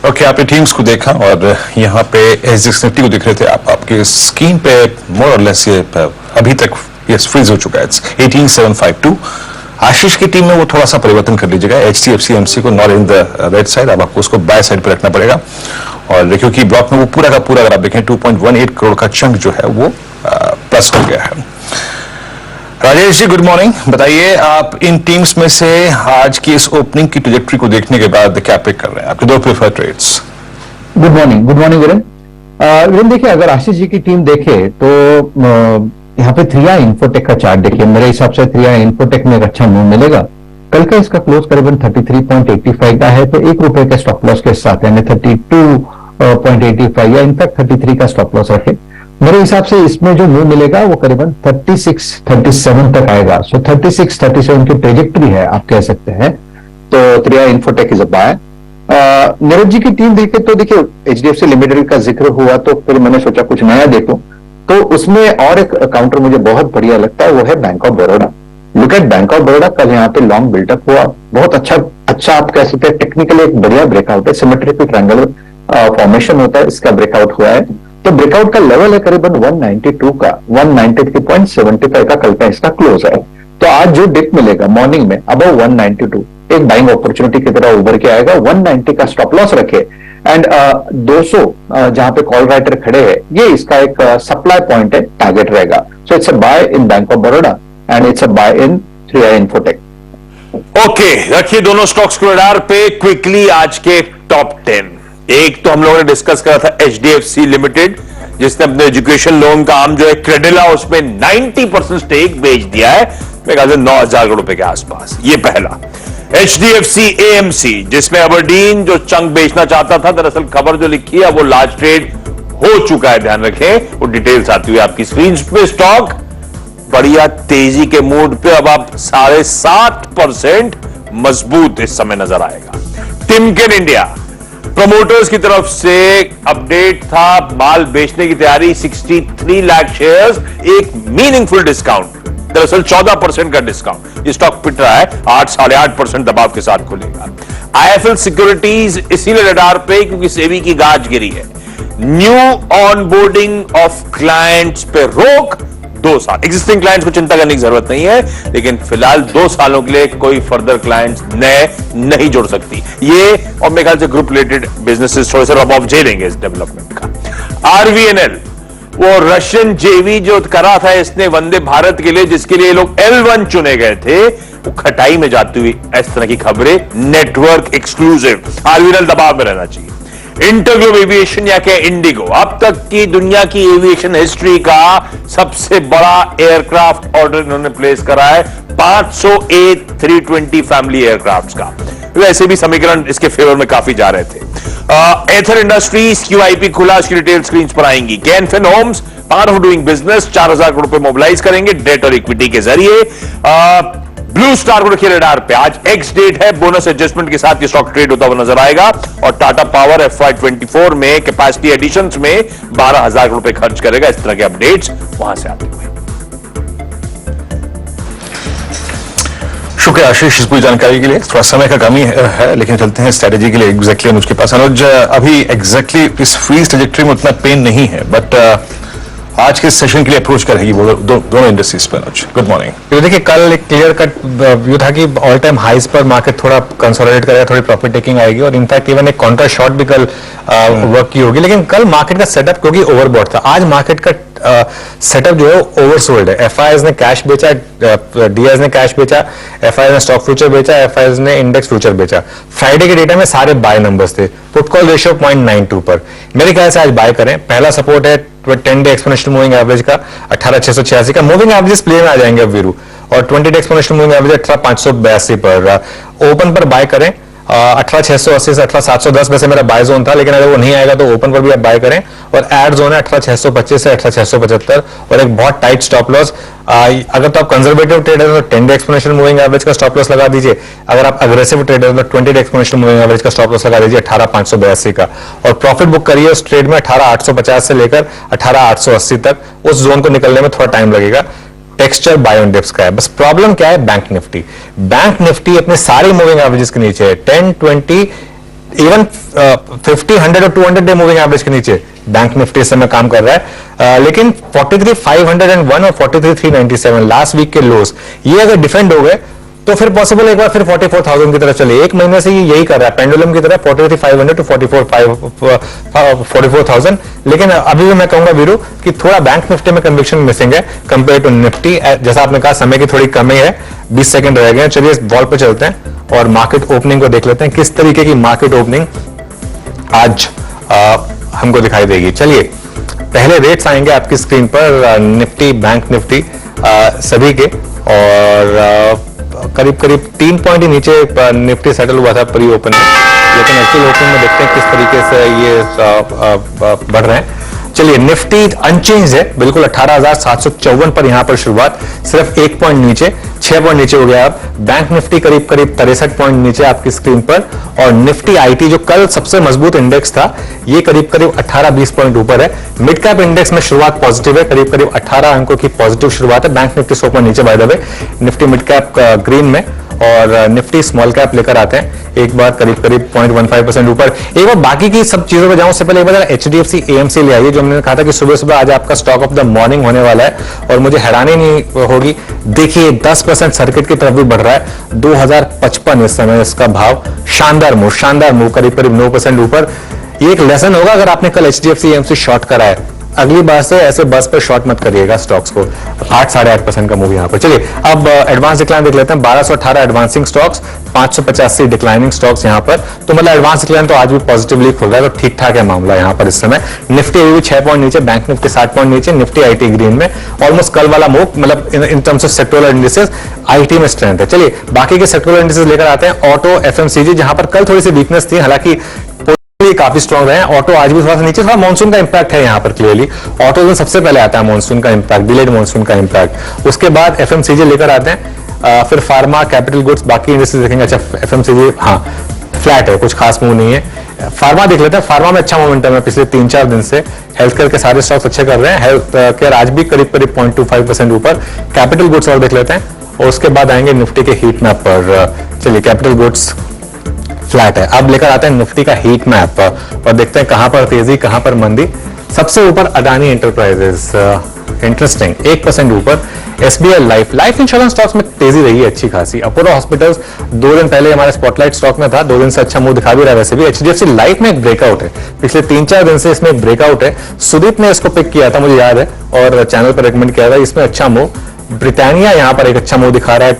ओके, आपने टीम्स को देखा और यहाँ पे एसजीएक्स निफ्टी को देख रहे थे आप। आपके स्क्रीन पे मोर और लेस ये अभी तक ये फ्रीज हो चुका है, 18752। आशीष की टीम में वो थोड़ा सा परिवर्तन कर लीजिएगा। एचडीएफसी एमसी को not in the right side, अब आपको उसको बाय साइड पे रखना पड़ेगा। और क्योंकि ब्लॉक में वो पूरा का पूरा, अगर आप देखें 2.18 करोड़ का चंक जो है वो प्लस हो गया है। राजेश जी गुड मॉर्निंग, बताइए आप इन टीम्स में से आज की इस ओपनिंग की ट्रैजेक्टरी को देखने के बाद क्या पिक कर रहे हैं, आपके दो preferred trades? Good morning Viren. Viren देखिए, अगर आशीष जी की टीम देखे तो यहाँ पे 3i इन्फोटेक का चार्ट देखिए, मेरे हिसाब से 3i इन्फोटेक में एक अच्छा मूव मिलेगा। कल का इसका क्लोज करीबन 33.85 का है, तो ₹1 के स्टॉप लॉस के साथ, यानी 32.85 या इनफैक्ट 33 का स्टॉप लॉस रखे। मेरे हिसाब से इसमें जो मूव मिलेगा वो करीबन 36-37 तक आएगा। सो 36-37 की ट्रेजेक्टरी है आप कह सकते हैं। तो 3i Infotech is a buy. Neeraj ji की टीम देखे तो देखिए, एचडीएफसी लिमिटेड का जिक्र हुआ तो फिर मैंने सोचा कुछ नया देखूं, तो उसमें और एक काउंटर मुझे बहुत बढ़िया लगता है, वो है bank of Baroda. Look at bank of Baroda, कल यहाँ पे लॉन्ग बिल्डअप हुआ, बहुत अच्छा आप कह सकते हैं। टेक्निकली एक बढ़िया ब्रेकआउट है, सिमेट्रिकल ट्रायंगल फॉर्मेशन होता है, इसका ब्रेकआउट हुआ है। तो ब्रेकआउट का लेवल है करीबन 192 का, 193.75 का कल का इसका क्लोज है। तो आज जो डिप मिलेगा मॉर्निंग में अबव 192, एक बाइंग अपॉर्चुनिटी की तरह उभर के आएगा। 190 का स्टॉप लॉस रखे एंड 200 जहां पे कॉल राइटर खड़े हैं, ये इसका एक सप्लाई पॉइंट है, टारगेट रहेगा। So it's a buy in bank of Baroda and it's a buy in 3i infotech. Okay, रखिए दोनों स्टॉक्स को रडार पे। क्विकली आज के टॉप 10, एक तो हम लोगों ने डिस्कस करा था एचडीएफसी लिमिटेड, जिसने अपने एजुकेशन लोन का आम जो है क्रेडिला, उसमें 90% स्टेक बेच दिया है, मेरे ख्याल से 9,000 करोड़ रुपए के आसपास। ये पहला। एचडीएफसी एएमसी, जिसमें अबरडीन जो चंक बेचना चाहता था, दरअसल खबर जो लिखी है वो लार्ज ट्रेड हो चुका है, ध्यान रखें। वो डिटेल्स आती हुई आपकी स्क्रीन पे। स्टॉक बढ़िया तेजी के मूड पे, अब आप 7.5% मजबूत इस समय नजर आएगा। टिमकेन इंडिया, प्रमोटर्स की तरफ से अपडेट था, माल बेचने की तैयारी, 63 लाख शेयर्स, एक मीनिंगफुल डिस्काउंट, दरअसल 14% का डिस्काउंट। ये स्टॉक पिट रहा है, 8-8.5% दबाव के साथ खुलेगा। आईएफएल सिक्योरिटीज इसीलिए रडार पे क्योंकि सेबी की गाज गिरी है। न्यू ऑनबोर्डिंग ऑफ क्लाइंट्स पे रोक 2 साल। एग्जिस्टिंग क्लाइंट्स को चिंता करने की जरूरत नहीं है, लेकिन फिलहाल 2 सालों के लिए कोई फर्दर क्लाइंट्स नए नहीं जोड़ सकती ये, और मेरे ख्याल से ग्रुप रिलेटेड बिजनेसेस थोड़े से रब ऑफ झेलेंगे इस डेवलपमेंट का। आरवीएनएल, वो रशियन जेवी जो करा था इसने वंदे भारत के लिए, जिसके लिए लोग L1 चुने गए थे, वो खटाई में जाती हुई इस तरह की खबरें। नेटवर्क एक्सक्लूसिव, आरवीएनएल दबाव में रहना चाहिए। इंटरग्लोब एविएशन या क्या इंडिगो, अब तक की दुनिया की एविएशन हिस्ट्री का सबसे बड़ा एयरक्राफ्ट ऑर्डर इन्होंने प्लेस करा है, 500 A320 फैमिली एयरक्राफ्ट का। वैसे भी समीकरण इसके फेवर में काफी जा रहे थे। एथर इंडस्ट्रीज QIP खुला, इसकी डिटेल स्क्रीन पर आएंगी। Canfin homes, part of doing business, 4,000 crore रुपए मोबिलाइज करेंगे डेट और इक्विटी के जरिए। ब्लू स्टार को रखिए रडार पे, आज एक्स डेट है, बोनस एडजस्टमेंट के साथ ये स्टॉक ट्रेड होता हुआ नजर आएगा। और टाटा पावर FY24 में कैपेसिटी एडिशंस में 12,000 करोड़ रुपए खर्च करेगा। इस तरह के अपडेट्स वहां से आते हुए। शुक्रिया आशीष इस पूरी जानकारी के लिए। थोड़ा समय का कमी है, लेकिन चलते हैं स्ट्रेटेजी के लिए एग्जैक्टली अनुज के पास। अनुज, अभी एग्जैक्टली इस फ्रीज ट्रैजेक्टरी में उतना पेन नहीं है, बट आज के सेशन के लिए अप्रोच करेगी वो दोनों इंडस्ट्रीज पर। Good morning. तो देखिए, कल एक क्लियर कट व्यू था कि ऑल टाइम हाइस पर मार्केट थोड़ा कंसोलिडेट करेगा, थोड़ी प्रॉफिट टेकिंग आएगी, और इनफैक्ट इवन एक काउंटर शॉट भी कल वर्क की होगी। लेकिन कल मार्केट का सेटअप क्योंकि ओवरबॉट था, आज मार्केट का सेटअप जो है ओवरसोल्ड है। एफआईआईज ने कैश बेचा, डीआईज ने कैश बेचा, एफआईआई ने स्टॉक फ्यूचर बेचा, एफआईआईज ने इंडेक्स फ्यूचर बेचा। फ्राइडे के डेटा में सारे बाय नंबर्स थे। पुट कॉल रेशियो 0.92 पर, मेरे ख्याल से आज बाय करें। पहला सपोर्ट है 10 डे एक्सपोनेंशियल मूविंग एवरेज का 18686 का, मूविंग एवरेज प्ले में आ जाएंगे अब वीरू, और 20 डे एक्सपोनेंशियल मूविंग एवरेज 18582 पर। ओपन पर बाय करें 18680 से 18710 वैसे मेरा बाय जोन था, लेकिन अगर वो नहीं आएगा तो ओपन पर भी आप बाय करें। और एड जोन है 18625 से 18675 और एक बहुत टाइट स्टॉप लॉस। अगर तो आप कंजर्वेटिव ट्रेडर हो तो 10 डे एक्सपोनेंशियल मूविंग एवरेज का स्टॉप लॉस लगा दीजिए। अगर आप अग्रेसिव ट्रेडर हो तो 20 डे एक्सपोनेंशियल मूविंग एवरेज का स्टॉप लॉस लगा दीजिए 18582 का। और प्रॉफिट बुक करिए उस ट्रेड में 18850 से लेकर 18880 तक। उस जोन को निकलने में थोड़ा टाइम लगेगा। टेक्सचर बाय ऑन डिप्स का है। बस प्रॉब्लम क्या है, बैंक निफ्टी। बैंक निफ्टी अपने सारे मूविंग एवरेजेस के नीचे है, 10, 20, इवन 50, 100 और 200 डे मूविंग एवरेज के नीचे बैंक निफ्टी इस समय काम कर रहा है। लेकिन 43,501 और 43,397 लास्ट वीक के लोस, ये अगर डिफेंड हो गए तो फिर पॉसिबल एक बार फिर 44,000 की तरफ चले। एक महीने से ये यही कर रहा है पेंडुलम की तरह, 43,500 टू 44,000। लेकिन अभी भी मैं कहूंगा वीरू कि थोड़ा बैंक निफ्टी में कन्विक्शन मिसिंग है कंपेयर टू निफ्टी। जैसा आपने कहा समय की थोड़ी कमी है, 20 सेकंड रह गए। चलिए इस बॉल पे चलते हैं और मार्केट ओपनिंग को देख लेते हैं, किस तरीके की मार्केट ओपनिंग आज हमको दिखाई देगी। चलिए पहले रेट्स आएंगे आपकी स्क्रीन पर, निफ्टी, बैंक निफ्टी सभी के, और करीब करीब 3 पॉइंट ही नीचे निफ्टी सेटल हुआ था प्री ओपन में, लेकिन एक्चुअल ओपनिंग में देखते हैं किस तरीके से ये बढ़ रहे हैं। चलिए निफ्टी अनचेंज है बिल्कुल 18,754 पर यहां पर शुरुआत, सिर्फ 1 पॉइंट नीचे, 6 पॉइंट नीचे हो गया। अब बैंक निफ्टी करीब करीब 63 पॉइंट नीचे आपकी स्क्रीन पर, और निफ्टी आईटी जो कल सबसे मजबूत इंडेक्स था ये करीब करीब 18-20 पॉइंट ऊपर है। मिड कैप इंडेक्स में शुरुआत पॉजिटिव है, करीब करीब 18 अंकों की पॉजिटिव शुरुआत है। बैंक निफ्टी 100 पॉइंट नीचे by the way, Nifty mid cap green में, और निफ्टी स्मॉल कैप लेकर आते हैं एक बार करीब करीब 0.15% ऊपर। एक बार बाकी की सब चीजों पर जाऊं उससे पहले एक बार HDFC AMC ले आइए, जो हमने कहा था कि सुबह सुबह आज आपका स्टॉक ऑफ द मॉर्निंग होने वाला है, और मुझे हैरानी नहीं होगी, देखिए 10% सर्किट की तरफ भी बढ़ रहा है। 2055 इस समय इसका भाव, शानदार मूव करीब करीब 9% ऊपर। ये एक लेसन होगा अगर आपने कल HDFC AMC शॉर्ट करा है, अगली बार से ऐसे बस पर शॉर्ट मत करिएगा स्टॉक्स को। 8-8.5% का मूव यहां पर। चलिए अब एडवांस डिक्लाइन देख लेते हैं। 1218 एडवांसिंग स्टॉक्स, 585 डिक्लाइनिंग स्टॉक्स यहां पर, तो मतलब एडवांस डिक्लाइन तो आज भी पॉजिटिवली खुल रहा है, तो ठीक ठाक है मामला यहां पर इस समय। निफ्टी अभी भी 6 पॉइंट नीचे, बैंक निफ्टी 60 पॉइंट नीचे, निफ्टी आईटी ग्रीन में, ऑलमोस्ट कल वाला मूव, मतलब in terms of sectoral indices IT में स्ट्रेंथ है। चलिए बाकी के सेक्टोरल इंडिसेस लेकर आते हैं। ऑटो, एफएमसीजी, जहां पर कल थोड़ी सी वीकनेस थी, हालांकि काफी स्ट्रॉन्ग रहे हैं। ऑटो आज भी थोड़ा सा नीचे, थोड़ा मानसून का इंपैक्ट है यहां पर क्लियरली। ऑटो में सबसे पहले आता है मानसून का इंपैक्ट, डिलेड मानसून का इंपैक्ट, उसके बाद एफएमसीजी लेकर आते हैं, फिर फार्मा, कैपिटल गुड्स, बाकी इंडस्ट्रीज देखेंगे। अच्छा एफएमसीजी हाँ फ्लैट है, कुछ खास मूव नहीं है। फार्मा देख लेते हैं, फार्मा में अच्छा मोमेंटम है पिछले 3-4 दिन से। हेल्थ केयर के सारे स्टॉक्स अच्छे कर रहे हैं, हेल्थ केयर आज भी करीब करीब 0.25% ऊपर। कैपिटल गुड्स और देख लेते हैं, और उसके बाद आएंगे निफ्टी के हीट मैप पर। चलिए कैपिटल गुड्स फ्लैट है। अब लेकर आते हैं निफ्टी का हीट मैप और देखते हैं कहां पर तेजी कहां पर मंदी। सबसे ऊपर अडानी एंटरप्राइजेस, इंटरेस्टिंग 1% ऊपर। एसबीआई लाइफ इंश्योरेंस स्टॉक्स में तेजी रही है अच्छी खासी। अपोलो हॉस्पिटल्स 2 दिन पहले हमारे स्पॉटलाइट स्टॉक में था, 2 दिन से अच्छा मुंह दिखा भी रहा है। वैसे भी एचडीएफसी लाइफ में एक ब्रेकआउट है, पिछले 3-4 दिन से इसमें एक ब्रेकआउट है। सुदीप ने इसको पिक किया था, मुझे याद है, और चैनल पर रिकमेंड किया था, इसमें अच्छा मूव। ब्रिटानिया यहां पर एक अच्छा मूव दिखा रहा है।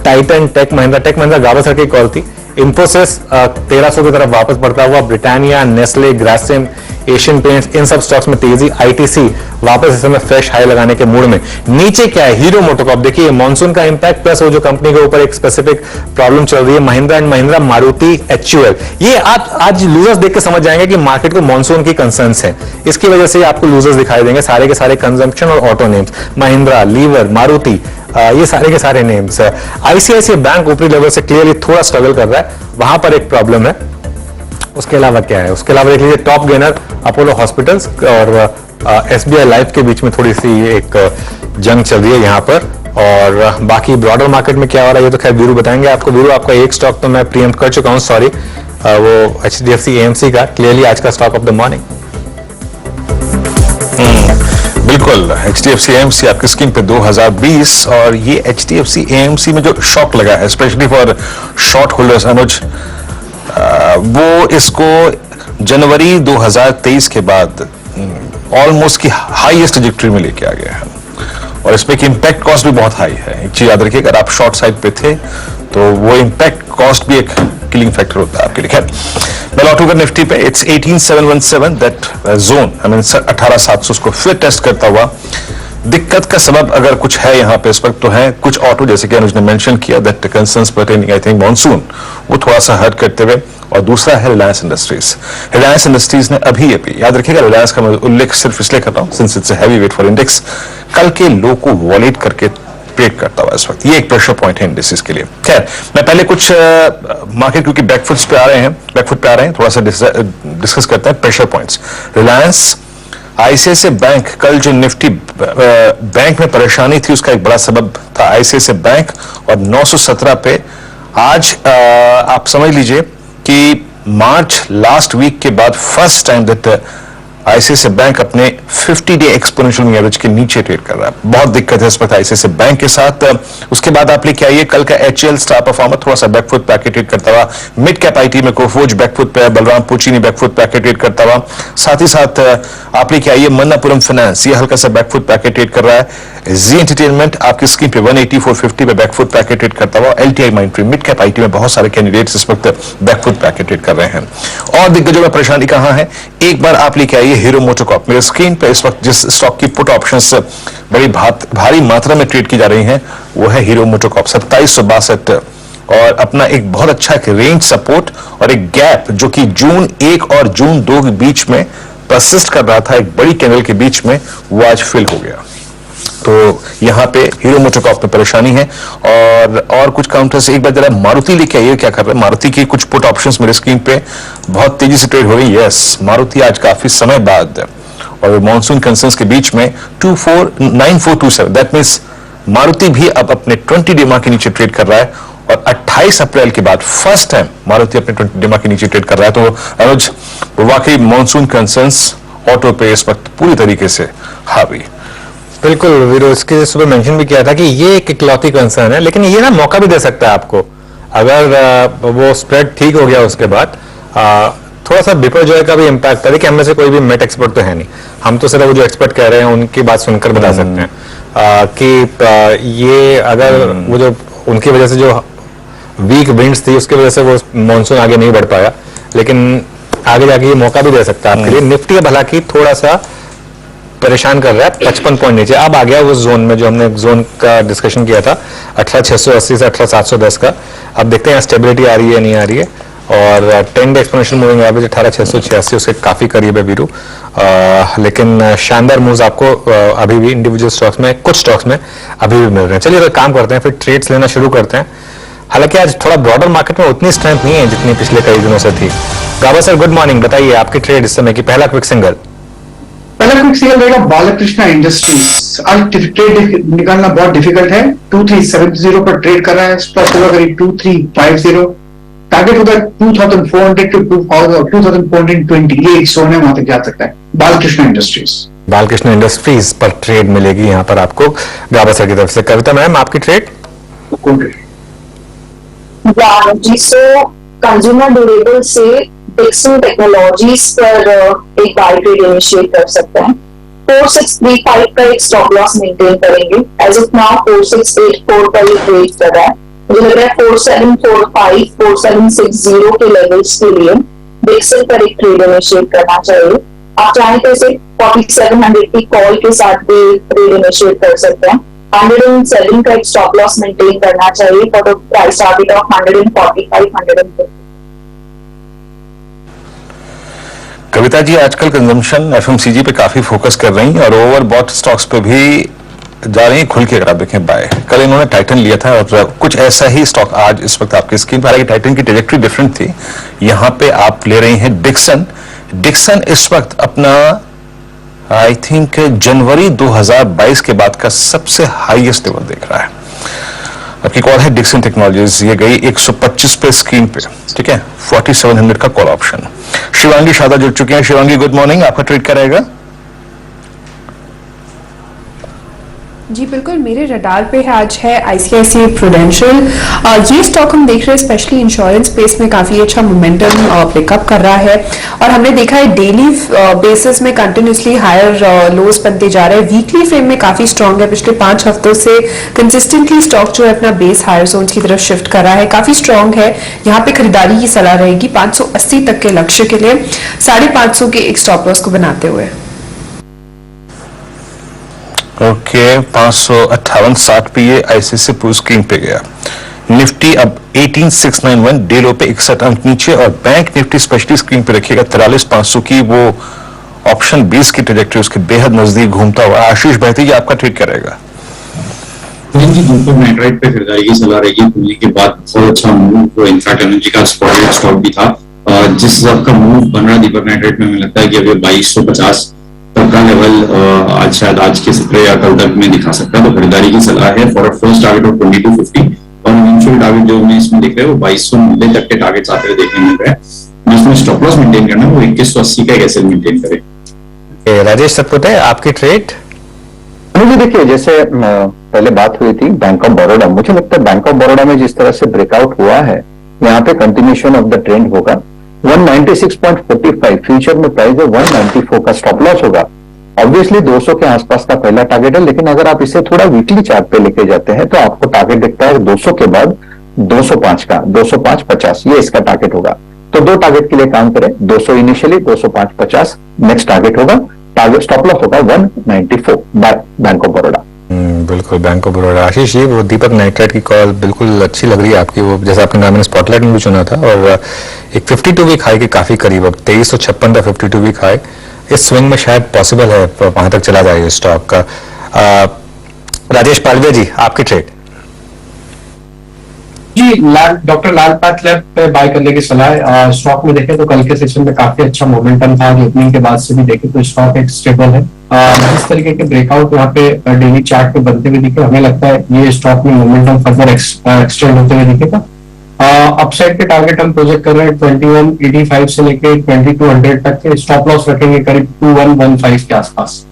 टाइटन, टेक महिंद्रा गावस्कर की कॉल थी। इंफोसिस 1300 की तरफ वापस बढ़ता हुआ। Britannia, Nestle, Grasim, Asian Paints, इन सब स्टॉक्स में तेजी। आईटीसी वापस इस समय फ्रेश हाई लगाने के मूड में। नीचे क्या है, हीरो मोटोकॉर्प, देखिए मॉनसून का इंपैक्ट प्लस वो जो कंपनी के ऊपर एक स्पेसिफिक प्रॉब्लम चल रही है। महिंद्रा एंड महिंद्रा, मारुति, एचयूएल, ये आप आज लूजर्स देख के समझ जाएंगे कि मार्केट को मॉनसून की कंसर्न्स है, इसकी वजह से आपको लूजर्स दिखाई देंगे सारे के सारे कंजम्पशन और auto names. Mahindra, Lever, Maruti, ये सारे के सारे नेम्स है। आईसीआईसीआई बैंक ऊपरी लेवल से क्लियरली थोड़ा स्ट्रगल कर रहा है, वहां पर एक प्रॉब्लम है। उसके अलावा क्या है, उसके अलावा देख लीजिए टॉप गेनर अपोलो हॉस्पिटल्स और एसबीआई लाइफ के बीच में थोड़ी सी एक जंग चल रही है यहां पर। और बाकी ब्रॉडर मार्केट में क्या हो रहा है ये तो खैर वीरू बताएंगे आपको। वीरू, आपका एक स्टॉक तो मैं प्रीएम्प्ट कर चुका हूं, सॉरी, वो एचडीएफसी एएमसी का, क्लियरली आज का स्टॉक ऑफ द मॉर्निंग। बिल्कुल, एचडीएफसी एएमसी आपकी स्क्रीन पे 2020, और ये एचडीएफसी एएमसी में जो शॉक लगा है स्पेशली फॉर शॉर्ट होल्डर्स अनुज, वो इसको जनवरी 2023 के बाद ऑलमोस्ट की हाईएस्ट ट्रजेक्टरी में लेके आ गया है और इसमें की इंपैक्ट कॉस्ट भी बहुत हाई है। एक चीज याद रखिए, अगर आप शॉर्ट साइड पे थे तो वो इंपैक्ट कॉस्ट भी एक किलिंग फैक्टर होता है आपके लिए। खैर मैं लौटूंगा कर निफ्टी पे, it's 18717 that zone, I mean 18700 को फिर टेस्ट करता हुआ। दिक्कत का सबब अगर कुछ है यहाँ पे इस वक्त तो है कुछ ऑटो, जैसे कि अनुज ने मेंशन किया that concerns pertaining I think monsoon, वो थोड़ा सा हर्ट करते हुए। और दूसरा है रिलायंस इंडस्ट्रीज। रिलायंस इंडस्ट्रीज ने अभी याद रखिएगा, रिलायंस का मैं उल्लेख सिर्फ इसलिए कर रहा हूं since it's heavy weight for index, कल के लो को वॉलेट करके ट्रेड करता हुआ इस वक्त, ये एक प्रेशर पॉइंट है इंडेक्सेस के लिए। खैर मैं पहले कुछ मार्केट क्योंकि बैकफुट पे आ रहे हैं, थोड़ा सा डिस्कस करते हैं pressure points. Reliance, ICICI bank, कल जो निफ्टी बैंक में परेशानी थी उसका एक बड़ा सबब था आईसीआईसीआई बैंक और 917 पे। आज आप समझ लीजिए कि मार्च लास्ट वीक के बाद first time that ICICI bank अपने 50 डे एक्सपोनेंशियल मूविंग एवरेज के नीचे ट्रेड कर रहा है। बहुत दिक्कत है इस वक्त आईसीआईसीआई बैंक के साथ। उसके बाद आप लेके आइए कल का एचएल स्टार परफॉर्मर, थोड़ा सा बैकफुट पैके ट्रेड करता हुआ। मिड कैप आईटी में कोफोज बैकफुट पे, बलराम पुचीनी बैकफुट पैके ट्रेड करता हुआ। साथ ही साथ आप लेके आइए मन्नापुरम फाइनेंस, ये हल्का सा बैकफुट पैके ट्रेड कर रहा है। जी एंटरटेनमेंट आपकी स्क्रीन पे 180-450 पे बैकफुट पैके ट्रेड करता हुआ। एलटीआई माइंट्री, मिड कैप आईटी में बहुत सारे कैंडिडेट्स इस वक्त बैकफुट पैके ट्रेड कर रहे हैं। और दिग्गजों में परेशानी कहां है, एक बार आप लेके आइए हीरो मोटोकॉर्प। मेरे स्क्रीन पे इस वक्त जिस स्टॉक की पुट ऑप्शंस बड़ी भारी मात्रा में ट्रेड की जा रही हैं वो है हीरो मोटोकॉर्प 2762, और अपना एक बहुत अच्छा एक रेंज सपोर्ट और एक गैप जो कि जून 1 और जून 2 के बीच में परसिस्ट कर रहा था, एक बड़ी कैंडल के बीच में, वो आज फिल हो गया। तो यहां पे हीरो मोटोकॉर्प में परेशानी है। और कुछ काउंटर्स, एक बार जरा मारुति लेके आइए क्या कर रहे हैं। मारुति की कुछ पुट ऑप्शंस मेरे स्क्रीन पे बहुत तेजी से ट्रेड हो रही है। यस, मारुति आज काफी समय बाद और मॉनसून कंसर्न्स के बीच में 9427, दैट मीन्स मारुति भी अब अपने 20 डे के नीचे ट्रेड कर रहा है और 28 अप्रैल के बाद फर्स्ट टाइम मारुति अपने 20 डे के नीचे ट्रेड कर रहा है। तो अनुज, वाकई मॉनसून कंसर्न्स ऑटो पे इस वक्त पूरी तरीके से हावी। बिल्कुल वीरो, इसके सुबह मेंशन भी किया था कि ये एक इकलौती कंसर्न है, लेकिन ये ना मौका भी दे सकता है आपको अगर वो स्प्रेड ठीक हो गया उसके बाद। थोड़ा सा बिपरजॉय का भी इम्पैक्ट है। देखिए, हम में से कोई भी मेट एक्सपर्ट तो है नहीं, हम तो सिर्फ वो जो एक्सपर्ट कह रहे हैं उनकी बात सुनकर बता सकते हैं कि ये अगर वो जो उनकी वजह से जो वीक विंड्स थी उसकी वजह से वो मानसून आगे नहीं बढ़ पाया, लेकिन आगे जाके ये मौका भी दे सकता है आपके लिए। निफ्टी अब हालांकि थोड़ा सा परेशान कर रहा है, 55 पॉइंट नीचे अब आ गया उस जोन में जो हमने जोन का डिस्कशन किया था 18680 से 18710 का। अब देखते हैं स्टेबिलिटी आ रही है नहीं आ रही है। और 10 डे एक्सपोनेंशियल मूविंग एवरेज 18686 उसके काफी करीब है वीरू। लेकिन शानदार मूव्स आपको अभी भी इंडिविजुअल स्टॉक्स में, कुछ स्टॉक्स में अभी भी मिल रहे हैं। चलिए तो काम करते हैं, फिर ट्रेड्स लेना शुरू करते हैं। हालांकि आज थोड़ा ब्रॉडर मार्केट में उतनी स्ट्रेंथ नहीं है जितनी पिछले कई दिनों से थी। गाबा सर, गुड मॉर्निंग, बताइए आपकी ट्रेड इस समय की पहला क्विक सिंगल। पहला क्विक सिंगल रहेगा बालकृष्णा इंडस्ट्रीज। आज ट्रेड निकालना बहुत डिफिकल्ट है। 2370 पर ट्रेड कर रहा है, स्टॉप होगा करीब 2350, टारगेट होगा 2400 टू 2420, ये एक जोन है, वहां तक जा सकता है बालकृष्णा इंडस्ट्रीज। बालकृष्ण इंडस्ट्रीज पर ट्रेड मिलेगी यहाँ पर आपको गाबा सर की तरफ से। कविता मैम, आपकी ट्रेड? जी, सो कंज्यूमर ड्यूरेबल से डिक्सन टेक्नोलॉजीज पर एक बाय ट्रेड इनिशिएट कर सकते हैं। 4635 का एक स्टॉप लॉस मेंटेन करेंगे। एज ऑफ नाउ 4684 पर ये ट्रेड कर रहा है। मुझे लग रहा है 4745 4760 के लेवल्स के लिए डिक्सन पर एक ट्रेड इनिशिएट करना चाहिए। आप चाहें तो इसे 4700 की कॉल के साथ भी ट्रेड इनिशिएट कर सकते हैं। 107 का एक स्टॉप लॉस मेंटेन करना चाहिए for the price target of 145 150। Kavita ji, आजकल कंजम्पशन एफएमसीजी पे काफी फोकस कर रही हैं और ओवरबॉट स्टॉक्स पे भी जा रही हैं खुल के। अगर आप देखें बाय, कल इन्होंने टाइटन लिया था और कुछ ऐसा ही स्टॉक आज इस वक्त आपकी स्क्रीन पर। हालांकि टाइटन की ट्रेजेक्टरी डिफरेंट थी, यहां पे आप ले रही हैं डिक्सन। डिक्सन इस वक्त अपना आई थिंक जनवरी 2022 के बाद का सबसे हाईएस्ट लेवल देख रहा है। आपकी कॉल है डिक्सन टेक्नोलॉजीज, ये गई 125 पे स्क्रीन पे, ठीक है, 4700 का कॉल ऑप्शन। शिवांगी शादा जुड़ चुके हैं। शिवांगी, गुड मॉर्निंग, आपका ट्रेड क्या रहेगा? जी बिल्कुल, मेरे रडार पे आज है ICICI प्रूडेंशियल। ये स्टॉक हम देख रहे हैं स्पेशली इंश्योरेंस स्पेस में काफी अच्छा मोमेंटम पिकअप कर रहा है और हमने देखा है डेली बेसिस में कंटिन्यूसली हायर लोज बनते जा रहे हैं। वीकली फ्रेम में काफी स्ट्रांग है, पिछले 5 हफ्तों से कंसिस्टेंटली स्टॉक जो है अपना बेस हायर जोन की तरफ शिफ्ट कर रहा है, काफी स्ट्रांग है। यहाँ पे खरीदारी की सलाह रहेगी 580 तक के लक्ष्य के लिए 550 के एक स्टॉप लॉस को बनाते हुए। ओके 558.60 पे ये आईसीआईसीआई पूरी स्क्रीन पे गया। निफ्टी अब 18691 डे लो पे 61 अंक नीचे और बैंक निफ्टी स्पेशली स्क्रीन पे रखिएगा 43,500 की वो ऑप्शन 20 की ट्रेजेक्टरी उसके बेहद नजदीक घूमता हुआ। आशीष बहती जी आपका ट्रेड करेगा। जी बिल्कुल नाइट्राइट पे खरीदारी की सलाह रहेगी। खुलने के बाद बहुत अच्छा मूव, इनफैक्ट एनर्जी का स्पॉट स्टॉक भी था। जिस हिसाब का मूव बन रहा दीपक नाइट्राइट में, हमें लगता है कि अभी 2250 तक का लेवल आज शायद आज के सत्र या कल तक में दिखा सकता है, तो खरीदारी की सलाह है for a first target of 2250 और इवेंचुअल टारगेट जो हमने इसमें देख रहे हैं वो 2290 तक के टारगेट्स आते हुए देखने मिल रहे हैं। जिसमें स्टॉप लॉस मेंटेन करना है वो 2180 का कैसे मेंटेन करें। राजेश सतपुते आपकी ट्रेड? मुझे देखिए, जैसे पहले बात हुई थी बैंक ऑफ बड़ौदा, मुझे लगता है बैंक ऑफ बड़ौदा में जिस तरह से ब्रेकआउट हुआ है यहाँ पे कंटिन्यूएशन ऑफ द ट्रेंड होगा। 196.45 फ्यूचर में प्राइस है, 194 का स्टॉप लॉस होगा। ऑब्वियसली 200 के आसपास का पहला टारगेट है, लेकिन अगर आप इसे थोड़ा वीकली चार्ट पे लेके जाते हैं तो आपको टारगेट दिखता है 200 के बाद 205 का, 205.50 ये इसका टारगेट होगा। तो 2 टारगेट के लिए काम करें, 200 इनिशियली, 205.50 नेक्स्ट टारगेट होगा। टारगेट स्टॉप लॉस होगा 194 बाय बैंक ऑफ बड़ौदा। बिल्कुल बैंक ऑफ बड़ौदा। आशीष जी वो दीपक नाइट्राइट की कॉल बिल्कुल अच्छी लग रही है आपकी, वो जैसा आपने कहा मैंने स्पॉटलाइट में भी चुना था और एक 52 वीक हाई के काफी करीब, अब 2356 का 52 वीक हाई इस स्विंग में शायद पॉसिबल है वहां तक चला जाए स्टॉक का। राजेश पालवे जी आपकी ट्रेड? जी डॉक्टर लाल पैथलैब पे बाय करने की सलाह है। स्टॉक में देखें तो कल के सेशन में काफी अच्छा मोमेंटम था, ओपनिंग के बाद से भी देखें तो स्टॉक एक स्टेबल है। इस तरीके के ब्रेकआउट यहाँ पे डेली चार्ट पे बनते हुए दिखे, हमें लगता है ये स्टॉक में मोमेंटम फर्दर एक्सटेंड होते हुए दिखेगा। अपसाइड के टारगेट हम प्रोजेक्ट कर रहे हैं 2185 से लेके 2200 तक के, स्टॉप लॉस रखेंगे करीब 2115 के आसपास।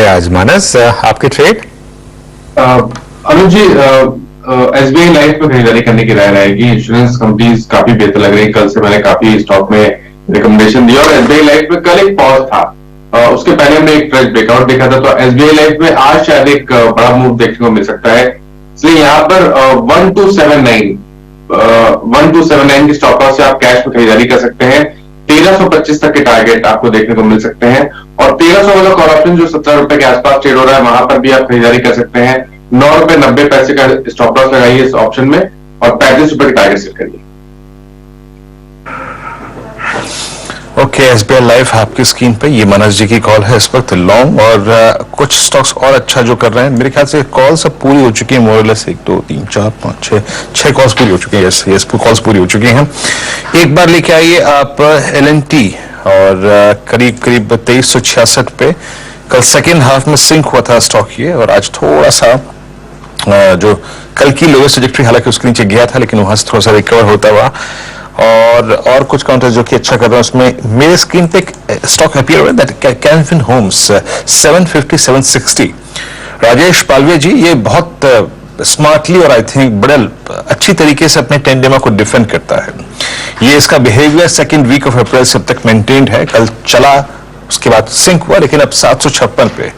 आज मानस आपकी ट्रेड? अनुज जी SBI लाइफ में खरीदारी करने की राय रहेगी। इंश्योरेंस कंपनीज काफी बेहतर लग रही है, कल से मैंने काफी स्टॉक में रिकमेंडेशन दिया और SBI लाइफ में कल एक पॉज था, उसके पहले हमने एक फ्रेश ब्रेकआउट देखा था, तो SBI लाइफ में आज शायद एक बड़ा मूव देखने को मिल सकता है। इसलिए यहाँ पर 1279 की स्टॉप लॉस से आप कैश में खरीदारी कर सकते हैं। 1325 तक के टारगेट आपको देखने को मिल सकते हैं और 1300 वाला कॉल ऑप्शन जो 17 रुपए के आसपास ट्रेड हो रहा है वहां पर भी आप खरीदारी कर सकते हैं। 9 रुपए 90 पैसे का स्टॉप लॉस लगाइए इस ऑप्शन में और 35 रुपए के टारगेट सेट करिए। ओके SBI लाइफ आपकी स्क्रीन पे, ये मनोज जी की कॉल है इस वक्त लॉन्ग और कुछ स्टॉक्स और अच्छा जो कर रहे हैं। मेरे ख्याल से कॉल सब पूरी हो चुकी है मोरलेस, 1 2 3 4 5 6 कॉल्स पूरी हो चुकी है। यस कॉल्स पूरी हो चुकी हैं। एक बार लेके आइए आप LNT और करीब 2366 पे कल सेकेंड हाफ में सिंक हुआ था स्टॉक ये और आज थोड़ा सा जो कल की लोएस्ट ट्रैजेक्टरी हालांकि उसके नीचे गया था लेकिन वहां से थोड़ा सा रिकवर होता हुआ और कुछ काउंटर जो कि अच्छा कर रहा है उसमें मेरे स्क्रीन पे स्टॉक अपीयर हुआ that Calvin Holmes 750 760। Rajesh Palve ji ये बहुत स्मार्टली और आई थिंक बड़े अच्छी तरीके से अपने टेंडेमा को डिफेंड करता है। ये इसका behaviour second week of April से अब तक मेंटेन्ड है, कल चला उसके बाद सिंक हुआ लेकिन अब 756 पे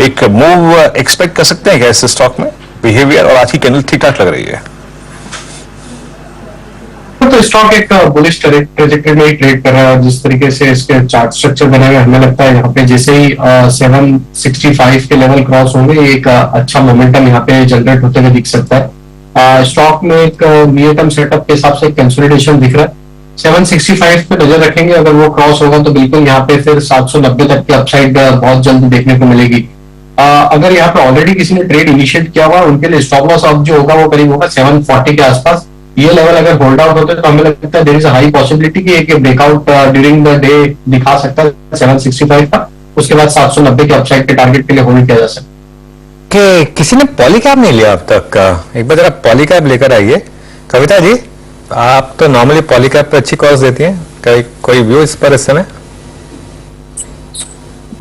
एक मूव एक्सपेक्ट कर सकते हैं क्या इस स्टॉक में? बिहेवियर और आज की कैंडल ठीक ठाक लग रही है। तो स्टॉक एक बुलिश ट्रेजेक्टरी में ही ट्रेड कर रहा है, जिस तरीके से इसके चार्ट स्ट्रक्चर बने हुए हमें लगता है यहाँ पे जैसे ही 765 के लेवल क्रॉस होंगे एक अच्छा मोमेंटम यहाँ पे जनरेट होते हुए दिख सकता है। स्टॉक में एक नियर टर्म सेटअप के हिसाब से कंसोलिडेशन दिख रहा है। 765 पे नजर रखेंगे, अगर वो क्रॉस होगा तो बिल्कुल यहाँ पे फिर 790 तक की अपसाइड बहुत जल्द देखने को मिलेगी। अगर यहाँ पे ऑलरेडी किसी ने ट्रेड इनिशिएट किया हुआ उनके लिए स्टॉप लॉस अब जो होगा वो करीब होगा 740 के आसपास। ये लेवल अगर होल्ड आउट होते तो हमें लगता है there is a high possibility कि एक ब्रेकआउट ड्यूरिंग द डे दिखा सकता है 765 का, उसके बाद 790 के अपसाइड के टारगेट के लिए होल्ड किया जा सकता है। किसी ने पॉलीकैब नहीं लिया अब तक? एक बार जरा पॉलीकैब लेकर आइए। कविता जी आप तो नॉर्मली पॉलीकैब पे अच्छी कॉल्स देती हैं, कोई व्यू इस पर इस समय?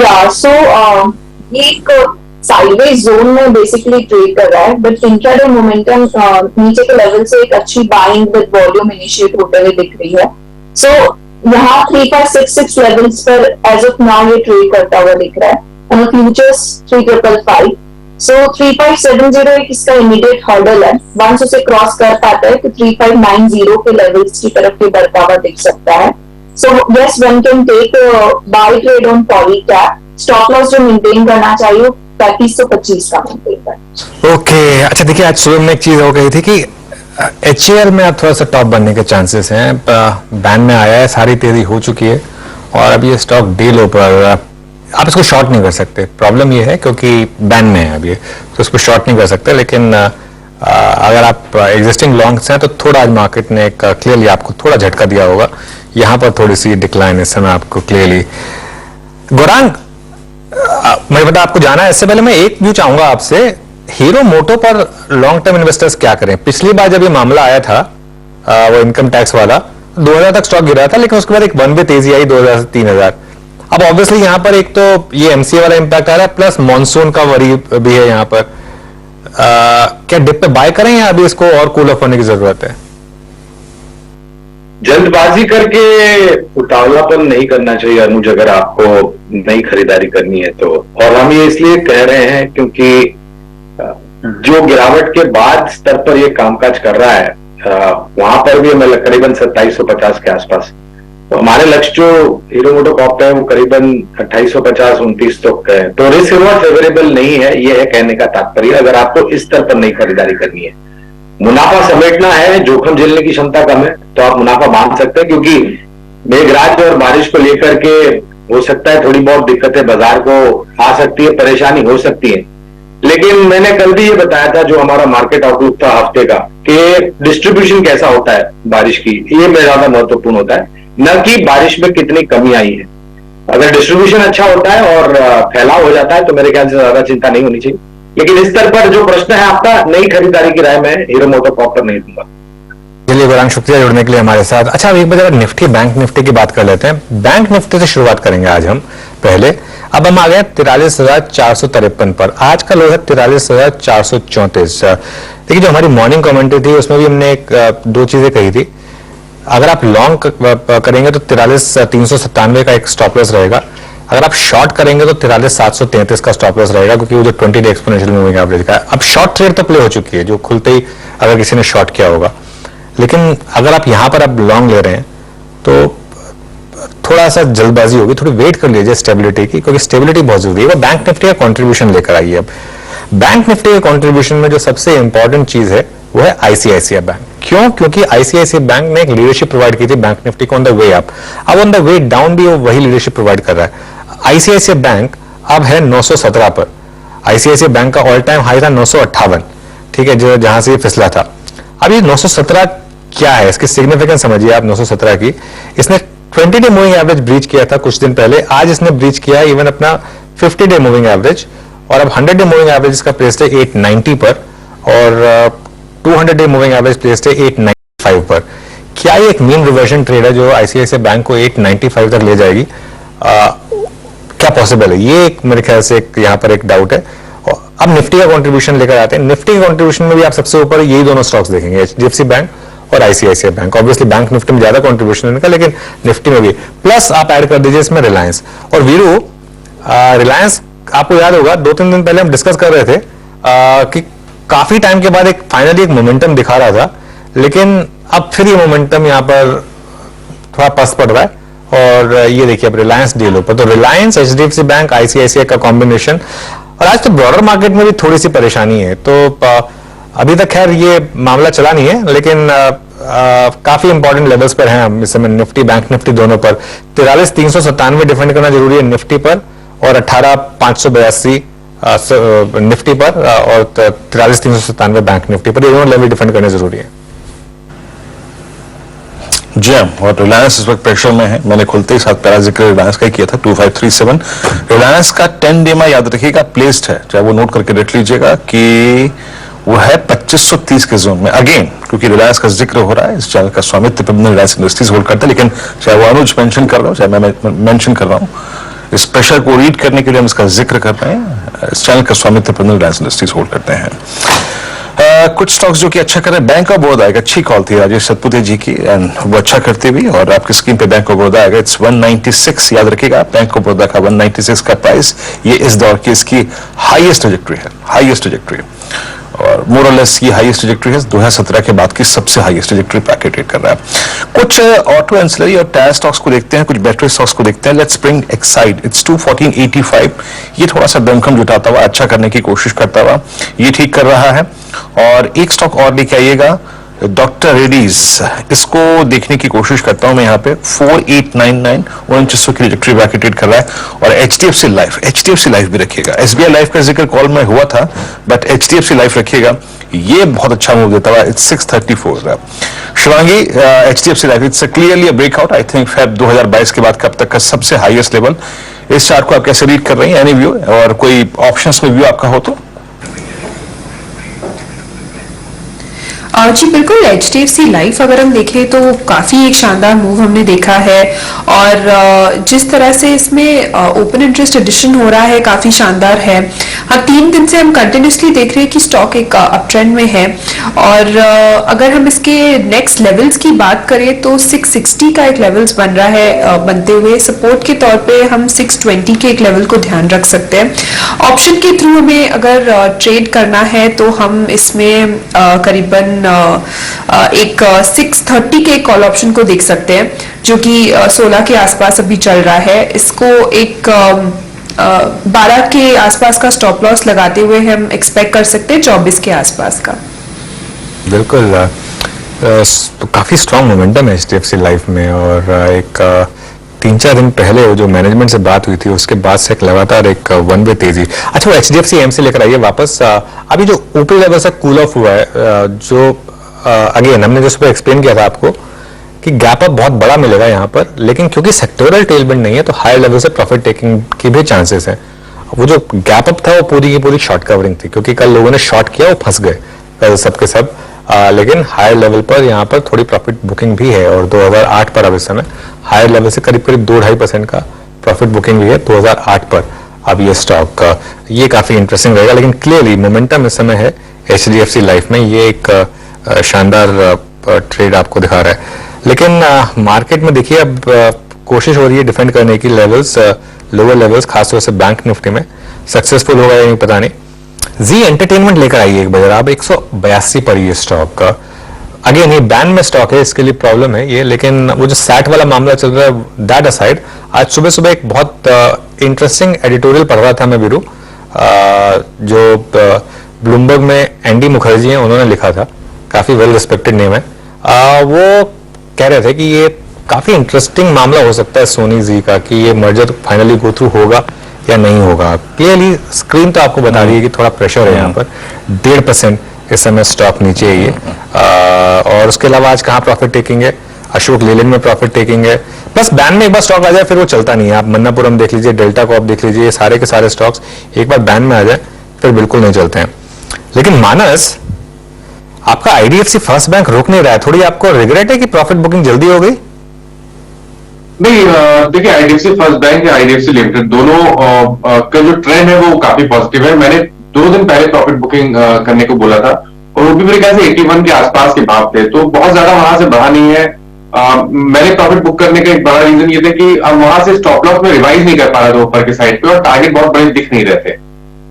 सो ये एक साइडवेज जोन में बेसिकली ट्रेड कर रहा है, बट इंट्राडे मोमेंटम नीचे के लेवल से एक अच्छी बाइंग विद वॉल्यूम इनिशिएट होते हुए दिख रही है. सो यहाँ 3566 लेवल्स पर एज ऑफ नाउ ये ट्रेड करता हुआ दिख रहा है. और फ्यूचर्स 3555. सो 3570 एक इसका इमीडिएट हर्डल है. वंस उसे क्रॉस कर पाता है तो 3590 के लेवल्स की तरफ भी बढ़ता हुआ दिख सकता है. So yes, one can take buy trade on Polycab. Stop loss जो मेंटेन करना चाहिए 3525 का मेंटेन करना. ओके, अच्छा देखिए, आज सुबह में एक चीज हो गई थी कि HAL में अब थोड़ा सा टॉप बनने के चांसेस हैं. बैन में आया है, सारी तेजी हो चुकी है और अब ये स्टॉक डील ऊपर, आप इसको शॉर्ट नहीं कर सकते. प्रॉब्लम ये है क्योंकि बैन में है अभी, तो इसको शॉर्ट नहीं कर सकते. लेकिन अगर आप एग्जिस्टिंग लॉन्ग्स हैं तो थोड़ा आज मार्केट ने एक क्लियरली आपको थोड़ा झटका दिया होगा. यहाँ पर थोड़ी सी डिक्लाइन इस समय आपको क्लियरली. गौरांग, मैं बता आपको जाना है, इससे पहले मैं एक व्यू चाहूंगा आपसे. हीरो मोटो पर लॉन्ग टर्म इन्वेस्टर्स क्या करें? पिछली बार जब ये मामला आया था वो इनकम टैक्स वाला, 2000 तक स्टॉक गिरा था, लेकिन उसके बाद एक वन वे तेजी आई 2000 से 3000. अब ऑब्वियसली यहाँ पर एक तो ये एमसीए वाला इंपैक्ट आ रहा है, प्लस मॉनसून का वरी भी है यहाँ पर. क्या डिप पे बाय करें या अभी इसको और कूल ऑफ होने की जरूरत है? जल्दबाजी करके उतावलापन नहीं करना चाहिए अनुज, अगर आपको नई खरीदारी करनी है तो. और हम ये इसलिए कह रहे हैं क्योंकि जो गिरावट के बाद स्तर पर ये कामकाज कर रहा है, वहां पर भी हमें करीबन 2750 के आसपास. तो हमारे लक्ष्य जो हीरो मोटो कॉर्प है वो करीबन 2850-29 तक है. तो रिस्क रिवॉर्ड फेवरेबल नहीं है, ये है कहने का तात्पर्य. अगर आपको इस स्तर पर नई खरीदारी करनी है, मुनाफा समेटना है, जोखिम झेलने की क्षमता कम है, तो आप मुनाफा बांध सकते हैं. क्योंकि मेघराज और बारिश को लेकर के हो सकता है थोड़ी बहुत दिक्कतें बाजार को आ सकती है, परेशानी हो सकती है. लेकिन मैंने कल भी ये बताया था, जो हमारा मार्केट आउटलुक था हफ्ते का, कि डिस्ट्रीब्यूशन कैसा होता है बारिश की, ये में ज्यादा महत्वपूर्ण होता है, न कि बारिश में कितनी कमी आई है. अगर डिस्ट्रीब्यूशन अच्छा होता है और फैलाव हो जाता है तो मेरे ख्याल से ज्यादा चिंता नहीं होनी चाहिए. लेकिन इस स्तर पर जो प्रश्न है आपका, नई खरीदारी की राय मैं हीरो मोटो कॉर्प पर नहीं दूंगा. चलिए गौरांग, शुक्रिया जुड़ने के लिए हमारे साथ. अच्छा, अब एक बार निफ्टी, बैंक निफ्टी की बात कर लेते हैं. बैंक निफ्टी से शुरुआत करेंगे आज हम पहले. अब हम आ गए 43,453 पर. आज का लो है 43,434. देखिए, जो हमारी मॉर्निंग कमेंट्री थी उसमें भी हमने दो चीजें कही थी. अगर आप लॉन्ग करेंगे तो 43,397 का एक स्टॉप लॉस रहेगा. अगर आप शॉर्ट करेंगे तो 43,733 का स्टॉप लॉस रहेगा, क्योंकि वो जो 20 डे एक्सपोनेंशियल मूविंग एवरेज का है. अब शॉर्ट ट्रेड तो प्ले हो चुकी है, जो खुलते ही अगर किसी ने शॉर्ट किया होगा. लेकिन अगर आप यहां पर आप लॉन्ग ले रहे हैं तो थोड़ा सा जल्दबाजी होगी, थोड़ी वेट कर लीजिए स्टेबिलिटी की, क्योंकि स्टेबिलिटी बहुत जरूरी है. वो बैंक निफ्टी का कंट्रीब्यूशन लेकर आई है. अब बैंक निफ्टी के कंट्रीब्यूशन में जो सबसे इंपॉर्टेंट चीज है वो है आईसीआईसीआई बैंक. क्यों? क्योंकि आईसीआईसीआई बैंक ने एक लीडरशिप प्रोवाइड की थी बैंक निफ्टी को ऑन द वे अप. अब ऑन द वे डाउन भी वो वही लीडरशिप प्रोवाइड कर रहा है. आईसीआईसीआई बैंक अब है 917 पर. आईसीआईसीआई बैंक का ऑल टाइम हाई था 958, ठीक है, जो जहां से ये फिसला था. अब ये 917 क्या है, इसकी सिग्निफिकेंस समझिए आप 917 की. इसने 20 डे मूविंग एवरेज ब्रीच किया था कुछ दिन पहले. आज इसने ब्रीच किया इवन अपना 50 डे मूविंग एवरेज, और अब 100 डे मूविंग एवरेज इसका प्लेस्ड है 890 पर, और 200 डे मूविंग एवरेज प्लेस्ड है 895 पर. क्या ये एक मीन रिवर्जन ट्रेड है जो आईसीआईसीआई बैंक को 895 तक ले जाएगी? क्या पॉसिबल है? ये एक मेरे ख्याल से यहाँ पर एक डाउट है. अब निफ्टी का कंट्रीब्यूशन लेकर आते हैं. निफ्टी के कंट्रीब्यूशन में भी आप सबसे ऊपर यही दोनों स्टॉक्स देखेंगे, एचडीएफसी बैंक और ICICI bank. Obviously bank Nifty में ज्यादा कंट्रीब्यूशन है इनका, लेकिन निफ्टी में भी. प्लस आप ऐड कर दीजिए इसमें रिलायंस और वीरू. रिलायंस आपको याद होगा 2-3 दिन पहले हम डिस्कस कर रहे थे कि काफी टाइम के बाद एक फाइनली एक मोमेंटम दिखा रहा था, लेकिन अब फिर ये मोमेंटम यहाँ पर थोड़ा पस पड़ रहा है. और ये देखिए अब रिलायंस डील ऊपर. तो रिलायंस, एचडीएफसी बैंक, आईसीआईसीआई का कॉम्बिनेशन. और आज तो ब्रॉडर मार्केट में भी थोड़ी सी परेशानी है. तो अभी तक खैर ये मामला चला नहीं है, लेकिन काफी इंपॉर्टेंट लेवल्स पर हैं हम इस समय. निफ्टी, बैंक निफ्टी दोनों पर 43,397 डिफेंड करना जरूरी है निफ्टी पर, और 18,582 निफ्टी पर, और 43,397 बैंक निफ्टी पर. ये दोनों लेवल डिफेंड करने जरूरी है. जी हाँ, और रिलायंस इस वक्त प्रेशर में है. मैंने खुलते ही साथ पहला जिक्र रिलायंस का ही किया था 2537. रिलायंस का 10 डे में याद रखिएगा प्लेस्ड है, चाहे वो नोट करके रख लीजिएगा कि वो है 2530 के जोन में. अगेन क्योंकि रिलायंस का जिक्र हो रहा है, इस चैनल का स्वामित्व रिलायंस इंडस्ट्रीज होल्ड करता है, लेकिन चाहे वो अनुज मेंशन कर रहा हूं, चाहे मैं मेंशन कर रहा हूं, इस प्रेशर को रीड करने के लिए हम इसका जिक्र कर रहे हैं। इस चैनल का स्वामित्व प्रबंधन रिलायंस इंडस्ट्रीज होल्ड करते हैं। कुछ स्टॉक्स जो कि अच्छा कर रहे हैं, बैंक ऑफ बड़ौदा, एक अच्छी कॉल थी राजेश सतपुते जी की, एंड वो अच्छा करते भी, और आपकी स्क्रीन पे बैंक ऑफ बड़ौदा आएगा। इट्स 196, याद रखिएगा, बैंक ऑफ बड़ौदा का 196 का प्राइस, ये इस दौर की इसकी हाईएस्ट ट्रैजेक्टरी है, हाईएस्ट ट्रैजेक्टरी, और मोर और लेस ये हाईएस्ट ट्रैजेक्टरी है 2017 के बाद की सबसे हाईएस्ट ट्रैजेक्टरी पैकेट ट्रेड कर रहा है। कुछ ऑटो एंसिलरी और टायर स्टॉक्स को देखते हैं, कुछ बैटरी स्टॉक्स को देखते हैं। लेट्स ब्रिंग एक्साइड, इट्स 214.85, ये थोड़ा सा दमखम जुटाता हुआ अच्छा करने की कोशिश करता हुआ ये ठीक कर रहा है। और एक स्टॉक और लेके आइएगा, डॉक्टर रेडीज, इसको देखने की कोशिश करता हूं मैं यहाँ पे 4899 2900 की ट्रैजेक्टरी पैकेट ट्रेड कर रहा है। और एचडीएफसी लाइफ भी रखिएगा। एसबीआई लाइफ का जिक्र कॉल में हुआ था, बट एचडीएफसी लाइफ रखिएगा, ये बहुत अच्छा मूव देता हुआ। It's 634। Shivangi, HDFC life it's clearly a breakout, I think Feb 2022 के बाद कब तक का सबसे हाईएस्ट लेवल। इस चार्ट को आप कैसे रीड कर रही हैं, एनी व्यू, और कोई ऑप्शंस में व्यू आपका हो तो? जी बिल्कुल, HDFC लाइफ अगर हम देखें तो काफ़ी एक शानदार मूव हमने देखा है, और जिस तरह से इसमें ओपन इंटरेस्ट एडिशन हो रहा है काफ़ी शानदार है। हाँ, 3 दिन से हम कंटिन्यूसली देख रहे हैं कि स्टॉक एक अप ट्रेंड में है, और अगर हम इसके नेक्स्ट लेवल्स की बात करें तो 660 का एक लेवल्स बन रहा है बनते हुए। सपोर्ट के तौर पे हम 620 के एक लेवल को ध्यान रख सकते हैं। ऑप्शन के थ्रू हमें अगर ट्रेड करना है तो हम इसमें करीबन एक 630 के कॉल ऑप्शन को देख सकते हैं, जो कि 16 के आसपास अभी चल रहा है। इसको एक 12 के आसपास का स्टॉप लॉस लगाते हुए हम एक्सपेक्ट कर सकते हैं 24 के आसपास का। बिल्कुल, तो काफी स्ट्रांग मोमेंटम है एचडीएफसी लाइफ में, और एक 3-4 दिन पहले जो मैनेजमेंट से बात हुई थी उसके बाद से एक लगातार एक वन वे तेजी। अच्छा, वो एचडीएफसी एमसी लेकर आइए वापस। अभी जो ऊपरी लेवल से कूल ऑफ हुआ है, जो अगेन हमने जो सुबह एक्सप्लेन किया था आपको कि गैप अप बहुत बड़ा मिलेगा यहाँ पर, लेकिन क्योंकि सेक्टोरल टेलविंड नहीं है तो हायर लेवल से प्रॉफिट टेकिंग की भी चांसेस हैं। वो जो गैप अप था वो पूरी की पूरी शॉर्ट कवरिंग थी, क्योंकि कल लोगों ने शॉर्ट किया, वो फंस गए सबके सब। लेकिन हायर लेवल पर यहाँ पर थोड़ी प्रॉफिट बुकिंग भी है, और 2008 पर अब इस समय हायर लेवल से करीब 2-2.5% का प्रॉफिट बुकिंग भी है 2008 पर। अब ये स्टॉक ये काफी इंटरेस्टिंग रहेगा, लेकिन क्लियरली मोमेंटम इस समय है एचडीएफसी लाइफ में। ये एक शानदार ट्रेड आपको दिखा रहा है। लेकिन मार्केट में देखिए अब कोशिश हो रही है डिफेंड करने की लेवल्स, लोअर लेवल्स, खासतौर से बैंक निफ्टी में। सक्सेसफुल होगा या नहीं पता नहीं। जी एंटरटेनमेंट लेकर आइए एक बार आप, 182 पर ये स्टॉक। अगेन ये बैन में स्टॉक है, इसके लिए प्रॉब्लम है ये, लेकिन वो जो सैट वाला मामला चल रहा है दैट असाइड, आज सुबह सुबह एक बहुत इंटरेस्टिंग एडिटोरियल पढ़ रहा था मैं वीरू, जो ब्लूमबर्ग में एंडी मुखर्जी हैं, उन्होंने लिखा था, काफी वेल रिस्पेक्टेड नेम है। वो कह रहे थे कि ये काफी इंटरेस्टिंग मामला हो सकता है सोनी जी का, कि ये मर्जर फाइनली गो थ्रू होगा या नहीं होगा। क्लियरली स्क्रीन तो आपको बता रही है कि थोड़ा प्रेशर है यहाँ पर, 1.5% इस समय स्टॉक नीचे है ये। और उसके अलावा आज कहाँ प्रॉफिट टेकिंग है, अशोक लेलैंड में प्रॉफिट टेकिंग है। बस बैन में एक बार स्टॉक आ जाए फिर वो चलता नहीं है। आप मन्नापुरम देख लीजिए, डेल्टा को आप देख लीजिए, ये सारे के सारे स्टॉक्स एक बार बैन में आ जाए फिर बिल्कुल नहीं चलते हैं। लेकिन मानस, आपका आईडीएफसी फर्स्ट बैंक रोक नहीं रहा है, थोड़ी आपको रिग्रेट है कि प्रॉफिट बुकिंग जल्दी हो गई? नहीं, देखिए आईडीएफसी फर्स्ट बैंक या आईडीएफसी लिमिटेड दोनों का जो ट्रेंड है वो काफी पॉजिटिव है। मैंने 2 दिन पहले प्रॉफिट बुकिंग करने को बोला था, और वो भी मेरे ख्याल से 81 के आसपास के भाव थे, तो बहुत ज्यादा वहां से बढ़ा नहीं है। मैंने प्रॉफिट बुक करने का एक बड़ा रीजन ये था कि अब वहां से स्टॉप लॉस में रिवाइज नहीं कर पा रहा था ऊपर के साइड पे, और टारगेट बहुत बड़े दिख नहीं रहे थे,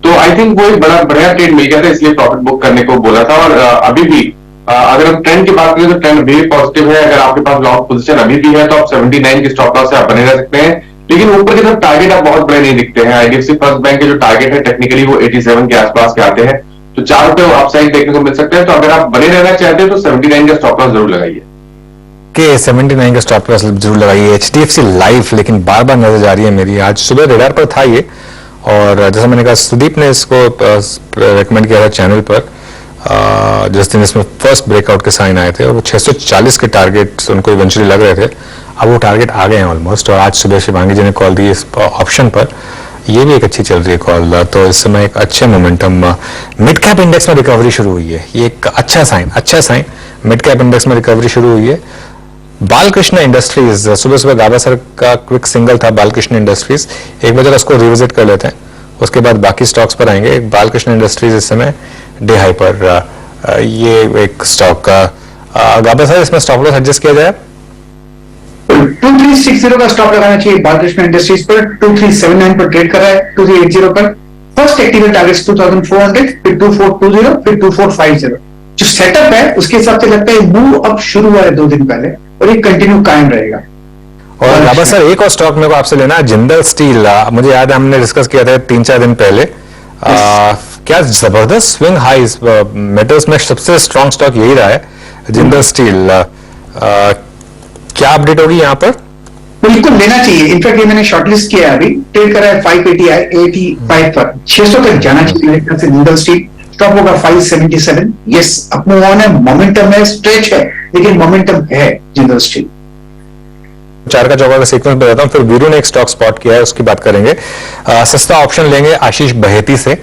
तो आई थिंक वो एक बड़ा बढ़िया ट्रेड मिल गया था, इसलिए प्रॉफिट बुक करने को बोला था। और अभी भी अगर हम ट्रेंड की बात करें तो ट्रेंड अभी भी पॉजिटिव है। अगर आपके पास लॉन्ग पोजीशन अभी भी है तो आप 79 के स्टॉप लॉस से आप बने रह सकते हैं, लेकिन ऊपर की तरफ टारगेट आप बहुत बड़े नहीं दिखते हैं। आईडीएफसी फर्स्ट बैंक के जो टारगेट है टेक्निकली वो 87 के आसपास के आते हैं, तो 4 रुपए अपसाइड देखने को मिल सकते हैं। तो अगर आप बने रहना चाहते हैं तो 79 का स्टॉप लॉस जरूर लगाइए। के 79 का स्टॉप लॉस जरूर लगाइए। एचडीएफसी लाइफ लेकिन बार बार नजर जा रही है मेरी, आज सुबह रेडार पर था ये, और जैसा मैंने कहा सुदीप ने इसको रेकमेंड किया था चैनल पर जिस दिन इसमें फर्स्ट ब्रेकआउट के साइन आए थे, और वो 640 के टारगेट उनको इवेंचुअली लग रहे थे। अब वो टारगेट आ गए हैं ऑलमोस्ट, और आज सुबह शिवांगी जी ने कॉल दी इस ऑप्शन पर, ये भी एक अच्छी चल रही है कॉल। तो इस समय एक अच्छे मोमेंटम मिड कैप इंडेक्स में रिकवरी शुरू हुई है, ये एक अच्छा साइन मिड कैप इंडेक्स में रिकवरी शुरू हुई है। बालकृष्ण इंडस्ट्रीज, सुबह सुबह गाबा सर का क्विक सिंगल था बालकृष्ण इंडस्ट्रीज, एक बार जरा उसको रिविजिट कर लेते हैं, उसके बाद बाकी स्टॉक्स पर आएंगे। बालकृष्ण इंडस्ट्रीज इस समय डे हाई पर, ये एक स्टॉक का गाबा सर, इसमें स्टॉप लॉस एडजस्ट किया जाए? 2360 का स्टॉप लगाना चाहिए बालकृष्ण इंडस्ट्रीज पर। 2379 पर ट्रेड कर रहा है, 2380 पर। फर्स्ट टेक्निकल टारगेट 2400, फिर 2420, फिर 2450। जो सेटअप है उसके हिसाब से लगता है मूव अब शुरू हुआ है 2 दिन पहले और ये कंटिन्यू कायम रहेगा। और गाबा सर एक और स्टॉक मेरे को आपसे लेना है, जिंदल स्टील। मुझे याद है हमने डिस्कस किया था 3-4 दिन पहले। क्या जबरदस्त स्विंग हाइज, मेटल्स में सबसे स्ट्रॉन्ग स्टॉक यही रहा है जिंदल स्टील। क्या अपडेट होगी यहाँ पर? बिल्कुल लेना चाहिए। इनफैक्ट ये मैंने शॉर्टलिस्ट किया है, अभी ट्रेड करा है 585 पर। 600 तक जाना चाहिए मेरे ख्याल से जिंदल स्टील। स्टॉप होगा 577। यस, अप मूव ऑन है, मोमेंटम है, स्ट्रेच है, लेकिन मोमेंटम है जिंदल स्टील। चार का चौका का सीक्वेंस बताता हूं, फिर वीरू ने एक स्टॉक स्पॉट किया है, उसकी बात करेंगे। सस्ता ऑप्शन लेंगे आशीष बहेती से,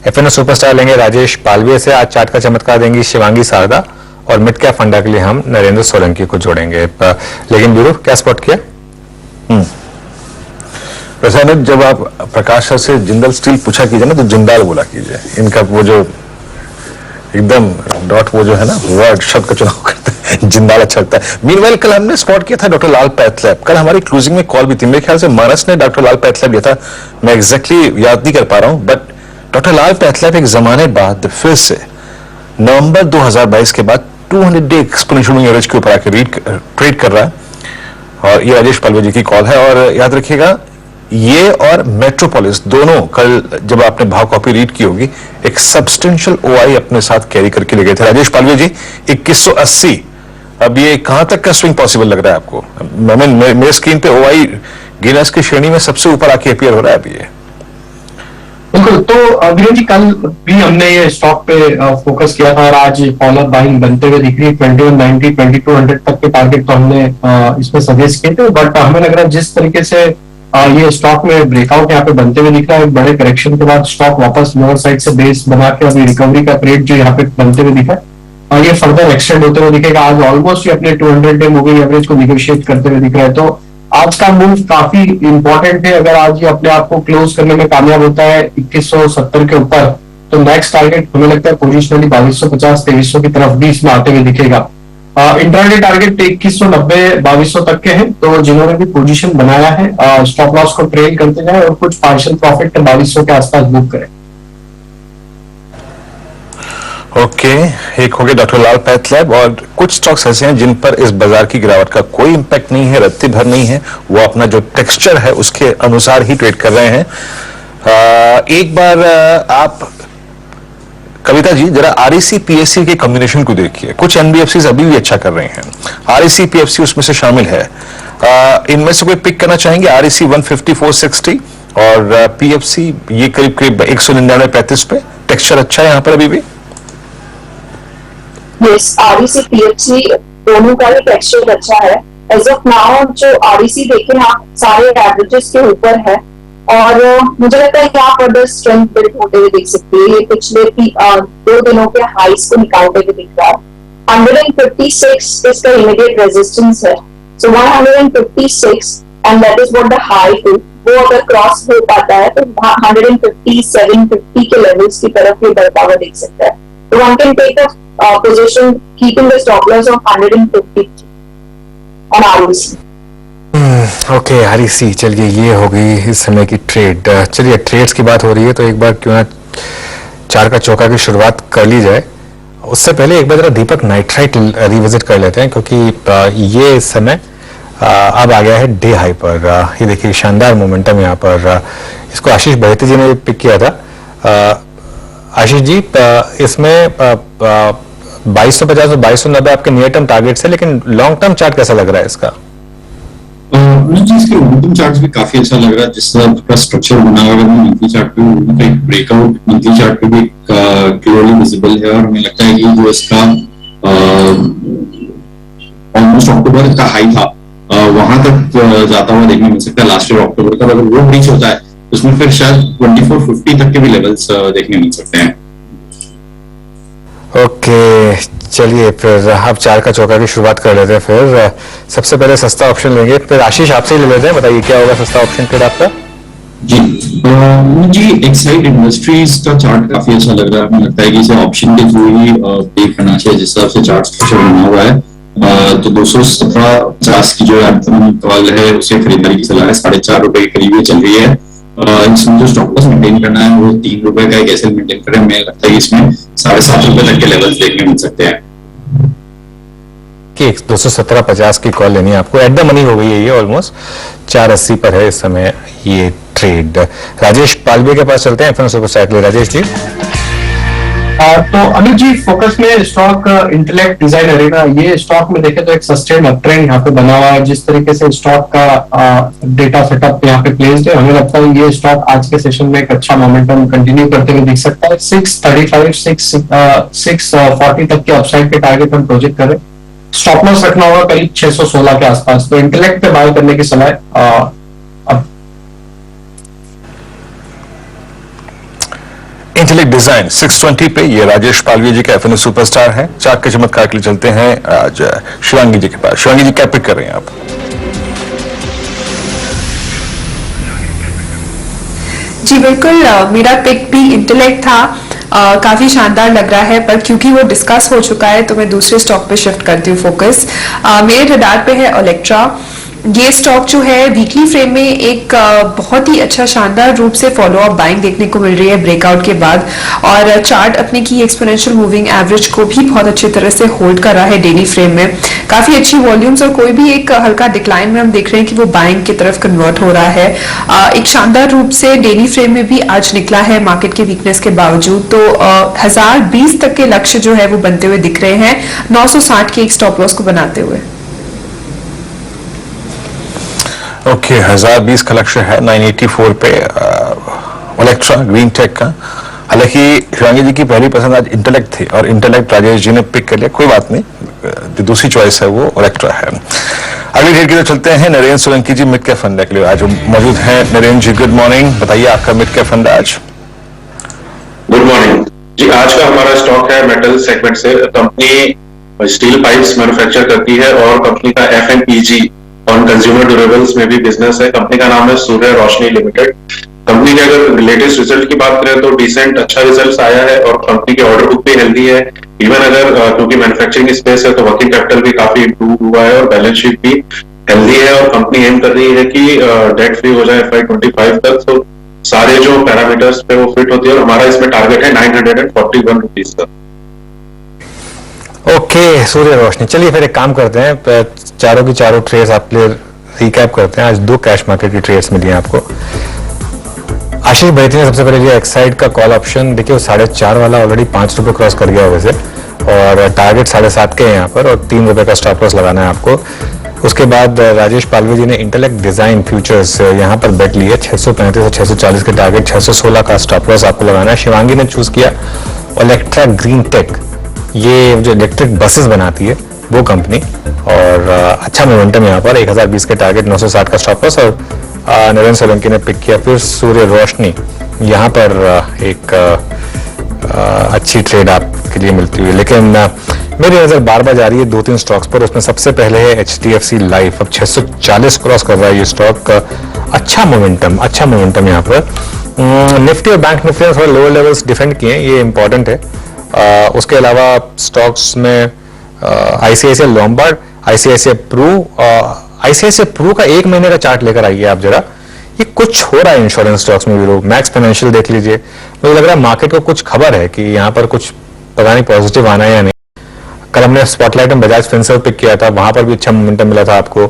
एफएनओ सुपरस्टार लेंगे राजेश पालवे से, आज चार्ट का चमत्कार देंगी शिवांगी सारदा, और मिड कैप फंडा के लिए हम नरेंद्र सोलंकी को जोड़ेंगे। लेकिन वीरू क्या स्पॉट किया? वैसे अमित, जब आप प्रकाश सर से जिंदल स्टील पूछा कीजिए ना तो जिंदाल बोला कीजिए। इनका वो जो एकदम डॉट वो जो है ना वर्ड शब्द का चुनाव करते हैं, जिंदाल अच्छा लगता है। मीनवाइल कल हमने स्पॉट किया था डॉक्टर लाल पैथलैब। कल हमारी क्लोजिंग में कॉल भी थी, मेरे ख्याल से मानस ने डॉक्टर लाल पैथलैब लिया था, मैं एग्जैक्टली याद नहीं कर पा रहा हूं, बट डॉक्टर लाल पैथलैब एक जमाने बाद फिर से नवंबर 2022 के बाद 200 डे एक्सपोनेंशियल मूविंग एवरेज के ऊपर आके ट्रेड कर रहा है, और ये राजेश पालवे जी की कॉल है। और याद रखिएगा ये और मेट्रोपोलिस दोनों कल जब आपने भाव कॉपी रीड की होगी एक सब्सटेंशियल ओआई अपने साथ कैरी करके ले गए थे राजेश पालवे जी, 2180। अब ये कहां तक का स्विंग पॉसिबल लग रहा है आपको? मेरे स्क्रीन पे ओआई गिनेस की श्रेणी में सबसे ऊपर आके अपीयर हो रहा है अभी ये। बिल्कुल, तो वीरेंद्र जी कल भी हमने ये स्टॉक पे फोकस किया था और आज फॉलोअप बाइंग बनते हुए दिख रही है। 2190, 2200 तक के टारगेट तो हमने इसमें सजेस्ट किए थे, बट हमें लग रहा है जिस तरीके से ये स्टॉक में ब्रेकआउट यहाँ पे बनते हुए दिख रहा है, बड़े करेक्शन के बाद स्टॉक वापस लोअर साइड से बेस बना के अभी रिकवरी का रेट जो यहाँ पे बनते हुए दिखा है, और ये फर्दर एक्सटेंड होते हुए दिखेगा। आज ऑलमोस्ट ये अपने 200 डे मूविंग एवरेज को निगोशिएट करते हुए दिख रहा है, तो आज का मूव काफी इंपॉर्टेंट है। अगर आज ये अपने आप को क्लोज करने में कामयाब होता है 2170 के ऊपर, तो नेक्स्ट टारगेट हमें लगता है पोजिशनली 2250, 2300 की तरफ भी इसमें आते हुए दिखेगा। इंट्राडे टारगेट 2190, 2200 तक के हैं, तो जिन्होंने भी पोजीशन बनाया है स्टॉप लॉस को ट्रेल करते जाए और कुछ पार्शियल प्रॉफिट 2200 के आसपास बुक करें। ओके, एक हो गया डॉक्टर लाल पैथलैब, और कुछ स्टॉक्स ऐसे हैं जिन पर इस बाजार की गिरावट का कोई इंपैक्ट नहीं है, रत्ती भर नहीं है, वो अपना जो टेक्सचर है उसके अनुसार ही ट्रेड कर रहे हैं। एक बार आप कविता जी जरा आरईसी पीएससी के कॉम्बिनेशन को देखिए, कुछ एनबीएफसी अभी भी अच्छा कर रहे हैं, आरईसी पीएफसी उसमें से शामिल है। इनमें से कोई पिक करना चाहेंगे? आरईसी 150, 460 और पीएफसी ये करीब करीब 199, 35 पे टेक्सचर अच्छा है यहाँ पर अभी भी। यस, आरईसी पीएफसी दोनों का ही टेक्सचर अच्छा है। एज ऑफ नाउ जो आरईसी देखें आप सारे एवरेजेस के ऊपर है, और मुझे लगता है यहाँ पर द स्ट्रेंथ बिल्ड होते हुए दिख सकती है। ये पिछले 2 दिनों के हाइस को निकालते हुए दिख रहा है। 156 इसका इमीडिएट रेजिस्टेंस है, so 156 and that is what the high to, वो अगर क्रॉस हो पाता है तो 15750 के लेवल्स की तरफ ये बढ़ता हुआ दिख सकता है। तो one can take a position keeping the stop loss of 150 on REC. Okay, REC, चलिए ये हो गई इस समय की ट्रेड। चलिए ट्रेड्स की बात हो रही है तो एक बार क्यों ना चार का चौका की शुरुआत कर ली जाए। उससे पहले एक बार जरा दीपक नाइट्राइट रिविजिट कर लेते हैं, क्योंकि ये इस समय अब आ गया है डे हाई पर। ये देखिए शानदार मोमेंटम यहाँ पर, इसको आशीष बहेती जी ने भी पिक किया था। आशीष जी, इसमें 2250 और 2290 आपके नियर टर्म टारगेट्स है, लेकिन लॉन्ग टर्म चार्ट कैसा लग रहा है इसका? मुझे इसके मोमेंटम चार्ट भी काफी अच्छा लग रहा है, जिस तरह का स्ट्रक्चर बना हुआ है मंथली चार्ट पे, एक ब्रेकआउट मंथली चार्ट पे भी क्लियरली विजिबल है, और हमें लगता है कि जो इसका ऑलमोस्ट अक्टूबर का हाई था वहां तक जाता हुआ देखने मिल सकता है लास्ट ईयर अक्टूबर का। अगर वो रीच होता है तो उसमें फिर शायद 2450 तक के भी लेवल्स देखने मिल सकते हैं। ओके, चलिए फिर आप 4 का चौका की शुरुआत कर लेते हैं। फिर सबसे पहले सस्ता ऑप्शन लेंगे, फिर आशीष आपसे ही ले लेते हैं। बताइए क्या होगा सस्ता ऑप्शन ट्रेड आपका? जी एक्साइड इंडस्ट्रीज का चार्ट काफी अच्छा लग रहा है। हमें लगता है कि इसे ऑप्शन के थ्रू ही पे करना चाहिए, जिस हिसाब से चार्ट स्ट्रक्चर बना हुआ है। तो 217.50 की जो कॉल है उसे खरीदारी की सलाह है। 4.5 रुपए के करीब ये चल रही है। इसमें जो स्टॉप लॉस मेंटेन करना है वो 3 रुपए का एक ऐसे मेंटेन करें। हमें लगता है कि इसमें 7.5 रुपए तक के लेवल्स देखने मिल सकते हैं। कि 217.50 की कॉल लेनी है आपको। एट द मनी हो गई है ये, ऑलमोस्ट 4.80 पर है इस समय ये ट्रेड। राजेश पालवे के पास चलते हैं एफएम सुपरस्टार के लिए। राजेश जी। तो अनुज जी, फोकस में स्टॉक इंटेलेक्ट डिजाइन अरेना, ये स्टॉक में देखें तो एक सस्टेन अप ट्रेंड यहाँ पे बना हुआ है। जिस तरीके से स्टॉक का डेटा सेटअप यहाँ पे प्लेस्ड है, हमें लगता है ये स्टॉक आज के सेशन में एक अच्छा मोमेंटम कंटिन्यू करते हुए दिख सकता है। 635 640 तक के अपसाइड के टारगेट हम प्रोजेक्ट करें। स्टॉप लॉस रखना होगा करीब 616 के आसपास। तो इंटेलेक्ट पे बाय करने की सलाह। इंटेलेक्ट डिजाइन 620 पे, ये राजेश पालवी जी का एफएनओ सुपरस्टार है। चार्ट के चमत्कार के लिए चलते हैं आज शिवांगी जी के पास। शिवांगी जी क्या पिक कर रहे हैं आप? जी बिल्कुल, मेरा पिक भी इंटेलेक्ट था। काफी शानदार लग रहा है, पर क्योंकि वो डिस्कस हो चुका है तो मैं दूसरे स्टॉक पे शिफ्ट करती हूँ फोकस। मेरे रडार पे है ओलेक्ट्रा। ये स्टॉक जो है वीकली फ्रेम में एक बहुत ही अच्छा शानदार रूप से फॉलो अप बाइंग देखने को मिल रही है ब्रेकआउट के बाद, और चार्ट अपने की एक्सपोनेंशियल मूविंग एवरेज को भी बहुत अच्छी तरह से होल्ड कर रहा है डेली फ्रेम में। काफी अच्छी वॉल्यूम्स और कोई भी एक हल्का डिक्लाइन में हम देख रहे हैं कि वो बाइंग की तरफ कन्वर्ट हो रहा है। एक शानदार रूप से डेली फ्रेम में भी आज निकला है मार्केट के वीकनेस के बावजूद। तो 1020 तक के लक्ष्य जो है वो बनते हुए दिख रहे हैं 960 के एक स्टॉप लॉस को बनाते हुए। ओके, 1020 का लक्ष्य है 984 पे ओलेक्ट्रा ग्रीन टेक का। हालांकि शिवांगी जी की पहली पसंद आज इंटेलेक्ट थी और इंटेलेक्ट राजेश जी ने पिक कर लिया, कोई बात नहीं, जो दूसरी चॉइस है वो ओलेक्ट्रा है। अगली डेट की तरफ चलते हैं। नरेंद्र सोलंकी जी मिड कैप फंड के लिए आज मौजूद हैं। नरेंद्र जी गुड मॉर्निंग, बताइए आपका मिड कैप फंड आज। गुड मॉर्निंग जी। आज का हमारा स्टॉक है मेटल सेगमेंट से। कंपनी स्टील पाइप्स मैन्युफैक्चर करती है और कंपनी का एफएमईजी और कंज्यूमर ड्यूरेबल्स में भी बिजनेस है। कंपनी का नाम है सूर्य रोशनी लिमिटेड। कंपनी के अगर लेटेस्ट रिजल्ट की बात करें तो डिसेंट अच्छा रिजल्ट आया है और कंपनी की ऑर्डर बुक भी हेल्दी है। इवन अगर क्योंकि मैन्युफैक्चरिंग स्पेस है तो वर्किंग कैपिटल भी काफी इंप्रूव हुआ है और बैलेंस शीट भी हेल्दी है। और कंपनी एम कर रही है कि डेट फ्री हो जाए FY25 तक। तो सारे जो पैरामीटर्स पे वो फिट होती है और हमारा इसमें टारगेट है 941 रुपीज का। ओके, सूर्य रोशनी। चलिए फिर एक काम करते हैं, चारों की चारों ट्रेड्स आपके लिए रिकैप करते हैं। आज 2 कैश मार्केट की ट्रेड्स मिली हैं आपको। आशीष बैठी ने सबसे पहले लिया एक्साइड का कॉल ऑप्शन। देखिए वो 4.5 वाला ऑलरेडी 5 रुपए क्रॉस कर गया वैसे, और टारगेट 7.5 के हैं यहाँ पर, और 3 रुपए का स्टॉप लॉस लगाना है आपको। उसके बाद राजेश पालवे जी ने इंटेलेक्ट डिजाइन फ्यूचर्स यहाँ पर बेट ली है। 635 और 640 के टारगेट, 616 का स्टॉप लॉस आपको लगाना है। शिवांगी ने चूज किया ओलेक्ट्रा ग्रीन टेक, ये जो इलेक्ट्रिक बसेस बनाती है वो कंपनी, और अच्छा मोमेंटम यहाँ पर। 1020 के टारगेट, 960 का स्टॉप लॉस। और नरेंद्र सोलंकी ने पिक किया फिर सूर्य रोशनी, यहाँ पर एक अच्छी ट्रेड आपके लिए मिलती हुई। लेकिन मेरी नजर बार बार जा रही है 2-3 स्टॉक्स पर। उसमें सबसे पहले है HDFC लाइफ। अब 640 क्रॉस कर रहा है ये स्टॉक। अच्छा मोमेंटम यहाँ पर। निफ्टी और बैंक निफ्टी ने थोड़ा लोअर लेवल्स डिफेंड किए हैं, ये इंपॉर्टेंट है। उसके अलावा स्टॉक्स में ICICI लॉम्बार्ड, ICICI प्रू का 1 महीने का चार्ट लेकर आइए आप जरा। ये कुछ हो रहा है इंश्योरेंस स्टॉक्स में भी। लोग मैक्स फाइनेंशियल देख लीजिए, मुझे लग रहा है मार्केट को कुछ खबर है कि यहाँ पर कुछ पता नहीं पॉजिटिव आना है या नहीं। कल हमने स्पॉटलाइट में बजाज फिनसर्व पिक किया था, वहां पर भी अच्छा मोमेंटम मिला था आपको।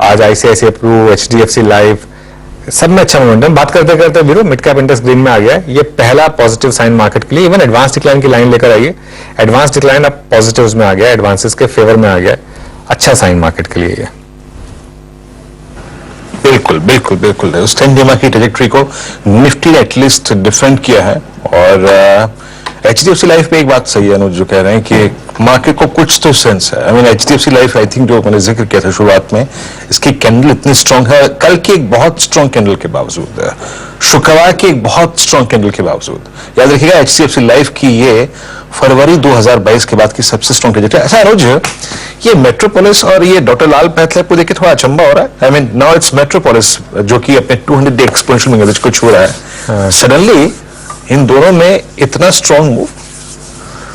आज ICICI प्रू, HDFC लाइफ, सब में अच्छा मोमेंटम। बात करते करते वीरो मिड कैप इंडेक्स ग्रीन में आ गया है, ये पहला पॉजिटिव साइन मार्केट के लिए। इवन एडवांस डिक्लाइन की लाइन लेकर आइए, एडवांस डिक्लाइन अब पॉजिटिव्स में आ गया, एडवांसेस के फेवर में आ गया, अच्छा साइन मार्केट के लिए। बिल्कुल उस 10 DMA की ट्रेजेक्टरी को निफ्टी ने एटलीस्ट डिफेंड किया है। और HDFC लाइफ पे एक बात सही है अनुज जो कह रहे हैं कि मार्केट को कुछ तो सेंस है। I mean HDFC life, I think जो मैंने जिक्र किया था शुरुआत में, इसकी कैंडल इतनी स्ट्रांग है, कल की एक बहुत स्ट्रांग कैंडल के बावजूद, शुक्रवार की एक बहुत स्ट्रांग कैंडल के बावजूद। याद रखिएगा HDFC लाइफ की ये फरवरी 2022 के बाद की सबसे स्ट्रॉन्ग ट्रेजेक्टरी। अच्छा अनुज, ये मेट्रोपोलिस और ये डॉक्टर लाल पैथलैब को देखे थोड़ा अचंबा हो रहा है। I mean now it's metropolis जो कि अपने 200 एक्सपोनेंशियल मूविंग एवरेज को छू रहा है। सडनली इन दोनों में इतना स्ट्रॉन्ग मूव।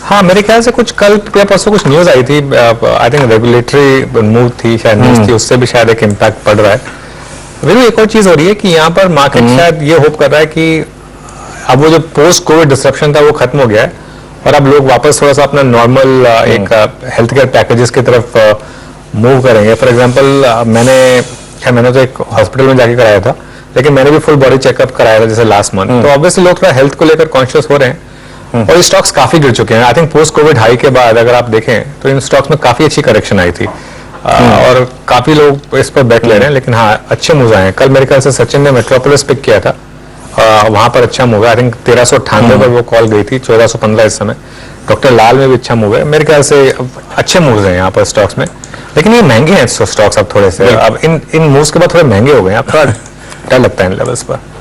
हाँ, मेरे ख्याल से कुछ कल या परसों कुछ न्यूज आई थी, आई थिंक रेगुलेटरी मूव थी शायद, न्यूज थी, उससे भी शायद एक इम्पैक्ट पड़ रहा है। फिर एक और चीज हो रही है कि यहाँ पर मार्केट शायद ये होप कर रहा है कि अब वो जो पोस्ट कोविड डिसरप्शन था वो खत्म हो गया है और अब लोग वापस थोड़ा सा अपना नॉर्मल एक हेल्थ केयर पैकेजेस की तरफ मूव करेंगे। फॉर एग्जांपल मैंने तो एक हॉस्पिटल में जाके कराया था, लेकिन मैंने भी फुल बॉडी चेकअप कराया था जैसे लास्ट मंथ। तो ऑब्वियसली लोग थोड़ा हेल्थ को लेकर कॉन्शियस हो रहे हैं और ये स्टॉक्स काफी गिर चुके हैं। I think post Covid high के बाद अगर आप देखें तो इन स्टॉक्स में काफी अच्छी करेक्शन आई थी और काफी लोग इस पर बैठ ले रहे हैं, लेकिन हाँ अच्छे मूव आए हैं। कल मेरे ख्याल से सचिन ने मेट्रोपोलिस पिक किया था, वहां पर अच्छा मूव है। आई थिंक 1398 पर वो कॉल गई थी, 1415 इस समय। डॉक्टर लाल में भी अच्छा मूव है, मेरे ख्याल से अच्छे मूव्स हैं यहाँ पर स्टॉक्स में, लेकिन ये महंगे हैं स्टॉक्स अब थोड़े से। अब इन मूव्स के बाद थोड़े महंगे हो गए हैं, अब थोड़ा डर लगता है इन लेवल्स पर।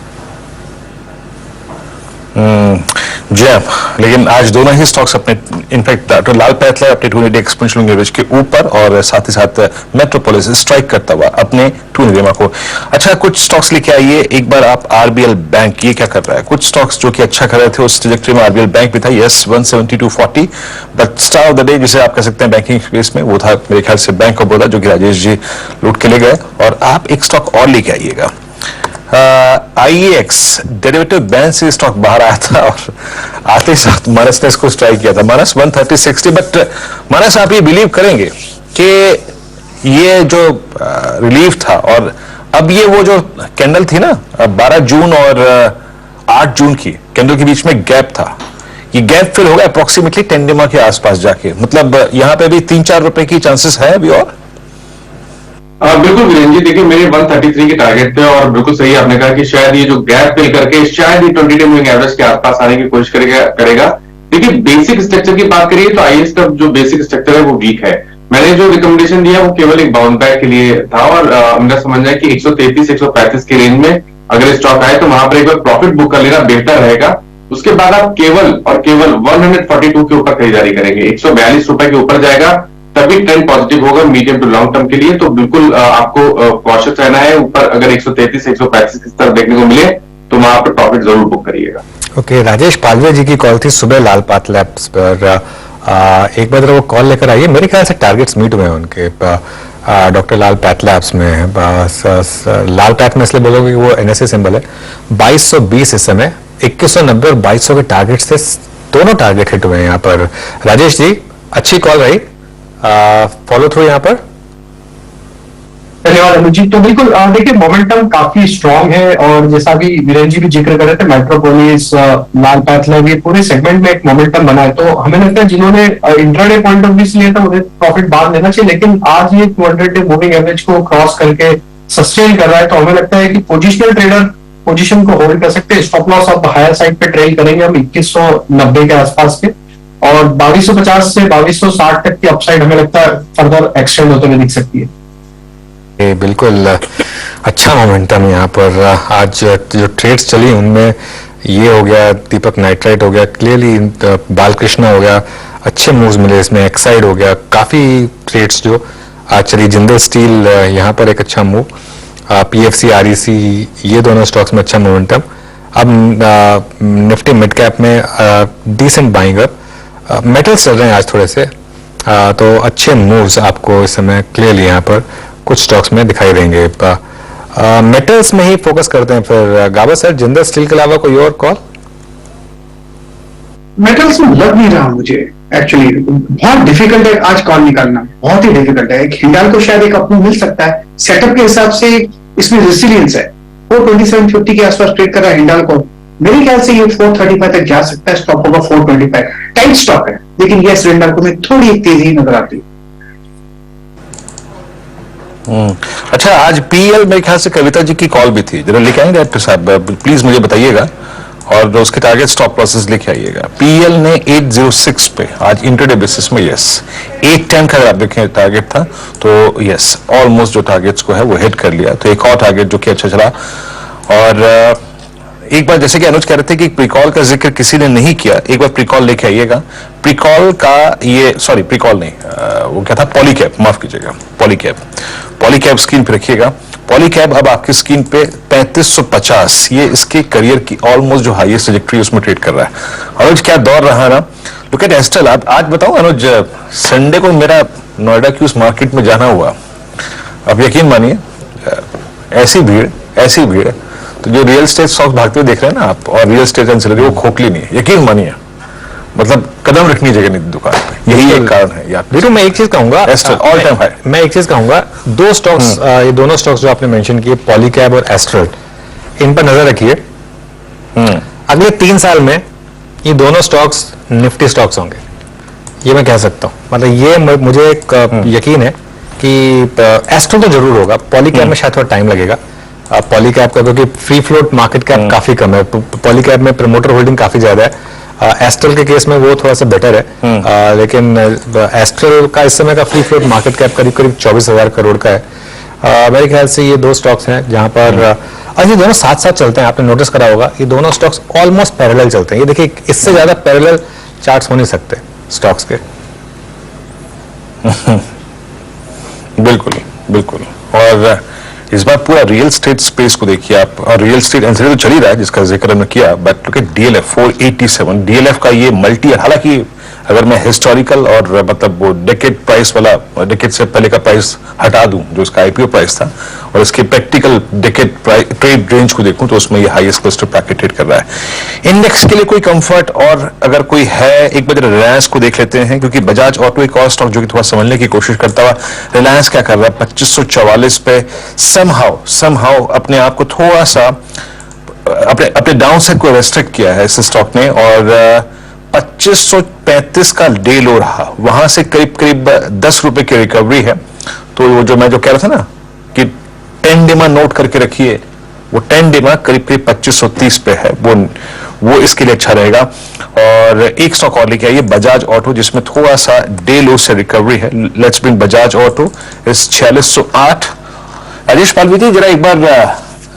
जी हाँ, लेकिन आज दोनों ही स्टॉक्स अपने इनफैक्ट डॉक्टर लाल पैथलैब अपने 200 एक्सपोनेंशियल मूविंग एवरेज के ऊपर और साथ ही साथ मेट्रोपोलिस स्ट्राइक करता हुआ अपने 200 को। अच्छा, कुछ स्टॉक्स लेके आइए एक बार आप। आरबीएल बैंक ये क्या कर रहा है? कुछ स्टॉक्स जो कि अच्छा कर रहे थे उस ट्रैजेक्टरी में आरबीएल बैंक भी था। Yes, 172.40, but star of the day जिसे आप कह सकते हैं बैंकिंग स्पेस में वो था मेरे ख्याल से बैंक ऑफ बड़ौदा, जो कि राजेश जी लूट के ले गए। और आप एक स्टॉक और लेके आइएगा, IEX डेरिवेटिव बैंक से स्टॉक बाहर आया था और आते ही साथ मानस ने इसको स्ट्राइक किया था, मानस 130.60। बट मानस आप ये बिलीव करेंगे कि ये जो रिलीफ था और अब ये वो जो कैंडल थी ना 12 जून और 8 जून की कैंडल के बीच में गैप था, ये गैप फिल होगा अप्रोक्सीमेटली 10 डिमा के आसपास जाके, मतलब यहाँ पे भी 3-4 रुपए की चांसेस है अभी। और बिल्कुल वीरेंद्र जी, देखिए मेरे 133 के टारगेट पे और बिल्कुल सही आपने कहा कि शायद ये जो गैप फिल करके शायद ये 20 डे मूविंग एवरेज के आसपास आने की कोशिश करेगा। देखिए बेसिक स्ट्रक्चर की बात करिए तो आईएएस का जो बेसिक स्ट्रक्चर है वो वीक है। मैंने जो रिकमेंडेशन दिया वो केवल एक बाउंड बैक के लिए था और मेरा समझना है कि 133-135 के रेंज में अगर स्टॉक आए तो वहां पर एक बार प्रॉफिट बुक कर लेना बेहतर रहेगा। उसके बाद आप केवल 142 के ऊपर खरीदारी करेंगे। 142 रुपए के ऊपर जाएगा तभी ट्रेंड पॉजिटिव होगा मीडियम टू लॉन्ग टर्म के लिए। तो बिल्कुल आपको कॉशियस रहना है। ऊपर अगर 133-135 की तरफ देखने को मिले तो वहां पर प्रॉफिट जरूर बुक करिएगा। ओके, राजेश पालवे जी की कॉल थी सुबह लाल पैथलैब्स पर, एक बार वो कॉल लेकर आइए। मेरे ख्याल से टारगेट्स मीट हुए हैं उनके डॉक्टर लाल पैथलैब्स में। लाल पैथ में इसलिए बोलोगे कि वो NSE सिंबल है। 2220 इस समय, 2190 और 2200 के टारगेट्स थे, दोनों टारगेट हिट हुए हैं यहाँ पर। राजेश जी अच्छी कॉल रही, फॉलो थ्रू यहाँ पर। धन्यवाद अनुज जी। तो बिल्कुल देखिए मोमेंटम काफी स्ट्रांग है और जैसा भी वीरेंद्र जी भी जिक्र कर रहे थे, मेट्रोपोलिस, लाल पैथलैब, ये पूरे सेगमेंट में एक मोमेंटम बना है। तो हमें लगता है जिन्होंने इंट्राडे पॉइंट ऑफ व्यू से लिया था उन्हें प्रॉफिट बाद लेना चाहिए, लेकिन आज ये 200 डे मूविंग एवरेज को क्रॉस करके सस्टेन कर रहा है। तो हमें लगता है कि पोजिशनल ट्रेडर पोजीशन को होल्ड कर सकते हैं। स्टॉप लॉस आप हायर साइड पे ट्रेल करेंगे हम 2190 के आसपास के, और 2250 से 2260 तक की अपसाइड हमें लगता है फर्दर एक्सटेंड होते हुए दिख सकती है। बिल्कुल अच्छा मोमेंटम यहाँ पर। आज जो ट्रेड्स चली उनमें ये हो गया, दीपक नाइट्राइट हो गया, क्लियरली बालकृष्ण हो गया, अच्छे मूव्स मिले इसमें, एक्साइड हो गया, काफी ट्रेड्स जो आज चली। जिंदल स्टील यहाँ पर एक अच्छा मूव, PFC REC ये दोनों स्टॉक्स में अच्छा मोमेंटम। अब निफ्टी मिड कैप में डिसेंट बाइंग अप, मेटल्स चल रहे हैं आज थोड़े से, तो अच्छे मूव्स आपको इस समय क्लियरली यहाँ पर कुछ स्टॉक्स में दिखाई देंगे। मेटल्स में ही फोकस करते हैं फिर। गाबा सर, जिंदल स्टील के अलावा कोई और कॉल? मेटल्स में लग नहीं रहा मुझे एक्चुअली, बहुत डिफिकल्ट है आज कॉल निकालना, बहुत ही डिफिकल्ट है। एक हिंडाल को शायद एक अप्रूव मिल सकता है, सेटअप के हिसाब से इसमें रेसिलियंस है। 42750 के आसपास ट्रेड कर रहा है हिंडाल को, मेरे ख्याल से ये 435 तक जा सकता है, स्टॉक होगा 425। टाइट स्टॉक है, लेकिन यस हिंडाल को में थोड़ी एक तेजी नजर आती है। अच्छा, आज PEL मेरे ख्याल से कविता जी की कॉल भी थी, जरा लेके आएंगे डायरेक्टर साहब, प्लीज मुझे बताइएगा, और उसके टारगेट स्टॉप लॉसेस लेके आइएगा। PEL ने 806 पे आज इंटरडे बेसिस में, यस 810 का अगर आप देखें टारगेट था, तो यस ऑलमोस्ट जो टारगेट्स को है वो हिट कर लिया। तो एक और टारगेट जो कि अच्छा चला, और एक बार जैसे कि अनुज कह रहे थे कि प्रीकॉल का जिक्र किसी ने नहीं किया, एक बार प्रीकॉल लेके आइएगा। प्रीकॉल का ये सॉरी प्रीकॉल नहीं, वो क्या था, पॉलीकैब, माफ कीजिएगा, पॉलीकैब स्क्रीन पे रखिएगा। पॉलीकैब अब आपकी स्क्रीन पे 3550, ये इसके करियर की ऑलमोस्ट जो हाईएस्ट ट्रैजेक्टरी उसमें ट्रेड कर रहा है। अनुज क्या दौर रहा ना, लुक एट एस्ट्रल। आज बताओ अनुज, संडे को मेरा नोएडा की उस मार्केट में जाना हुआ, अब यकीन मानिए ऐसी भीड़, तो जो रियल एस्टेट स्टॉक्स भागते हुए देख रहे हैं ना आप, और रियल एस्टेट एंसिलरी, वो खोखली नहीं है, यकीन मानिए, मतलब कदम रखनी जगह नहीं दुकान पे, यही एक कारण है यार। देखो मैं एक चीज कहूंगा, ऑल टाइम हाई। मैं एक चीज कहूंगा, दो स्टॉक्स, ये दोनों स्टॉक्स जो आपने मेंशन किए, पॉलीकैब और एस्ट्रल, इन पर नजर रखिए। अगले 3 साल में ये दोनों स्टॉक्स निफ्टी स्टॉक्स होंगे, ये मैं कह सकता हूँ। मतलब ये मुझे एक यकीन है कि एस्ट्रल तो जरूर होगा, पॉलीकैब में शायद थोड़ा टाइम लगेगा। पॉलीकैब का क्योंकि फ्री फ्लोट मार्केट कैप काफी कम है, पॉलीकैब में प्रमोटर होल्डिंग काफी ज्यादा है। एस्ट्रल के केस में वो थोड़ा सा बेटर है, लेकिन एस्ट्रल का इस समय का फ्री फ्लोट मार्केट कैप करीब 24,000 करोड़ का है। मेरे ख्याल से ये दो स्टॉक्स हैं जहां पर, और ये दोनों साथ साथ चलते हैं, आपने नोटिस करा होगा, ये दोनों स्टॉक्स ऑलमोस्ट पैरेलल चलते हैं। ये देखिए, इससे ज्यादा पैरेलल चार्ट्स हो नहीं सकते स्टॉक्स के। बिल्कुल। और इस बार पूरा रियल स्टेट स्पेस को देखिए आप, और रियल स्टेट एंसिलरी तो चल ही रहा है जिसका जिक्र हमने किया, but look at DLF 487, DLF का ये मल्टी ईयर, हालांकि अगर मैं हिस्टोरिकल और मतलब वो डेकेड प्राइस वाला, डेकेड से पहले का प्राइस हटा दूं जो इसका आईपीओ प्राइस था, और इसके प्रैक्टिकल डेकेड ट्रेड रेंज को देखूं तो उसमें ये हाईएस्ट क्लस्टर ब्रैकेट ट्रेड कर रहा है। इंडेक्स के लिए कोई कंफर्ट, और अगर कोई है, एक बार रिलायंस को देख लेते हैं, क्योंकि बजाज ऑटो एक और स्टॉक जो कि थोड़ा समझने की कोशिश करता हुआ, रिलायंस क्या कर रहा है 2544 पे, समहाउ अपने आप को थोड़ा सा अपने डाउन साइड को रेस्ट्रिक्ट किया है इस स्टॉक ने, और 2535 का डे लो रहा, वहां से करीब 10 रुपए की रिकवरी है। तो वो जो मैं कह रहा था ना कि 10 डेमा नोट करके रखिए, वो 10 डेमा करीब 2530 पे है, वो इसके लिए अच्छा रहेगा। और एक स्टॉक और लेके आइए, बजाज ऑटो, जिसमें थोड़ा सा डे लो से रिकवरी है। लेट्स ब्रिंग बजाज ऑटो इस 4608। राजेश पालवी जी जरा एक बार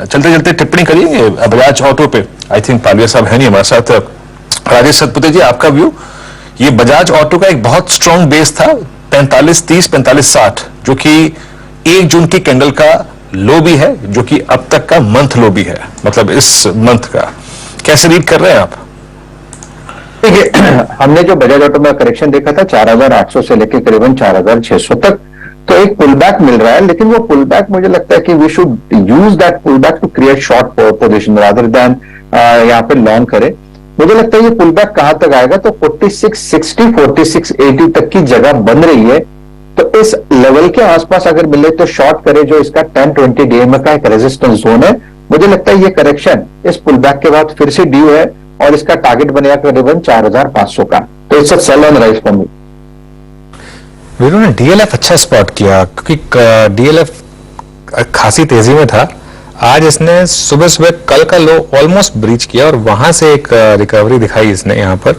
चलते चलते टिप्पणी करिए बजाज ऑटो पे। आई थिंक पालविया साहब है नहीं हमारे साथ। राजेश सतपुते जी, आपका व्यू। ये बजाज ऑटो का एक बहुत स्ट्रॉन्ग बेस था 4530, 4560, जो कि 1 जून की कैंडल का लो भी है, जो कि अब तक का मंथ लो भी है, मतलब इस मंथ का। कैसे रीड कर रहे हैं आप? देखिए, हमने जो बजाज ऑटो में करेक्शन देखा था 4800 से लेकर करीबन 4600 तक, तो एक पुल बैक मिल रहा है, लेकिन वो पुल बैक मुझे लगता है कि we should use that pull back to create short position rather than यहाँ पे लॉन्ग करे। मुझे लगता है ये पुल बैक कहां तक आएगा, तो 4660, 4680 तक की जगह बन रही है, तो इस लेवल के आसपास अगर मिले तो शॉर्ट करे, जो इसका 10-20 डीएमए का एक रेजिस्टेंस जोन है। मुझे लगता है ये करेक्शन इस पुल बैक के बाद फिर से ड्यू है, और इसका टारगेट बनेगा करीबन 4500 का, तो it's a sell on rise for me. Viru ने डीएलएफ अच्छा स्पॉट किया, क्योंकि डीएलएफ खासी तेजी में था। आज इसने सुबह कल का लो ऑलमोस्ट ब्रीच किया, और वहां से एक रिकवरी दिखाई इसने यहाँ पर।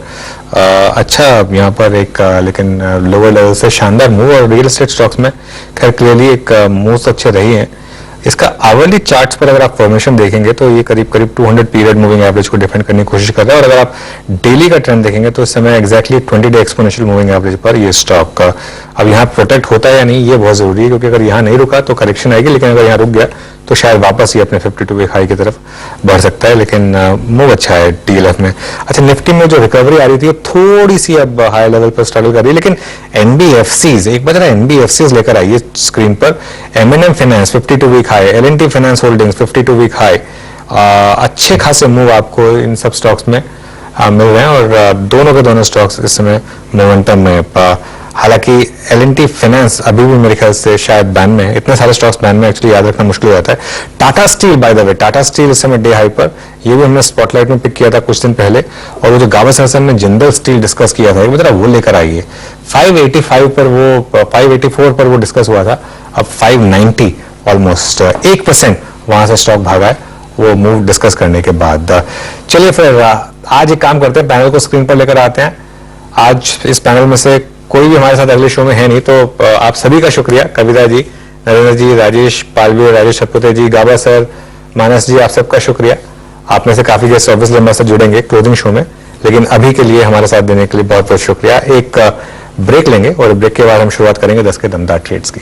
अच्छा यहाँ पर एक लेकिन लोअर लेवल से शानदार मूव, और रियल एस्टेट स्टॉक्स में खैर क्लियरली एक मूव्स अच्छे रही हैं। इसका आवरली चार्ट्स पर अगर आप फॉर्मेशन देखेंगे तो ये करीब 200 पीरियड मूविंग एवरेज को डिफेंड करने की कोशिश कर रहा है, और अगर आप डेली का ट्रेंड देखेंगे तो इस समय exactly 20 day exponential moving average पर ये स्टॉक का अब यहाँ प्रोटेक्ट होता है या नहीं, ये बहुत जरूरी है, क्योंकि अगर यहाँ नहीं रुका तो करेक्शन आएगी, लेकिन अगर यहाँ रुक गया तो शायद वापस ही अपने 52 वीक हाई की तरफ बढ़ सकता है। लेकिन मूव अच्छा है डीएलएफ में। अच्छा, निफ्टी में जो रिकवरी आ रही थी थोड़ी सी अब हाई लेवल पर स्ट्रगल कर रही है, लेकिन एनबीएफसीज, एक बार जरा एनबीएफसीज लेकर आइए स्क्रीन पर। MNM finance 52 week high, LNT finance holdings 52 week high. अच्छे खासे मूव आपको इन सब स्टॉक्स में मिल रहे हैं, और दोनों के दोनों स्टॉक्स इस समय मोमेंटम में। हालांकि एलएनटी फाइनेंस अभी भी मेरे ख्याल से शायद बैन में है, इतने सारे स्टॉक्स बैन में एक्चुअली याद रखना मुश्किल हो जाता है। Tata steel, by the way, Tata steel इस समय डे हाई पर, ये भी हमने स्पॉटलाइट में पिक किया था कुछ दिन पहले, और वो जो गावस्कर सर ने जिंदल स्टील डिस्कस किया था, एक वो लेकर आइए। 585 पर वो 584 पर वो डिस्कस हुआ था, अब 590 ऑलमोस्ट 1% वहां से स्टॉक भागा है वो मूव डिस्कस करने के बाद। चलिए फिर आज एक काम करते हैं, पैनल को स्क्रीन पर लेकर आते हैं। आज इस पैनल में से कोई भी हमारे साथ अगले शो में है नहीं, तो आप सभी का शुक्रिया, कविता जी, नरेंद्र जी, राजेश पालवी, राजेश सतपुते जी, गाबा सर, मानस जी, आप सबका शुक्रिया। आप में से काफी गेस्ट ऑब्वियसली हमारे साथ जुड़ेंगे क्लोजिंग शो में, लेकिन अभी के लिए हमारे साथ देने के लिए बहुत बहुत शुक्रिया। एक ब्रेक लेंगे और ब्रेक के बाद हम शुरुआत करेंगे 10 के दमदार ट्रेड्स की।